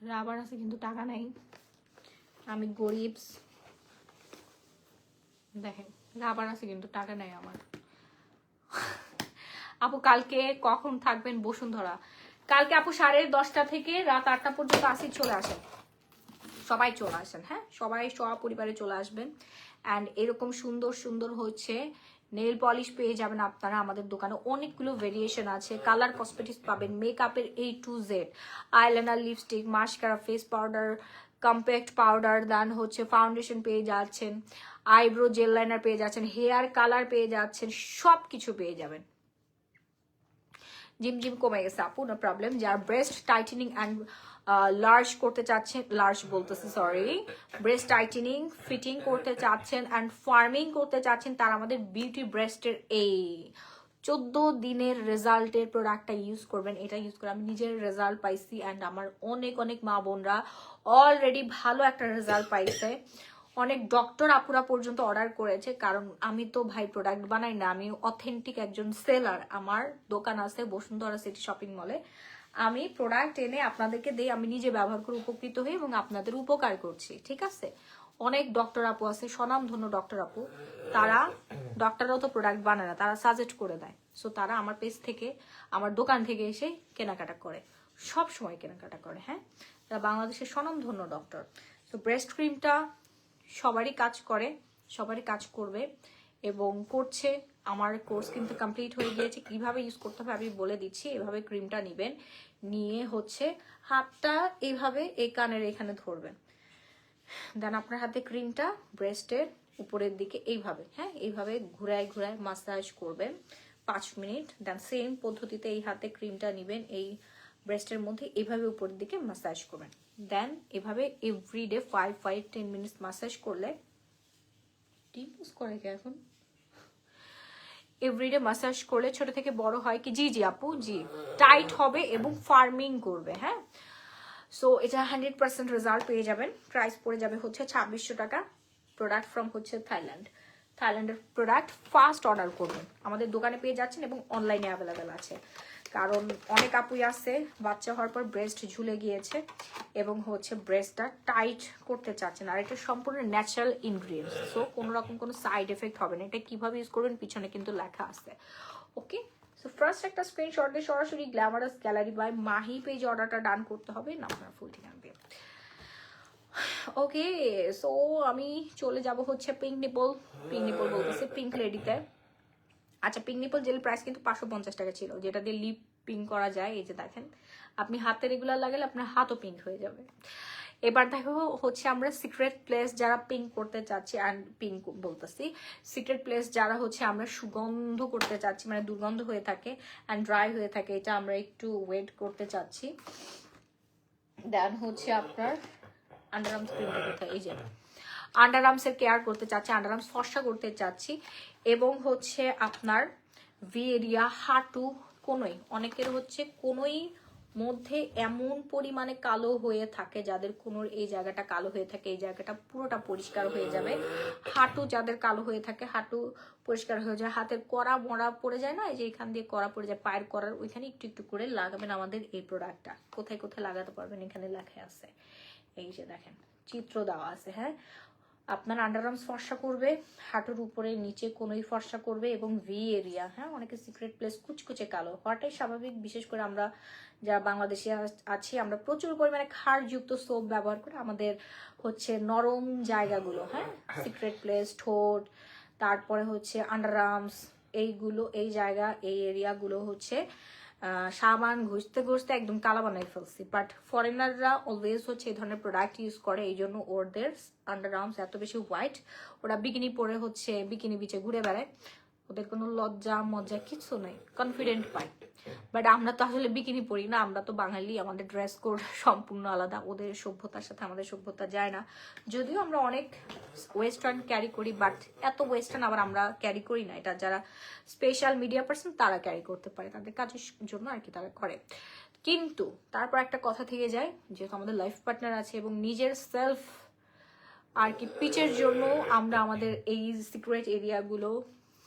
রাবার আছে কিন্তু টাকা নাই, আমি গরিব। দেখেন রাবার আছে কিন্তু টাকা নাই আমার। আপু কালকে কখন থাকবেন বসুন্ধরা? কালকে আপু 10:30 থেকে রাত 8টা পর্যন্ত আসি, চলে আসেন সবাই, চলে আসেন, হ্যাঁ সবাই সপরিবারে চলে আসবেন। অ্যান্ড এরকম সুন্দর সুন্দর হচ্ছে নেল পলিশ পেয়ে যাবেন আপনারা আমাদের দোকানে। অনেকগুলো ভেরিয়েশন আছে, কালার কসমেটিক্স পাবেন, মেকআপের A to Z, eyeliner, lipstick, mascara, face powder, compact powder, then হচ্ছে ফাউন্ডেশন পেয়ে যাচ্ছেন, আইব্রো জেল লাইনার পেয়ে যাচ্ছেন, হেয়ার কালার পেয়ে যাচ্ছেন, সব কিছু পেয়ে যাবেন। জিম জিম কমে গেছে আপু, নো প্রবলেম। যারা ব্রেস্ট টাইটেনিং অ্যান্ড লার্জ করতে চাচ্ছেন, লার্জ বলতেছি সরি, ব্রেস্ট টাইটেনিং ফিটিং করতে চাচ্ছেন অ্যান্ড ফার্মিং করতে চাচ্ছেন, তারা আমাদের বিউটি ব্রেস্টের এই 14 দিনের রেজাল্টের প্রোডাক্টটা ইউজ করবেন। এটা ইউজ করে আমি নিজের রেজাল্ট পাইছি অ্যান্ড আমার অনেক অনেক মা বোনরা অলরেডি ভালো একটা রেজাল্ট পাইছে। অনেক ডক্টর আপুরা পর্যন্ত অর্ডার করেছে, কারণ আমি তো ভাই প্রোডাক্ট বানাই না, আমি অথেন্টিক একজন সেলার। আমার দোকান আছে বসুন্ধরা সিটি শপিং মলে, আমি প্রোডাক্ট এনে আপনাদেরকে দিই, আমি নিজে ব্যবহার করে উপকৃত হই এবং আপনাদের উপকার করছি, ঠিক আছে। অনেক ডক্টর আপু আছে, স্বনামধন্য ডক্টর আপু, তারা ডক্টররাও তো প্রোডাক্ট বানায় না, তারা সাজেস্ট করে দেয়। সো তারা আমার পেজ থেকে, আমার দোকান থেকে এসে কেনাকাটা করে, সব সময় কেনাকাটা করে, হ্যাঁ। তারা বাংলাদেশের স্বনামধন্য ডক্টর। সো ব্রেস্ট ক্রিমটা সবারই কাজ করে, সবারই কাজ করবে এবং করছে। আমার কোর্স কিন্তু কমপ্লিট হয়ে গিয়েছে, কিভাবে ইউজ করতে হবে আমি বলে দিচ্ছি। এভাবে ক্রিমটা নেবেন, নিয়ে হচ্ছে হাতটা এইভাবে এই কানের এখানে ধরবেন, দেন আপনার হাতে ক্রিমটা ব্রেস্টের উপরের দিকে এইভাবে, হ্যাঁ এইভাবে ঘুরায় ঘুরায় মাসাজ করবেন 5 মিনিট। দেন সেম পদ্ধতিতে এই হাতে ক্রিমটা নেবেন, এই ব্রেস্টের মধ্যে এইভাবে উপরের দিকে মাসাজ করবেন। দেন এভাবে এভরিডে 5-10 মিনিটস মাসাজ করলে, ডিপ ইউজ করে কি এখন, এভরিডে মাসাজ করলে ছোট থেকে বড় হয় কি, জি জি আপু জি, টাইট হবে এবং ফার্মিং করবে, হ্যাঁ। সো এটা 100% রেজাল্ট পেয়ে যাবেন। প্রাইস পড়ে যাবে হচ্ছে 2600 টাকা। প্রোডাক্ট ফ্রম হচ্ছে থাইল্যান্ডের প্রোডাক্ট। ফার্স্ট অর্ডার করবেন, আমাদের দোকানে পেয়ে যাচ্ছেন এবং অনলাইনে অ্যাভেলেবেল আছে। কারণ অনেক আপুই আছে বাচ্চা হওয়ার পর ব্রেস্ট ঝুলে গিয়েছে এবং হচ্ছে ব্রেস্টটা টাইট করতে চাচ্ছেন, আর এটা সম্পূর্ণ ন্যাচারাল ইনগ্রিডিয়েন্টস। সো কোনো রকম কোনো সাইড এফেক্ট হবে না। এটা কিভাবে ইউজ করবেন পিছনে কিন্তু লেখা আছে, ওকে। সো ফার্স্ট একটা স্ক্রিনশট দিয়ে সরাসরি গ্ল্যামারাস গ্যালারি বাই মাহি পেজে অর্ডারটা ডান করতে হবে না, আপনার ফুল ঠিকানা দিয়ে। ওকে, সো আমি চলে যাব হচ্ছে পিঙ্ক নিপল বলতেছি পিঙ্ক লেডিতে। আচ্ছা, পিঙ্ক নিপল জেল প্রাইস কিন্তু 550 টাকা ছিল, যেটা দিয়ে লিপ পিঙ্ক করা যায়। এই যে দেখেন, আপনি হাতে রেগুলার লাগালে আপনার হাতও পিঙ্ক হয়ে যাবে। এবার দেখো হচ্ছে আমরা সিক্রেট প্লেস যারা পিঙ্ক করতে চাচ্ছি, অ্যান্ড পিঙ্ক বলতেছি সিক্রেট প্লেস যারা হচ্ছে আমরা সুগন্ধ করতে চাচ্ছি, মানে দুর্গন্ধ হয়ে থাকে অ্যান্ড ড্রাই হয়ে থাকে, এটা আমরা একটু ওয়েট করতে চাচ্ছি। দেন হচ্ছে আপনার আন্ডারআর্মস ক্রিমটা কোথায়, এই যে আন্ডারআর্মসের কেয়ার করতে চাচ্ছি, আন্ডারআর্মস ফর্সা করতে চাচ্ছি, এবং হচ্ছে আপনার ভি এরিয়া, হাঁটু, কোনোই, অনেকের হচ্ছে কোনোই মধ্যে এমন পরিমাণে কালো হয়ে থাকে, যাদের কোনোর এই জায়গাটা কালো হয়ে থাকে, এই জায়গাটা পুরোটা পরিষ্কার হয়ে যাবে। হাঁটু যাদের কালো হয়ে থাকে, হাঁটু পরিষ্কার হয়ে যায়। হাতের কড়া মরা পড়ে যায় না, এই যে এখান দিয়ে কড়া পড়ে যায়, পায়ের কড়ার ওইখানে একটু একটু করে লাগাবেন আমাদের এই প্রোডাক্টটা। কোথায় কোথায় লাগাতে পারবেন এখানে লেখা আছে, এই যে দেখেন চিত্র দেওয়া আছে। হ্যাঁ, আপনার আন্ডারআর্মস ফর্সা করবে, হাঁটুর উপরে নিচে কোনোই ফর্সা করবে, এবং ভি এরিয়া, হ্যাঁ অনেকে সিক্রেট প্লেস কুচকুচে কালো হওয়াটাই স্বাভাবিক। বিশেষ করে আমরা যারা বাংলাদেশে আছি, আমরা প্রচুর পরিমাণে ক্ষারযুক্ত সোপ ব্যবহার করে আমাদের হচ্ছে নরম জায়গাগুলো, হ্যাঁ সিক্রেট প্লেস, ঠোঁট, তারপরে হচ্ছে আন্ডারআর্মস, এইগুলো, এই জায়গা, এই এরিয়াগুলো হচ্ছে সাবান ঘষতে ঘষতে একদম কালা বানাই ফেলছি। বাট ফরেনাররা অলওয়েজ হচ্ছে এই ধরনের প্রোডাক্ট ইউজ করে, এই জন্য ওদের আন্ডারআর্মস এত বেশি হোয়াইট। ওরা বিকিনি পরে হচ্ছে বিকিনি বিচে ঘুরে বেড়ায়, ওদের কোনো লজ্জা মজ্জা কিছু নেই, কনফিডেন্ট পায়। বাট আমরা তো আসলে বিকিনি পরি না, আমরা তো বাঙালি, আমাদের ড্রেস কোড সম্পূর্ণ আলাদা, ওদের সভ্যতার সাথে আমাদের সভ্যতা যায় না। যদিও আমরা অনেক ওয়েস্টার্ন ক্যারি করি, বাট এত ওয়েস্টার্ন আবার আমরা ক্যারি করি না। এটা যারা স্পেশাল মিডিয়া পার্সন তারা ক্যারি করতে পারে, তাদের কাজের জন্য আর কি তারা করে। কিন্তু তারপর একটা কথা থেকে যায়, যেহেতু আমাদের লাইফ পার্টনার আছে এবং নিজের সেলফ আর কি পিচের জন্য আমরা আমাদের এই সিক্রেট এরিয়াগুলো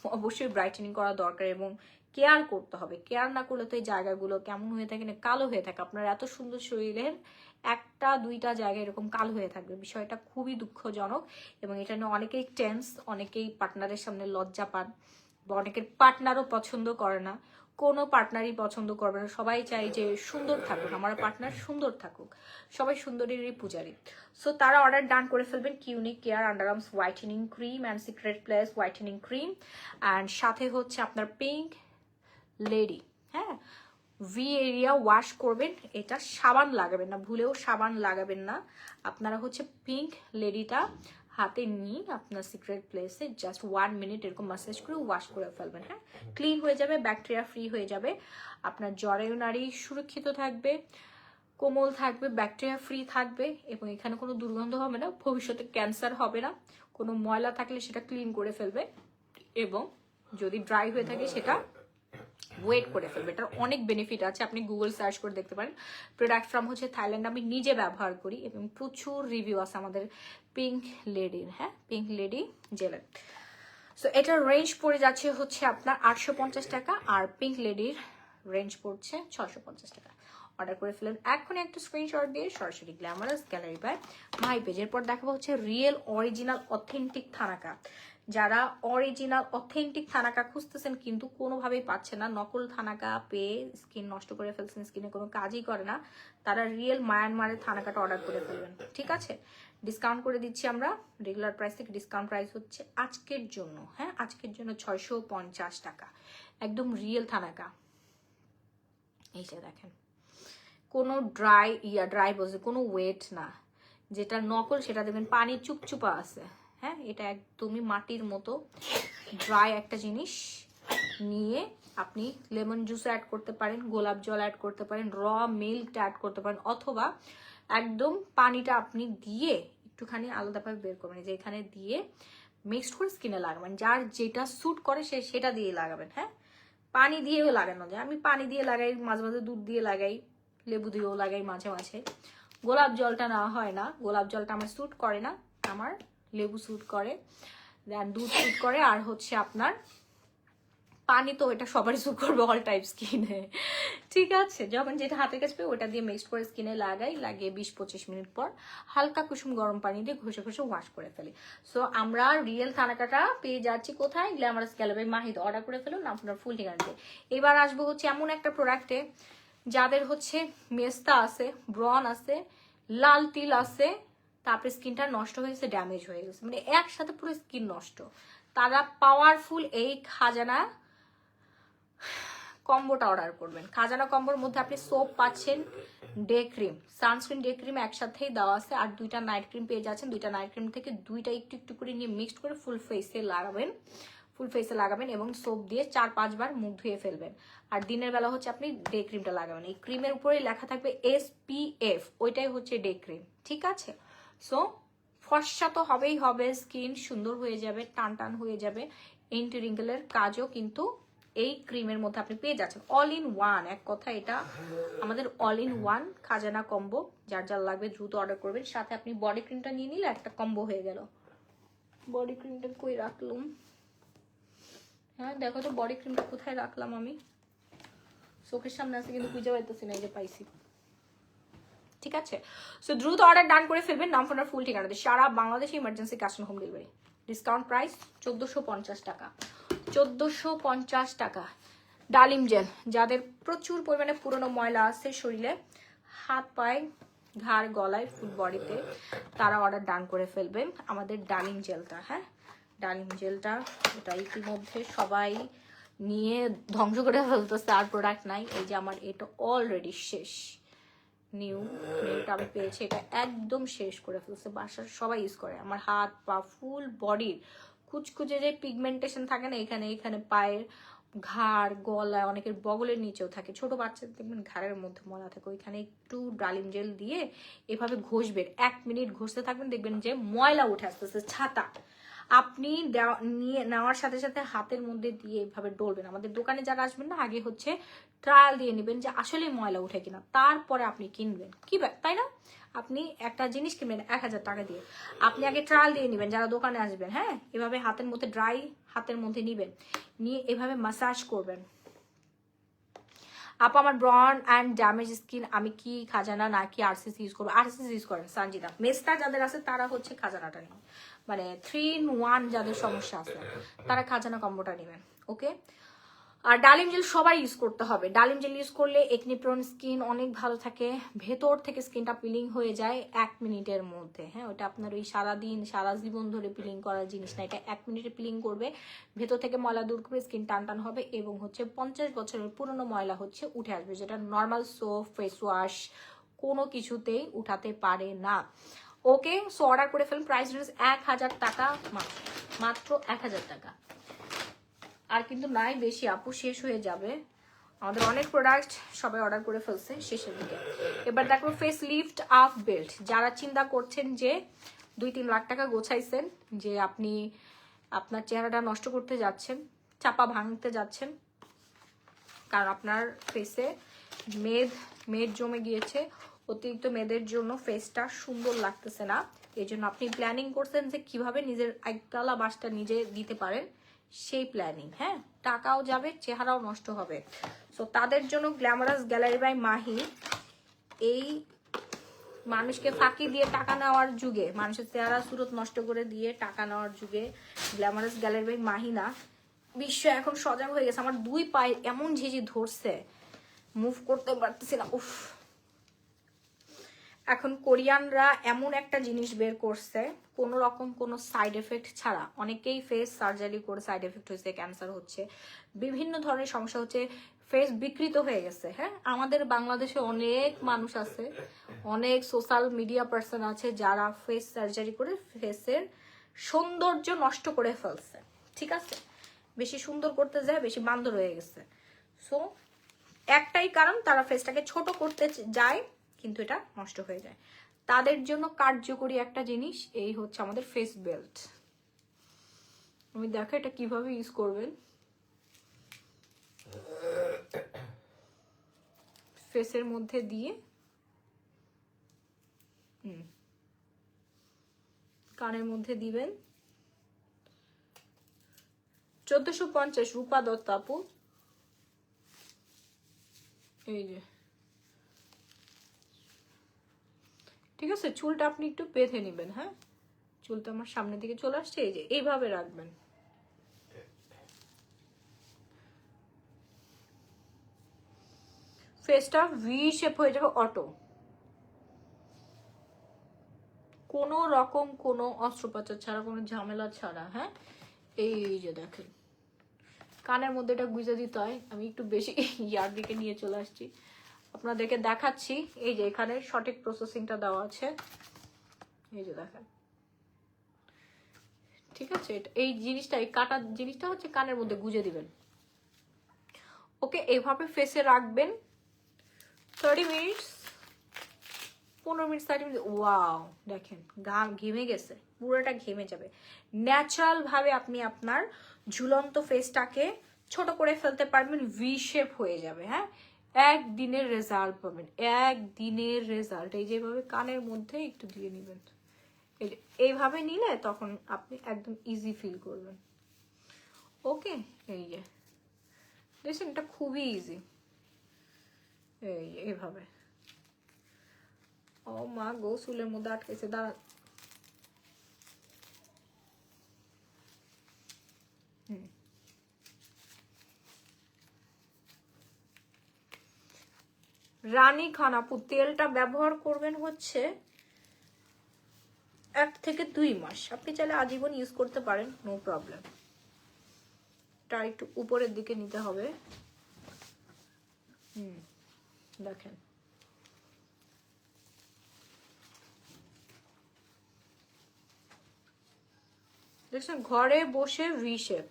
অবশ্যই ব্রাইটেনিং করা দরকার এবং কেয়ার করতে হবে। কেয়ার না করলে তো এই জায়গাগুলো কেমন হয়ে থাকে না, কালো হয়ে থাকে। আপনার এত সুন্দর শরীরের একটা দুইটা জায়গা এরকম কালো হয়ে থাকবে, বিষয়টা খুবই দুঃখজনক। এবং এটা নিয়ে অনেকেই টেন্স, অনেকেই পার্টনারের সামনে লজ্জা পান, বা অনেকের পার্টনারও পছন্দ করে না, কোনো পার্টনারই পছন্দ করবে না। সবাই চাই যে সুন্দর থাকুক, আমার পার্টনার সুন্দর থাকুক, সবাই সুন্দরেরই পূজারী। সো তারা অর্ডার ডান করে ফেলবেন কিউনিক care underarms whitening cream and secret place whitening cream, and সাথে হচ্ছে আপনার পিঙ্ক লেডি, হ্যাঁ ভি এরিয়া ওয়াশ করবেন। এটা সাবান লাগাবেন না, ভুলেও সাবান লাগাবেন না। আপনারা হচ্ছে পিঙ্ক লেডিটা হাতে নিয়ে আপনার সিক্রেট প্লেসে জাস্ট 1 মিনিট এরকম ম্যাসাজ করে ওয়াশ করে ফেলবেন। হ্যাঁ, ক্লিন হয়ে যাবে, ব্যাকটেরিয়া ফ্রি হয়ে যাবে, আপনার জরায়ু নাড়ি সুরক্ষিত থাকবে, কোমল থাকবে, ব্যাকটেরিয়া ফ্রি থাকবে, এবং এখানে কোনো দুর্গন্ধ হবে না, ভবিষ্যতে ক্যান্সার হবে না। কোনো ময়লা থাকলে সেটা ক্লিন করে ফেলবে, এবং যদি ড্রাই হয়ে থাকে সেটা ওয়েট করে ফেলবে। এটার অনেক বেনিফিট আছে, আপনি গুগল সার্চ করে দেখতে পারেন। প্রোডাক্ট ফ্রম হচ্ছে থাইল্যান্ড, আমি নিজে ব্যবহার করি এবং প্রচুর রিভিউ আছে আমাদের পিঙ্ক লেডির। হ্যাঁ, পিঙ্ক লেডি জেলের। সো এটার রেঞ্জ পড়ে যাচ্ছে হচ্ছে আপনার 850 টাকা, আর পিঙ্ক লেডির রেঞ্জ পড়ছে 650 টাকা। অর্ডার করে ফেলেন এখনই একটা স্ক্রিনশট দিয়ে সরাসরি গ্ল্যামারাস গ্যালারি বাই মাই পেজের পর দেখাবো হচ্ছে রিয়েল অরিজিনাল অথেন্টিক থানাকা। যারা অরিজিনাল অথেন্টিক থানাকা খুঁজতেছেন কিন্তু কোনোভাবেই পাচ্ছেন না, নকল থানাকা পেয়ে স্কিন নষ্ট করে ফেলছেন, স্কিনে কোনো কাজই করে না, তারা রিয়েল মায়ানমারের থানাকাটা অর্ডার করে ফেলবেন। ঠিক আছে, ডিসকাউন্ট করে দিচ্ছি আমরা, রেগুলার প্রাইস থেকে ডিসকাউন্ট প্রাইস হচ্ছে আজকের জন্য, হ্যাঁ আজকের জন্য 650 টাকা, একদম রিয়েল থানাকা। এই যে দেখেন, কোনো ড্রাই বলছে কোনো ওয়েট না, যেটা নকল সেটা দেখবেন পানি চুপচুপা আছে। হ্যাঁ, এটা একদমই মাটির মতো ড্রাই একটা জিনিস নিয়ে আপনি লেমন জুস অ্যাড করতে পারেন, গোলাপ জল অ্যাড করতে পারেন, র মিল্ক অ্যাড করতে পারেন, অথবা একদম পানিটা আপনি দিয়ে একটুখানি আলাদাভাবে বের করবেন, যে এখানে দিয়ে মিক্সড করে স্কিনে লাগাবেন, যার যেটা স্যুট করে সেটা দিয়ে লাগাবেন। হ্যাঁ, পানি দিয়েও লাগানো যায়, আমি পানি দিয়ে লাগাই, মাঝে মাঝে দুধ দিয়ে লাগাই, লেবু দিয়েও লাগাই মাঝে মাঝে। গোলাপ জলটা না হয় না, গোলাপ জলটা আমার স্যুট করে না, আমার লেবু স্যুট করে, দেন দুধ স্যুট করে, আর হচ্ছে আপনার পানি তো এটা সবারই স্যুট করবে অল টাইপ স্কিনে। ঠিক আছে, যখন যেটা হাতের কাছে পেয়ে ওটা দিয়ে মিক্সড করে স্কিনে লাগাই, লাগিয়ে 20-25 মিনিট পর হালকা কুসুম গরম পানি দিয়ে ঘষে ঘষে ওয়াশ করে ফেলি। সো আমরা রিয়েল থানাকাটা পেয়ে যাচ্ছি কোথায়, গ্ল্যামারাস গ্যালারি মাহিদ। অর্ডার করে ফেলুন আপনার ফুল ঠিকানাতে। এবার আসবো হচ্ছে এমন একটা প্রোডাক্টে যাদের হচ্ছে মেস্তা আছে, ব্রন আছে, লাল তিল আছে, তারপরে স্কিনটা নষ্ট হয়েছে, ড্যামেজ হয়ে গেছে, মানে একসাথে পুরো স্কিন নষ্ট, তারা পাওয়ারফুল এই খাজানা কম্বোটা অর্ডার করবেন। খাজানা কম্বোর মধ্যে আপনি সোপ পাচ্ছেন, day cream, sunscreen, day cream একসাথেই দেওয়া আছে, আর 2টা নাইট ক্রিম পেয়ে যাচ্ছেন। 2টা নাইট ক্রিম থেকে 2টা একটু একটু করে নিয়ে মিক্সড করে ফুল ফেসে লাগাবেন এবং সোপ দিয়ে 4-5 বার মুখ ধুয়ে ফেলবেন। আর দিনের বেলা হচ্ছে আপনি ডে ক্রিমটা লাগাবেন। এই ক্রিমের উপরে লেখা থাকবে SPF, ওইটাই হচ্ছে ডে ক্রিম, ঠিক আছে? সো ফর্সা তো হবেই হবে, স্কিন সুন্দর হয়ে যাবে, টান টান হয়ে যাবে। এন্টি রিঙ্কেলের কাজও কিন্তু এই ক্রিমের মধ্যে আপনি পেয়ে যাচ্ছেন। অল ইন ওয়ান, এক কথা এটা আমাদের অল ইন ওয়ান খাজানা কম্বো। যার যার লাগবে দ্রুত অর্ডার করবেন। সাথে আপনি বডি ক্রিমটা নিয়ে নিলে একটা কম্বো হয়ে গেল। বডি ক্রিমটা কই রাখলাম? হ্যাঁ দেখো তো বডি ক্রিমটা কোথায় রাখলাম আমি। চোখের সামনে আছে কিন্তু খুঁজে পাইতেছি না, এই যে পাইছি। ঠিক আছে, সো দ্রুত অর্ডার ডান করে ফেলবেন। নাম ফোনের ফুল ঠিকানা দিয়ে সারা বাংলাদেশে emergency cash on home delivery. Discount price 1450 টাকা। 1450 টাকা। ডালিম জেল, যাদের প্রচুর পরিমাণে পুরনো ময়লা আছে শরীরে, হাত পায়ে, ঘাড়, গলায়, ফুল বডিতে, তারা অর্ডার ডান করে ফেলবেন আমাদের ডালিম জেলটা। হ্যাঁ, ডালিম জেলটা এটা ইতিমধ্যে সবাই নিয়ে ধ্বংস করে ফেলতেছে, আর প্রোডাক্ট নাই। এই যে আমার এটা অলরেডি শেষ, নিউটা আমি পেয়েছি, এটা একদম শেষ করে ফেলছে। বাসার সবাই ইউজ করে। আমার হাত পা ফুল বডির কুচকুচে যে পিগমেন্টেশন থাকে না, এখানে এখানে পায়ের, ঘাড়, গলায়, অনেকের বগলের নিচেও থাকে। ছোট বাচ্চাদের দেখবেন ঘাড়ের মধ্যে ময়লা থাকে, ওইখানে একটু ডালিম জেল দিয়ে এভাবে ঘষবেন। 1 মিনিট ঘষতে থাকবেন, দেখবেন যে ময়লা উঠে আসতেছে। ছাতা আপনি নিয়ে নেওয়ার সাথে সাথে হাতের মধ্যে দিয়ে এভাবে ডলবেন। আমাদের দোকানে যারা আসবেন না, আগে হচ্ছে ট্রায়াল দিয়ে নেবেন যে আসলে ময়লা উঠে কিনা, তারপরে আপনি কিনবেন। কি তাই না? আপনি একটা জিনিস কিনবেন 1000 টাকা দিয়ে, আপনি আগে ট্রায়াল দিয়ে নেবেন যারা দোকানে আসবেন। হ্যাঁ, এভাবে হাতের মধ্যে ড্রাই হাতের মধ্যে নিবেন, নিয়ে এভাবে মাসাজ করবেন। আপা আমার ব্রন অ্যান্ড ড্যামেজ স্কিন, আমি কি খাজানা নাকি আরসিসি ইউজ করবো? আরসিসি ইউজ করেন সঞ্জিতা। মেস্তা যাদের আছে তারা হচ্ছে খাজানাটা নেন, মানে 3-in-1 যাদের সমস্যা আছে তারা খাজানা কম্বোটা নেবেন। ওকে, আর ডালিম জেল সবাই ইউজ করতে হবে। ডালিম জেল ইউজ করলে একনি প্রোন স্কিন অনেক ভালো থাকে, ভেতর থেকে স্কিনটা পিলিং হয়ে যায় 1 মিনিটের মধ্যে। হ্যাঁ, ওটা আপনার ওই সারাদিন সারা জীবন ধরে পিলিং করার জিনিস না, এটা 1 মিনিটে পিলিং করবে, ভেতর থেকে ময়লা দূর করবে, স্কিন টান টান হবে এবং হচ্ছে 50 বছরের পুরনো ময়লা হচ্ছে উঠে আসবে, যেটা নর্মাল সোপ, ফেস ওয়াশ কোনো কিছুতেই উঠাতে পারে না। ওকে, সো অর্ডার করে ফেলুন। প্রাইস রেঞ্জ 1000 টাকা, মাত্র 1000 টাকা। আর কিন্তু নাই বেশি আপু, শেষ হয়ে যাবে। আমাদের অনেক প্রোডাক্ট সবাই অর্ডার করে ফেলছে শেষের দিকে। এবার দেখো ফেস লিফট আপ বেল্ট, যারা চিন্তা করছেন যে 2-3 লাখ টাকা গোছাইছেন, যে আপনি আপনার চেহারাটা নষ্ট করতে যাচ্ছেন, চাপা ভাঙতে যাচ্ছেন, কারণ আপনার ফেসে মেদ জমে গিয়েছে, অতিরিক্ত মেদের জন্য ফেসটা সুন্দর লাগতেছে না, এই জন্য আপনি প্ল্যানিং করছেন যে কিভাবে নিজের একতলা বাসটা নিজে দিতে পারেন, সেই প্ল্যানিং। হ্যাঁ, টাকাও যাবে, চেহারাও নষ্ট হবে। সো তাদের জন্য গ্ল্যামারাস গ্যালারি বাই মাহি, এই মানুষকে ফাঁকি দিয়ে টাকা নেওয়ার যুগে, মানুষের চেহারা সুরত নষ্ট করে দিয়ে টাকা নেওয়ার যুগে গ্ল্যামারাস গ্যালারি বাই মাহিনা বিশ্ব এখন সজাগ হয়ে গেছে। আমার 2 পায়ে এমন ঝিঝি ধরছে, মুভ করতে পারতেছি না। উফ, এখন কোরিয়ানরা এমন একটা জিনিস বের করছে, কোনো রকম কোনো সাইড এফেক্ট ছাড়া। অনেকেই ফেস সার্জারি করে সাইড এফেক্ট হয়েছে, ক্যান্সার হচ্ছে, বিভিন্ন ধরনের সমস্যা হচ্ছে, ফেস বিকৃত হয়ে গেছে। হ্যাঁ, আমাদের বাংলাদেশে অনেক মানুষ আছে, অনেক সোশ্যাল মিডিয়া পার্সন আছে যারা ফেস সার্জারি করে ফেসের সৌন্দর্য নষ্ট করে ফেলছে। ঠিক আছে, বেশি সুন্দর করতে যায়, বেশি বান্দর হয়ে গেছে। সো একটাই কারণ, তারা ফেসটাকে ছোট করতে যায় কিন্তু এটা নষ্ট হয়ে যায়। তাদের জন্য কার্যকরী একটা জিনিস এই হচ্ছে আমাদের ফেস বেল্ট। আমি দেখো এটা কিভাবে ইউজ করবেন। ফেসের মধ্যে দিয়ে কানের মধ্যে দিবেন। 1450 রূপা দত্ত আপু, এই যে। ঠিক আছে, চুলটা আপনি একটু বেঁধে নেবেন। হ্যাঁ, চুলটা আমার সামনের দিকে চলে আসছে, এই যে এইভাবে রাখবেন। ফেসটা ভি শেপ হয়ে যাবে অটো, কোনো রকম কোনো অস্ত্রোপচার ছাড়া, কোনো ঝামেলা ছাড়া। হ্যাঁ, এই যে দেখেন কানের মধ্যে এটা গুঁজে দিতে হয়, আমি একটু বেশি ইয়ার দিকে নিয়ে চলে আসছি, আপনাদেরকে দেখাচ্ছি। এই যে এখানে সঠিক প্রসেসিংটা দেওয়া আছে, এই যে দেখেন, ঠিক আছে। এই জিনিসটা, এই কাটা জিনিসটা হচ্ছে কানের মধ্যে গুঁজে দিবেন। ওকে, এইভাবে ফেসে রাখবেন 30 মিনিটস, 15 মিনিট 30 মিনিট। ওয়াও, দেখেন ঘেমে গেছে, পুরোটা ঘেমে যাবে। ন্যাচারাল ভাবে আপনি আপনার ঝুলন্ত ফেসটাকে ছোট করে ফেলতে পারবেন, ভি শেপ হয়ে যাবে। হ্যাঁ, একদিনের রেজাল্ট পাবেন, একদিনের রেজাল্ট। এই যেভাবে কানের মধ্যে একটু দিয়ে নেবেন, এইভাবে নিলে তখন আপনি একদম ইজি ফিল করবেন। ওকে, এই যে দেখছেন, এটা খুবই ইজি। এই এইভাবে, ও মা গো, চুলের মধ্যে আটকেছে, দাঁড়া। রানী খানাপু তেলটা ব্যবহার করবেন হচ্ছে 1 থেকে 2 মাস, আপনি চাইলে আজীবন ইউজ করতে পারেন, নো প্রবলেম। এটা একটু উপরের দিকে নিতে হবে। দেখেন, দেখছেন, ঘরে বসে ভি শেপ,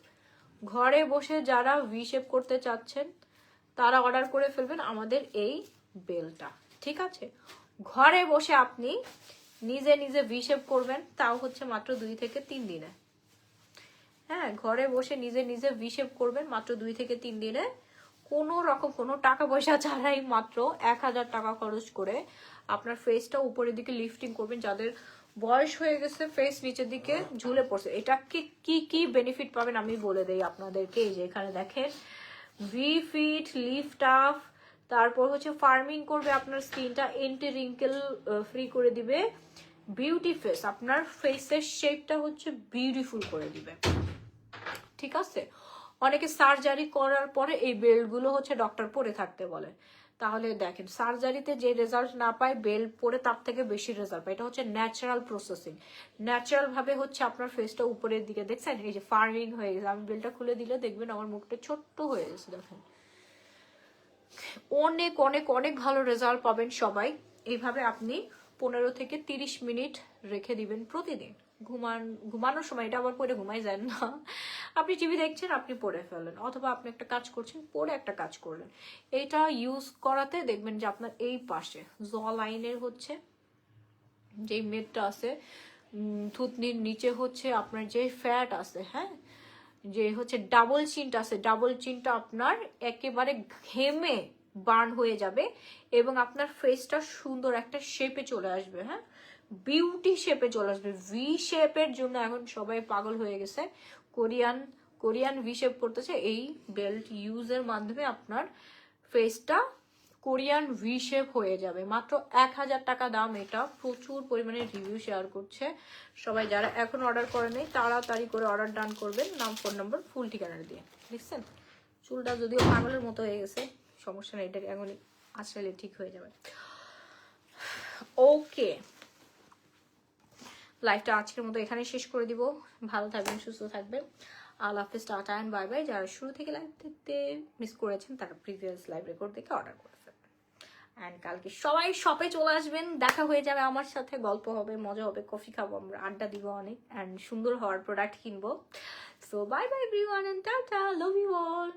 ঘরে বসে যারা ভি শেপ করতে চাচ্ছেন তারা অর্ডার করে ফেলবেন আমাদের এই বেলটা, ঠিক আছে। ঘরে বসে আপনি নিজে নিজে ভি শেপ করবেন, তাও হচ্ছে মাত্র 2 থেকে 3 দিনে। হ্যাঁ, ঘরে বসে নিজে নিজে ভি শেপ করবেন মাত্র 2 থেকে 3 দিনে, কোনো রকম কোনো টাকা পয়সা ছাড়াই, মাত্র 1000 টাকা খরচ করে আপনার ফেসটা উপরের দিকে লিফটিং করবেন। যাদের বয়স হয়ে গেছে, ফেস নিচের দিকে ঝুলে পড়ছে, এটা কি কি বেনিফিট পাবেন আমি বলে দেই আপনাদেরকে। এই যে এখানে দেখেন, ভি ফিট, লিফট আপ, তারপর হচ্ছে ফার্মিং করবে আপনার স্কিনটা, এন্টি রিঙ্কেল ফ্রি করে দিবে, বিউটি ফেস, আপনার ফেসের শেপটা হচ্ছে বিউটিফুল করে দিবে, ঠিক আছে। অনেকে সার্জারি করার পরে এই বেল্টগুলো হচ্ছে ডক্টর পরে থাকতে বলে, তাহলে দেখেন সার্জারিতে যে রেজাল্ট না পায়, বেল্ট পরে তার থেকে বেশি রেজাল্ট পায়। এটা হচ্ছে ন্যাচারাল প্রসেসিং, ন্যাচারাল ভাবে হচ্ছে আপনার ফেসটা উপরের দিকে, দেখছেন এই যে ফার্মিং হয়ে গেছে। আমি বেল্টটা খুলে দিলে দেখবেন আমার মুখটা ছোট্ট হয়ে গেছে, দেখেন। অনেক অনেক অনেক ভালো রেজাল্ট পাবেন সবাই। এইভাবে আপনি 15 থেকে 30 মিনিট রেখে দিবেন প্রতিদিন। ঘুমানোর সময় এটা আবার পরে ঘুমাই যায় না, আপনি টিভি দেখছেন, আপনি পরে ফেলেন, অথবা আপনি একটা কাজ করছেন, পরে একটা কাজ করলেন। এটা ইউজ করাতে দেখবেন যে আপনার এই পাশে জ লাইনের হচ্ছে যে মেদটা আছে, থুতনির নিচে হচ্ছে আপনার যে ফ্যাট আছে, হ্যাঁ, যে হচ্ছে ডাবল চিনটা আছে, ডাবল চিনটা আপনার একেবারে ঘেমে বার্ন হয়ে যাবে, এবং আপনার ফেসটা সুন্দর একটা শেপে চলে আসবে। হ্যাঁ, বিউটি শেপে চলে আসবে। ভি শেপের জন্য এখন সবাই পাগল হয়ে গেছে, কোরিয়ান ভি শেপ করতেছে। এই বেল্ট ইউজের মাধ্যমে আপনার ফেসটা কোরিয়ান ভি শেপ হয়ে যাবে। মাত্র 1000 টাকা দাম। এটা প্রচুর পরিমাণে রিভিউ শেয়ার করছে সবাই। যারা এখন অর্ডার করে নেই তাড়াতাড়ি করে অর্ডার ডান করবেন, নাম, ফোন নম্বর, ফুল ঠিকানা দিয়ে। দেখছেন, চুলটা যদিও পাগলের মতো হয়ে গেছে, সমস্যা নেই, এটা এখন আসলে ঠিক হয়ে যাবে। ওকে, লাইভটা আজকের মতো এখানে শেষ করে দিব। ভালো থাকবেন, সুস্থ থাকবেন, আল্লাহ হাফেজ, টাটা অ্যান্ড বাই বাই। যারা শুরু থেকে লাইভ দেখতে মিস করেছেন তারা প্রিভিয়াস লাইভ রেকর্ড দেখে অর্ডার করে ফেলবেন। অ্যান্ড কালকে সবাই শপে চলে আসবেন, দেখা হয়ে যাবে আমার সাথে, গল্প হবে, মজা হবে, কফি খাবো, আমরা আড্ডা দিব অনেক, অ্যান্ড সুন্দর হওয়ার প্রোডাক্ট কিনবো। So bye bye everyone and tata, love you all.